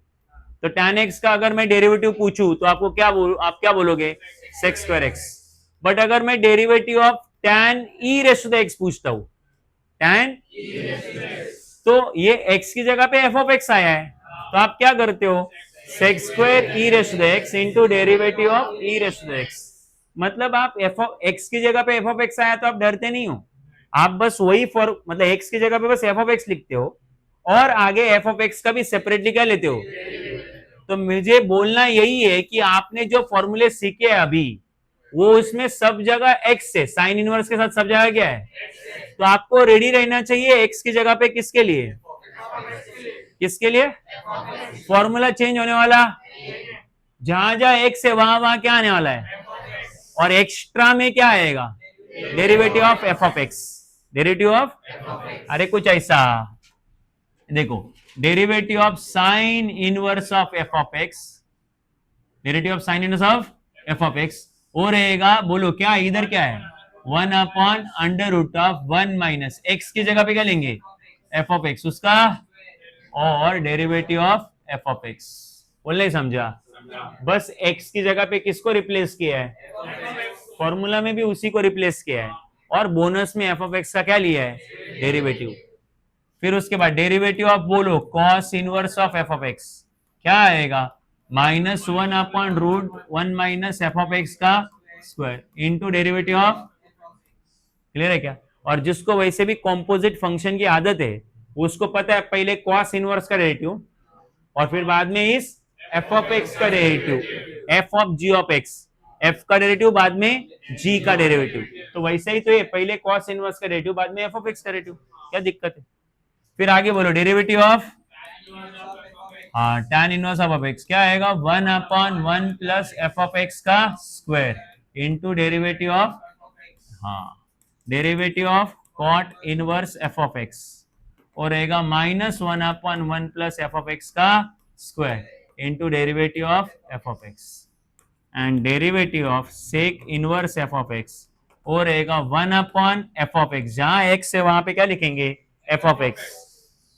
तो tan x का अगर मैं डेरिवेटिव पूछूं तो आपको क्या आप क्या बोलोगे, sec स्क्वायर x, बट अगर मैं derivative of tan e raise to the x पूछता हूं, tan e, तो ये x की जगह पे f ऑफ x आया है, तो आप क्या करते हो, sec square e raise to the x into derivative of e raise to the x. मतलब आप एफ ऑफ एक्स की जगह पे एफ ऑफ एक्स आया तो आप डरते नहीं हो, आप बस वही फॉर मतलब एक्स की जगह पे बस एफ ऑफ एक्स लिखते हो और आगे एफ ऑफ एक्स का भी सेपरेटली क्या लेते हो। तो मुझे बोलना यही है कि आपने जो फॉर्मूले सीखे अभी वो उसमें सब जगह एक्स है, साइन इनवर्स के साथ सब जगह क्या है, तो आपको रेडी रहना चाहिए एक्स की जगह पे किसके लिए, किसके लिए, फॉर्मूला चेंज होने वाला, जहां जहां एक्स है वहां वहां क्या आने वाला है, और एक्स्ट्रा में क्या आएगा, derivative of f of x, derivative of, अरे कुछ ऐसा देखो, derivative of sine inverse of f of x, derivative of sine inverse of f of x वो रहेगा, बोलो क्या इधर क्या है, 1/√1 माइनस एक्स की जगह पे क्या लेंगे, एफ ऑफ एक्स उसका, और derivative of f of x, बोलने समझा, बस एक्स की जगह पे किसको रिप्लेस किया है, फॉर्मूला में भी उसी को रिप्लेस किया है, और बोनस में एफ ऑफ एक्स का क्या लिया है, डेरिवेटिव। फिर उसके बाद डेरिवेटिव ऑफ बोलो cos inverse of f of x क्या आएगा, -1/√1 माइनस एफ ऑफ एक्स का square into derivative of, clear है क्या। और जिसको वैसे भी कॉम्पोजिट फंक्शन की आदत है उसको पता है पहले कॉस इनवर्स का डेरिवेटिव और फिर बाद में इस एफ ऑफ एक्स का derivative, f of g of x, f का डेरिवेटिव बाद में जी का डेरिवेटिव, तो वैसे ही तो ये पहले कॉस इनवर्स का डेरिवेटिव बाद में एफ ऑफ एक्स का डेरिवेटिव, क्या दिक्कत है। फिर आगे बोलो डेरिवेटिव ऑफ, हाँ tan इनवर्स ऑफ एक्स क्या आएगा, 1/1 प्लस एफ ऑफ एक्स का स्क्वायर इंटू डेरिवेटिव ऑफ, हाँ derivative of cot inverse f of x और रहेगा -1/1 प्लस एफ ऑफ एक्स का square into derivative of f of x and derivative of sec inverse f of x और रहेगा 1/f of x, जहां x है वहां पे क्या लिखेंगे, एफ ऑफ एक्स,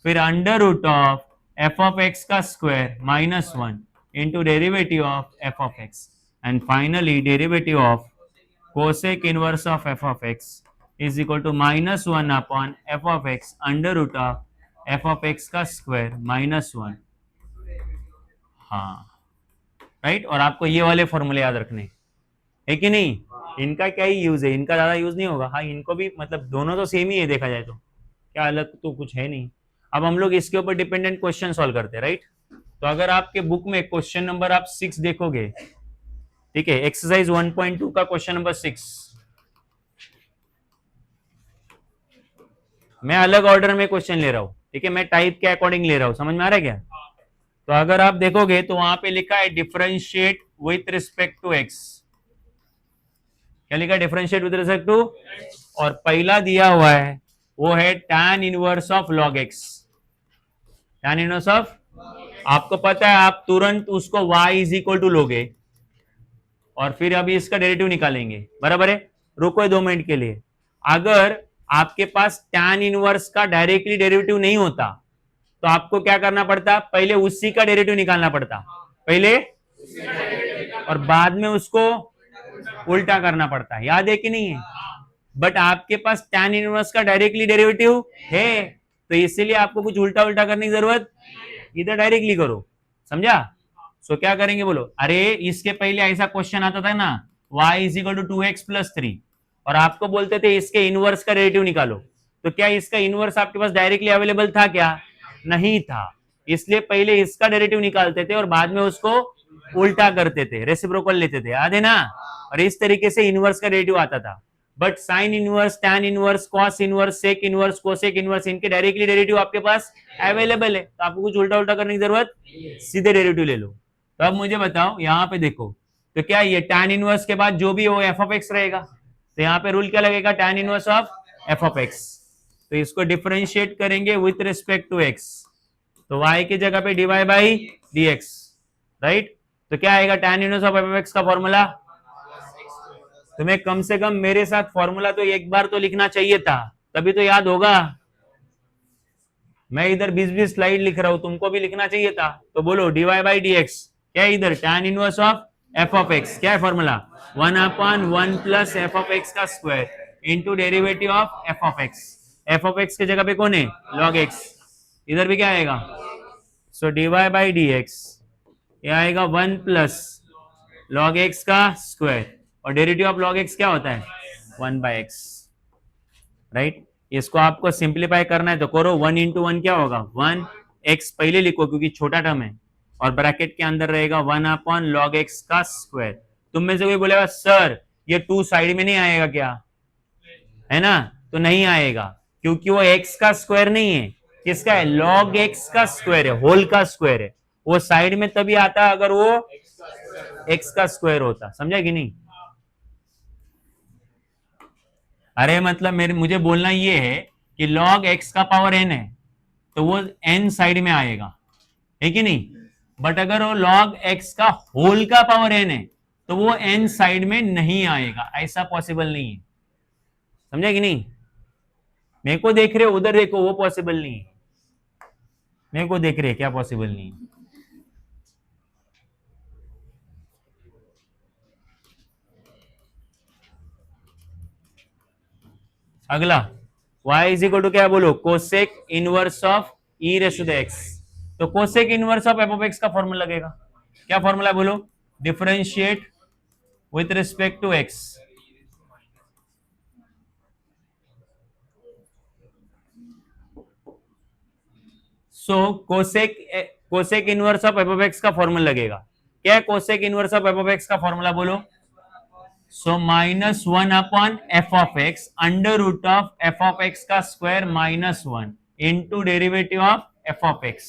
फिर √ ऑफ एफ ऑफ एक्स का square -1 into derivative of f of x and finally derivative of cosec inverse of f of x is equal to -1/f of x √ of f of x का square -1, हाँ right. और आपको ये वाले फॉर्मूले याद रखने है कि नहीं, इनका क्या ही यूज है, इनका ज्यादा यूज नहीं होगा, हाँ इनको भी मतलब दोनों तो सेम ही है देखा जाए तो, क्या अलग तो कुछ है नहीं। अब हम लोग इसके ऊपर डिपेंडेंट क्वेश्चन सॉल्व करते हैं, राइट। तो अगर आपके बुक में क्वेश्चन नंबर आप 6 देखोगे, ठीक है, एक्सरसाइज 1.2 का क्वेश्चन नंबर 6, मैं अलग ऑर्डर में क्वेश्चन ले रहा हूं, ठीक है, मैं टाइप के अकॉर्डिंग ले रहा हूं, समझ में आ रहा है क्या। तो अगर आप देखोगे तो वहां पे लिखा है differentiate with respect to x, क्या लिखा है, डिफरेंशिएट विथ रिस्पेक्ट टू, और पहला दिया हुआ है वो है tan inverse of log x, tan inverse of, आपको पता है आप तुरंत उसको y इज इक्वल टू लोगे और फिर अभी इसका डेरिवेटिव निकालेंगे, बराबर है। रुको 2 मिनट के लिए, अगर आपके पास tan इनवर्स का डायरेक्टली डेरिवेटिव नहीं होता तो आपको क्या करना पड़ता, पहले उसी का डेरिवेटिव निकालना पड़ता, पहले और बाद में उसको उल्टा करना पड़ता है, याद है कि नहीं है। बट आपके पास tan इनवर्स का डायरेक्टली डेरिवेटिव है तो इसीलिए आपको कुछ उल्टा उल्टा करने की जरूरत, इधर डायरेक्टली करो, समझा। सो क्या करेंगे बोलो, अरे इसके पहले ऐसा क्वेश्चन आता था ना, y is equal to 2x + 3 और आपको बोलते थे इसके इनवर्स का डेरिवेटिव निकालो, तो क्या इसका इनवर्स आपके पास डायरेक्टली अवेलेबल था, क्या नहीं था, इसलिए पहले इसका डेरिवेटिव निकालते थे और बाद में उसको उल्टा करते थे, रेसिप्रोकल लेते थे, याद है ना। और इस तरीके से इनवर्स का डेरिवेटिव आता था। But sine inverse, tan inverse, cos inverse, sec inverse, cosec inverse, इनके डायरेक्टली डेरिवेटिव आपके पास अवेलेबल है, तो आपको कुछ उल्टा उल्टा करने की जरूरत, सीधे डेरिवेटिव ले लो। तो अब मुझे बताओ, यहाँ पे देखो तो क्या ये टैन इनवर्स के बाद जो भी हो एफ ऑफ एक्स रहेगा, तो यहाँ पे रूल क्या लगेगा, tan inverse of f of x, तो इसको डिफरेंशिएट करेंगे विथ रिस्पेक्ट टू एक्स, तो y की जगह पे dy बाई dx, राइट। तो क्या आएगा, tan inverse of f of x का फॉर्मूला, तुम्हें कम से कम मेरे साथ फॉर्मूला तो एक बार तो लिखना चाहिए था, तभी तो याद होगा। मैं इधर 20-20 स्लाइड लिख रहा हूं, तुमको भी लिखना चाहिए था। तो बोलो dy बाई dx क्या है, इधर tan inverse of f of x, क्या है formula, 1/1 plus f of x का square into derivative of f of x, f of x की जगह पे कौन है, log x, इधर भी क्या आएगा, सो dy बाई dx ये आएगा 1 प्लस लॉग एक्स का स्क्वायर, और डेरिवेटिव ऑफ लॉग एक्स क्या होता है 1 बाय एक्स, राइट। इसको आपको सिंप्लीफाई करना है तो करो, 1 इंटू 1 क्या होगा 1 एक्स पहले लिखो क्योंकि छोटा टर्म है, और ब्रैकेट के अंदर रहेगा 1 अपॉन लॉग एक्स का स्क्वायर। तुम में से कोई बोलेगा सर ये 2 साइड में नहीं आएगा क्या, है ना, तो नहीं आएगा क्योंकि वो एक्स का स्क्वायर नहीं है, किसका है लॉग एक्स का स्क्वायर है, होल का स्क्वायर है। वो साइड में तभी आता है अगर वो एक्स का स्क्वायर होता, समझा कि नहीं। अरे मतलब मुझे बोलना ये है कि log x का पावर n है तो वो n साइड में आएगा, है कि नहीं। बट अगर वो log x का होल का पावर n है तो वो n साइड में नहीं आएगा, ऐसा पॉसिबल नहीं है, समझा कि नहीं। मेरे को देख रहे हो उधर देखो, वो पॉसिबल नहीं है, मेरे को देख रहे क्या पॉसिबल नहीं है। अगला y इज इक्वल टू क्या बोलो cosec inverse of e raise to the x. तो cosec inverse of f of x का फॉर्मूला लगेगा, क्या फॉर्मूला बोलो, differentiate with respect to x. So cosec inverse of f of x का formula लगेगा, क्या है cosec inverse of f of x का फॉर्मूला बोलो। So minus 1 upon f of x under root of f of x का square minus 1 into derivative of f of x.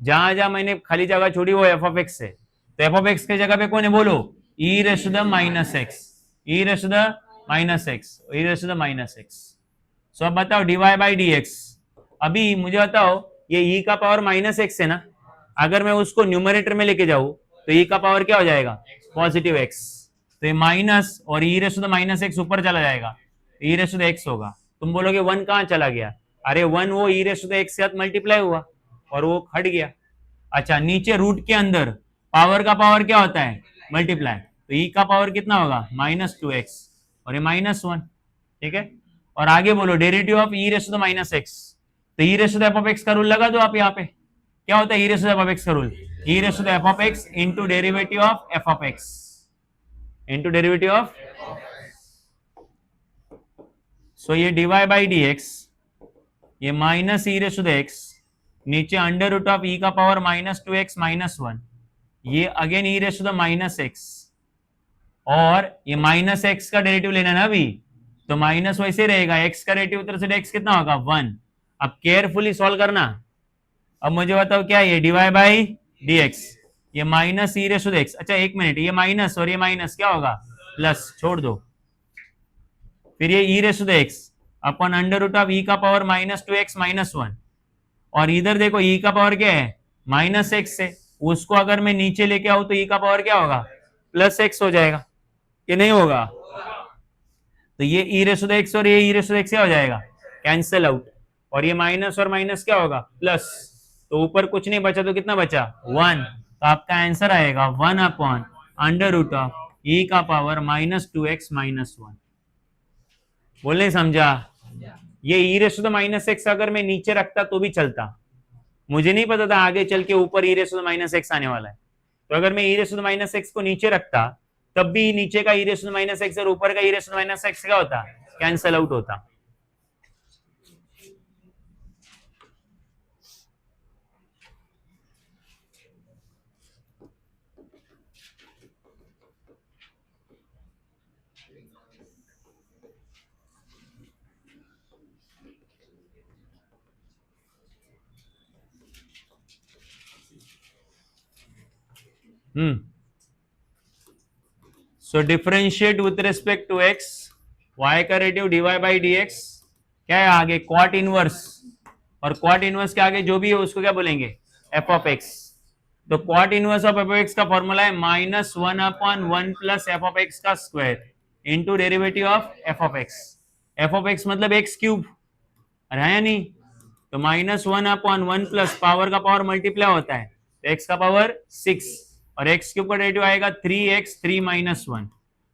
जहां जहां मैंने खाली जगह छोड़ी वो एफ ऑफ एक्स है, तो एफ ऑफ एक्स के जगह पे कौन है बोलो e raise to the minus x, e raise to the minus x, e raise to the minus x. So अब बताओ डीवाई बाई डी एक्स। अभी मुझे बताओ ये ई का पावर माइनस एक्स है ना, अगर मैं उसको न्यूमरेटर में लेके जाऊं तो ई का पावर क्या हो जाएगा पॉजिटिव एक्स, तो ये माइनस और e raise to the minus x ऊपर चला जाएगा, e raise to the x होगा। तुम बोलोगे 1 कहां चला गया, अरे 1 वो ई रेस टू द एक्स के साथ मल्टीप्लाई हुआ और वो हट गया। अच्छा नीचे रूट के अंदर पावर का पावर क्या होता है मल्टीप्लाई, तो ई का पावर कितना होगा -2x और ये -1, ठीक है। और आगे बोलो derivative of e raise to the minus x, तो e raise to the f of x का रूल लगा दो आप यहाँ पे, क्या होता है e raise to the f of x का rule, e raise to the f of x into derivative of f of x into derivative of, so ये डीवाई बाई डी एक्स, ये minus e raise to the x, नीचे under root of e का power -2x -1, ये again e raise to the minus x, और ये minus x का derivative लेना ना अभी, तो माइनस वैसे रहेगा, एक्स का डेरिवेटिव उधर से एक्स कितना होगा 1। अब केयरफुली सॉल्व करना। अब मुझे बताओ क्या ये डीवाई बाई डी एक्स, ये minus e raise to the x, अच्छा एक मिनट, ये माइनस और ये माइनस क्या होगा प्लस, छोड़ दो, फिर ये e raise to the x upon under root of e का पावर -2x -1, और इधर देखो ई का पावर क्या है -x है, उसको अगर मैं नीचे लेके आऊं तो ई का पावर क्या होगा +x हो जाएगा, कि नहीं होगा। तो ये e raise to the x और ये e raise to the x क्या हो जाएगा कैंसिल आउट, और ये माइनस और माइनस क्या होगा प्लस, तो ऊपर कुछ नहीं बचा तो कितना बचा 1, तो आपका आंसर आएगा 1 upon under root of e का पावर -2x -1। बोलने समझा, ये e raise to the minus x अगर मैं नीचे रखता तो भी चलता, मुझे नहीं पता था आगे चल के ऊपर e raise to the minus x आने वाला है, तो अगर मैं e raise to the minus x को नीचे रखता तब भी नीचे का e raise to the minus x और ऊपर का e raise to the minus x क्या होता कैंसिल आउट होता। So differentiate with respect to x, y का रेडियो डीवाई बाई डी एक्स, क्या है आगे क्वाट इनवर्स, और क्वाट इनवर्स के आगे जो भी है उसको क्या बोलेंगे एफ ऑफ एक्स। तो cot inverse of f of x का फॉर्मूला है -1 upon 1 plus f of x का square into derivative of f of x. F of x मतलब एक्स क्यूब, अरे है या नहीं, तो -1 अपॉन 1 प्लस पावर का पावर मल्टीप्लाई होता है, तो एक्स का पावर 6 और एक्स क्यूब का डेरिवेटिव आएगा 3x 3 -1,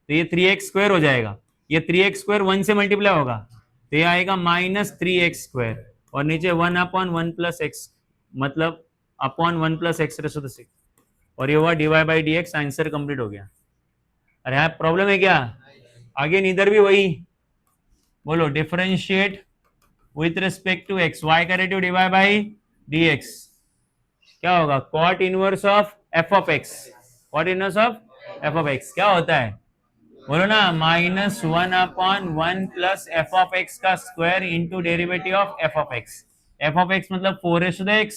तो ये 3x स्क्वायर हो जाएगा, ये 3x स्क्वायर 1 से मल्टीप्लाई होगा तो ये आएगा -3x स्क्वायर, और नीचे 1 अपॉन 1 प्लस एक्स, मतलब upon 1 plus x raise to the 6। और ये हुआ dy by D x, answer complete हो गया। अरे यहाँ प्रॉब्लम है क्या? आगे नीदर भी वही, बोलो differentiate with respect to x, y का रेटिव dy बाई डी एक्स क्या होगा? Cot inverse of f of x, cot inverse of f of x क्या होता है? बोलो ना, -1/1 प्लस एफ ऑफ एक्स का square into derivative of f of x. F of x मतलब 4x,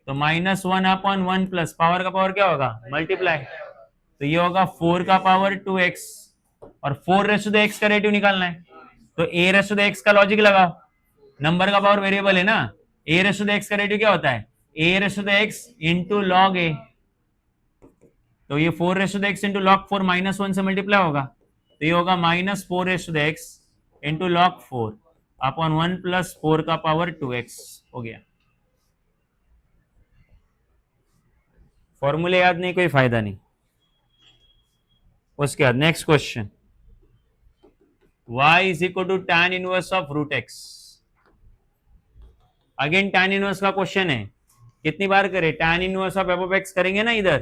तो -1/1 प्लस पावर का पावर क्या होगा? मल्टीप्लाई, तो ये होगा 4 का पावर 2x, और 4x का रेटिव निकालना है, तो a x का लॉजिक लगाओ, नंबर का पावर वेरिएबल है ना, a x का रेटिव क्या होता है? a x इंटू लॉग ए, तो ये 4x इंटू लॉग 4 -1 से मल्टीप्लाई होगा, तो ये होगा -4x into log 4 upon 1 plus 4 का पावर 2x हो गया। फॉर्मूले याद नहीं, कोई फायदा नहीं। उसके बाद next question, y is equal to tan inverse of root x. Again tan inverse का क्वेश्चन है, कितनी बार करे? tan inverse of f of x करेंगे ना इधर,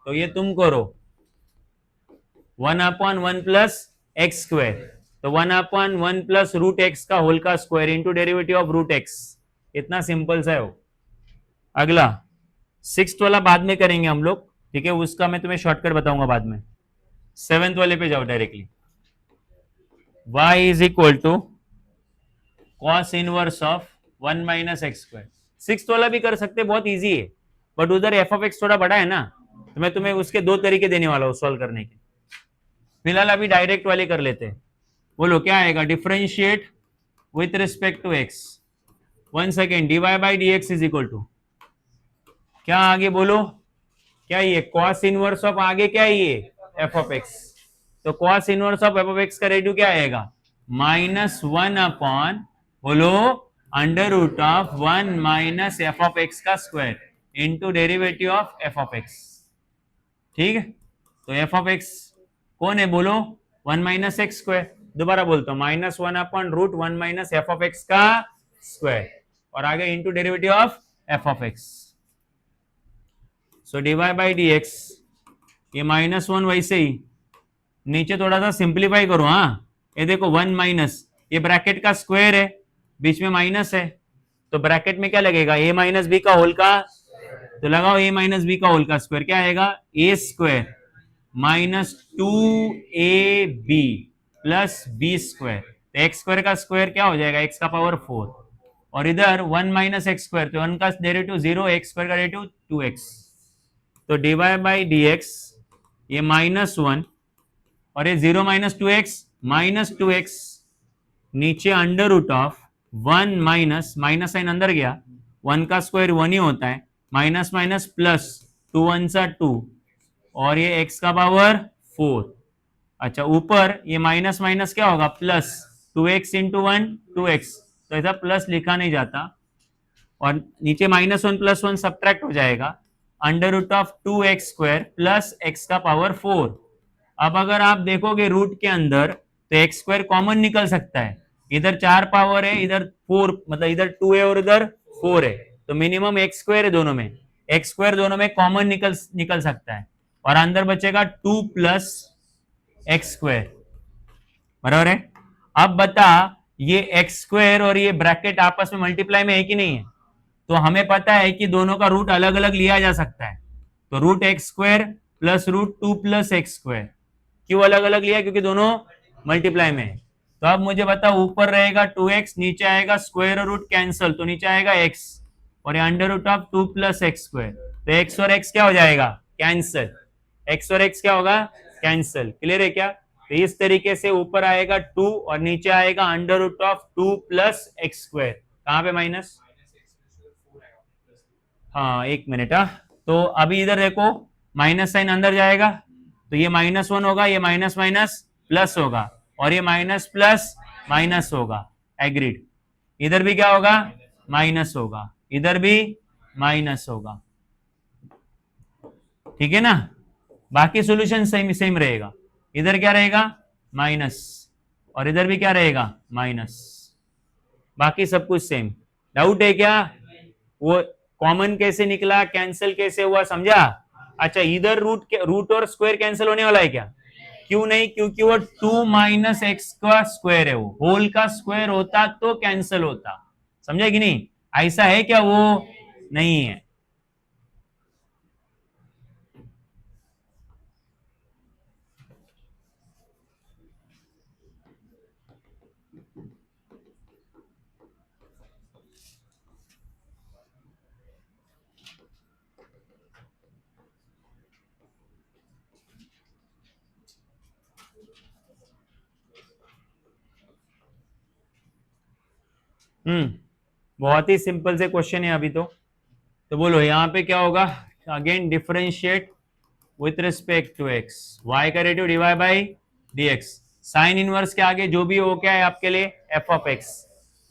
तो ये तुम करो 1/1 प्लस एक्स स्क्वायर, तो 1/1 प्लस रूट एक्स का होल का square into derivative of root x, इतना सिंपल सा है वो। अगला 6th वाला बाद में करेंगे हम लोग, ठीक है, उसका मैं तुम्हें शॉर्टकट बताऊंगा बाद में। 7th वाले पे जाओ directly. y is equal to cos inverse of 1 minus x square. 6th वाला भी कर सकते, बहुत इजी है, बट उधर एफ ऑफ एक्स थोड़ा बड़ा है ना, तो मैं तुम्हें उसके 2 तरीके देने वाला हूं सॉल्व करने के। फिलहाल अभी डायरेक्ट वाले कर लेते हैं। बोलो क्या आएगा? Differentiate with respect to x, 1 second, dy by D x is equal to क्या आगे बोलो? क्या ये कॉस इनवर्स ऑफ आगे क्या है? ये एफ ऑफ एक्स, तो cos inverse of f of x का रेडियो क्या आएगा? -1 अपॉन बोलो under root of 1 minus f of x का square into derivative of f of x. ठीक है, तो एफ ऑफ एक्स कौन है बोलो? 1 माइनस एक्स स्क्वायर। दोबारा बोलता हूं, -1 upon root 1 minus f of x का स्क्वायर, और आगे into derivative of f of x. So dy by D x, ये -1 वैसे ही नीचे थोड़ा सा सिंप्लीफाई करो। हाँ, ये देखो 1 माइनस, ये ब्रैकेट का स्क्वायर है, बीच में माइनस है, तो ब्रैकेट में क्या लगेगा? a माइनस बी का होल का, तो लगाओ a माइनस बी का होल का स्क्वायर क्या आएगा? a square minus 2ab plus b square, तो एक्स स्क्वायर का स्क्वायर क्या हो जाएगा? x का पावर 4, और इधर 1 माइनस एक्स स्क्वायर, तो 1 का डेरिवेटिव 0, एक्स स्क्वायर का डेरिवेटिव 2x, तो dy बाई डी एक्स ये -1 और ये 0 माइनस 2x -2x, नीचे under root of 1 minus, minus sine अंदर गया, 1 का स्क्वायर 1 ही होता है, माइनस माइनस प्लस 2 1 सा 2, और ये x का पावर 4। अच्छा, ऊपर ये माइनस माइनस क्या होगा? प्लस 2x इंटू 1 2x, तो ऐसा प्लस लिखा नहीं जाता, और नीचे -1 + 1 सब्ट्रैक्ट हो जाएगा, under root of 2x square plus x का पावर 4। अब अगर आप देखोगे रूट के अंदर, तो x स्क्वायर कॉमन निकल सकता है, इधर 4 पावर है, इधर 4, मतलब इधर 2 है और इधर 4 है, तो मिनिमम x स्क्वायर है दोनों में, x स्क्वायर दोनों में कॉमन निकल सकता है, और अंदर बचेगा 2 प्लस एक्स स्क्वायर, बराबर है। अब बता, ये एक्स स्क्वायर और ये ब्रैकेट आपस में मल्टीप्लाई में है कि नहीं है? तो हमें पता है कि दोनों का रूट अलग अलग लिया जा सकता है, तो root x square plus root 2 plus x square, क्यों अलग अलग लिया? क्योंकि दोनों मल्टीप्लाई में है। तो अब मुझे बता, ऊपर रहेगा 2x, नीचे आएगा स्क्वायर और रूट कैंसल, तो नीचे आएगा x, और ये under root of 2 plus x square, तो x और x क्या हो जाएगा? कैंसल, x और x क्या होगा? कैंसल। क्लियर है क्या? तो इस तरीके से ऊपर आएगा 2 और नीचे आएगा under root of 2 plus x square. कहां पे माइनस? हाँ, एक मिनट। तो अभी इधर देखो, माइनस साइन अंदर जाएगा, तो ये -1 होगा, ये माइनस माइनस प्लस होगा, और ये माइनस प्लस माइनस होगा, एग्रीड। इधर भी क्या होगा? माइनस होगा, इधर भी माइनस होगा, ठीक है ना? बाकी सॉल्यूशन सेम सेम रहेगा, इधर क्या रहेगा? माइनस, और इधर भी क्या रहेगा? माइनस, बाकी सब कुछ सेम। डाउट है क्या? वो कॉमन कैसे निकला, कैंसिल कैसे हुआ, समझा? अच्छा, इधर रूट और स्क्वायर कैंसिल होने वाला है क्या? क्यों नहीं? क्योंकि वो 2 माइनस एक्स का स्क्वायर है, वो होल का स्क्वायर होता तो कैंसिल होता, समझे कि नहीं? ऐसा है क्या? वो नहीं है। बहुत ही सिंपल से क्वेश्चन है अभी तो बोलो यहाँ पे क्या होगा? Again differentiate with respect to x, y का derivative divide by D x. Sine inverse के आगे जो भी हो क्या है आपके लिए? F of x.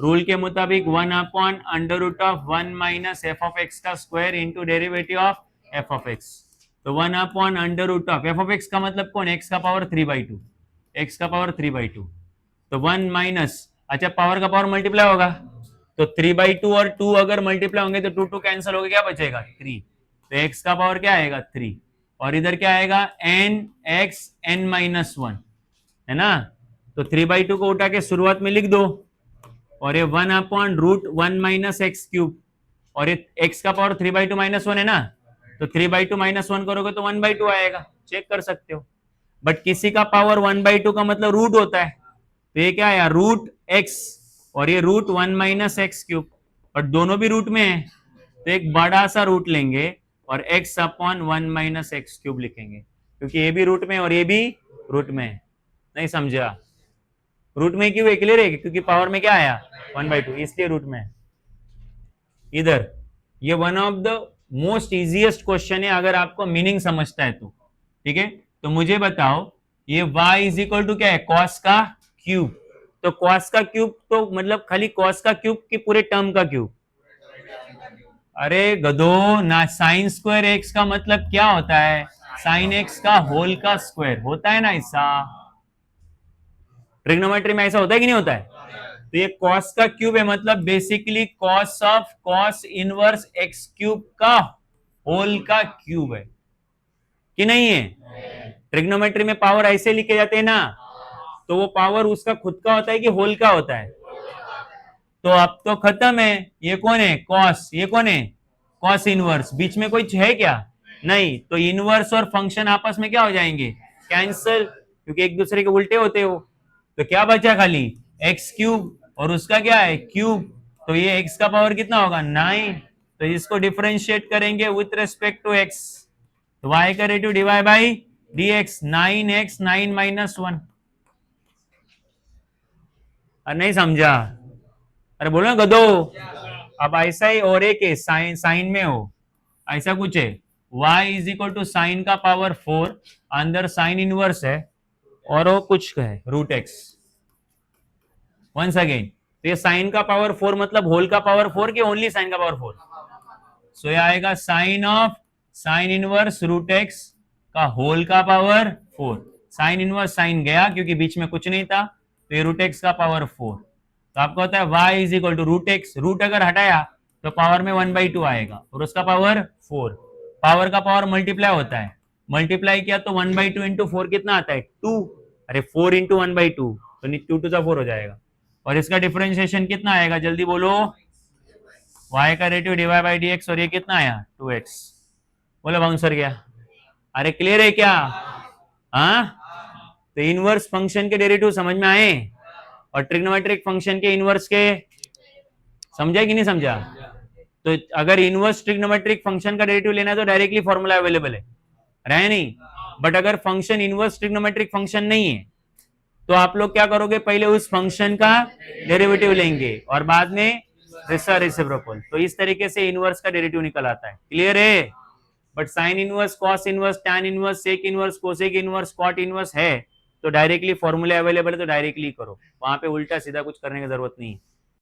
रूल के मुताबिक 1 upon under root of 1 minus f of x का square into derivative of f of x. तो 1 upon under root of f of x का मतलब कौन? एक्स का पावर 3/2, एक्स का पावर 3/2। तो 1 माइनस, अच्छा पावर का पावर मल्टीप्लाई होगा, तो 3/2 और 2 अगर मल्टीप्लाई होंगे तो 2 2 कैंसिल हो गया, क्या बचेगा? 3। तो x का पावर क्या आएगा? 3। और इधर क्या आएगा? n x n माइनस 1, है ना? तो 3/2 को उठा के शुरुआत में लिख दो, और ये 1 upon root 1 minus x cube, और ये x का पावर 3/2 माइनस 1 है ना, तो 3/2 माइनस 1 करोगे तो 1/2 आएगा, चेक कर सकते हो। बट किसी का पावर 1/2 का मतलब रूट होता है, तो ये क्या आया? रूट एक्स, और ये रूट 1 माइनस एक्स क्यूब, और दोनों भी रूट में है, तो एक बड़ा सा रूट लेंगे और x upon 1 minus x cube लिखेंगे, क्योंकि ये भी रूट में और ये भी रूट में है। नहीं समझा? रूट में क्यों? क्लियर है? क्योंकि पावर में क्या आया? 1/2, इसलिए रूट में है। इधर ये one of the most easiest question है अगर आपको मीनिंग समझता है तो, ठीक है? तो मुझे बताओ, ये y इज इक्वल टू क्या है? कॉस का क्यूब। तो कॉस का क्यूब तो मतलब खाली कॉस का क्यूब की पूरे टर्म का क्यूब? अरे गधो ना, साइन स्क्वायर एक्स का मतलब क्या होता है? साइन एक्स का होल का स्क्वायर होता है ना, ऐसा ट्रिग्नोमेट्री में ऐसा होता है कि नहीं होता है? तो ये कॉस का क्यूब है, मतलब basically cos of cos inverse x cube का होल का क्यूब है कि नहीं है? ट्रिग्नोमेट्री में पावर ऐसे लिखे जाते हैं ना, तो वो पावर उसका खुद का होता है कि होल का होता है? तो अब तो खत्म है, ये कौन है? कॉस। ये कौन है? Cos inverse. बीच में कोई है क्या? नहीं। तो इनवर्स और फंक्शन आपस में क्या हो जाएंगे? कैंसल, क्योंकि एक दूसरे के उल्टे होते हो। तो क्या बचा? खाली एक्स क्यूब, और उसका क्या है? क्यूब। तो ये एक्स का पावर कितना होगा? 9। तो इसको डिफरेंशिएट करेंगे विथ रेस्पेक्ट टू एक्स, तो y का derivative divide by D x, 9x 9 minus 1। अरे नहीं समझा? अरे बोलो ना गधो। अब ऐसा ही और एक है, साइन, साइन में हो ऐसा कुछ है, y is equal to sine का पावर 4, अंदर साइन इनवर्स है, और वो कुछ है रूट एक्स। वंस अगेन, तो ये साइन का पावर 4 मतलब होल का पावर 4 कि ओनली साइन का पावर 4? सो ये आएगा sine of sine inverse root x का होल का पावर 4। साइन इनवर्स साइन गया क्योंकि बीच में कुछ नहीं था, तो ये रूट एक्स का पावर 4। तो आपको होता है y is equal to root x, root अगर हटाया तो पावर में 1/2 आएगा, और उसका पावर 4। पावर का पावर मल्टीप्लाई होता है, मल्टीप्लाई किया तो 1/2 इंटू 4 कितना आता है? 2। अरे 4 इंटू 1/2, तो 2 टू 4 हो जाएगा। और इसका डिफरेंशिएशन कितना आएगा? जल्दी बोलो। y का derivative divide by D x, और ये कितना आया? 2x। बोलो बाउंसर गया। अरे क्लियर है क्या? हाँ, तो इनवर्स फंक्शन के डेरिवेटिव समझ में आए, और ट्रिग्नोमेट्रिक फंक्शन के इनवर्स के समझा कि नहीं समझा? तो अगर इनवर्स ट्रिग्नोमेट्रिक फंक्शन का डेरिवेटिव लेना है तो डायरेक्टली फॉर्मूला अवेलेबल है, रहे नहीं? बट अगर फंक्शन इनवर्स ट्रिग्नोमेट्रिक फंक्शन नहीं है, तो आप लोग क्या करोगे? पहले उस फंक्शन का डेरिवेटिव लेंगे और बाद में रेसिप्रोकल। तो इस तरीके से इनवर्स का डेरिवेटिव निकल आता है। क्लियर है? But sine inverse, cos inverse, tan inverse, sec inverse, cosec inverse, cot inverse है, तो डायरेक्टली फॉर्मूले अवेलेबल है, तो डायरेक्टली करो, वहां पे उल्टा सीधा कुछ करने की जरूरत नहीं है।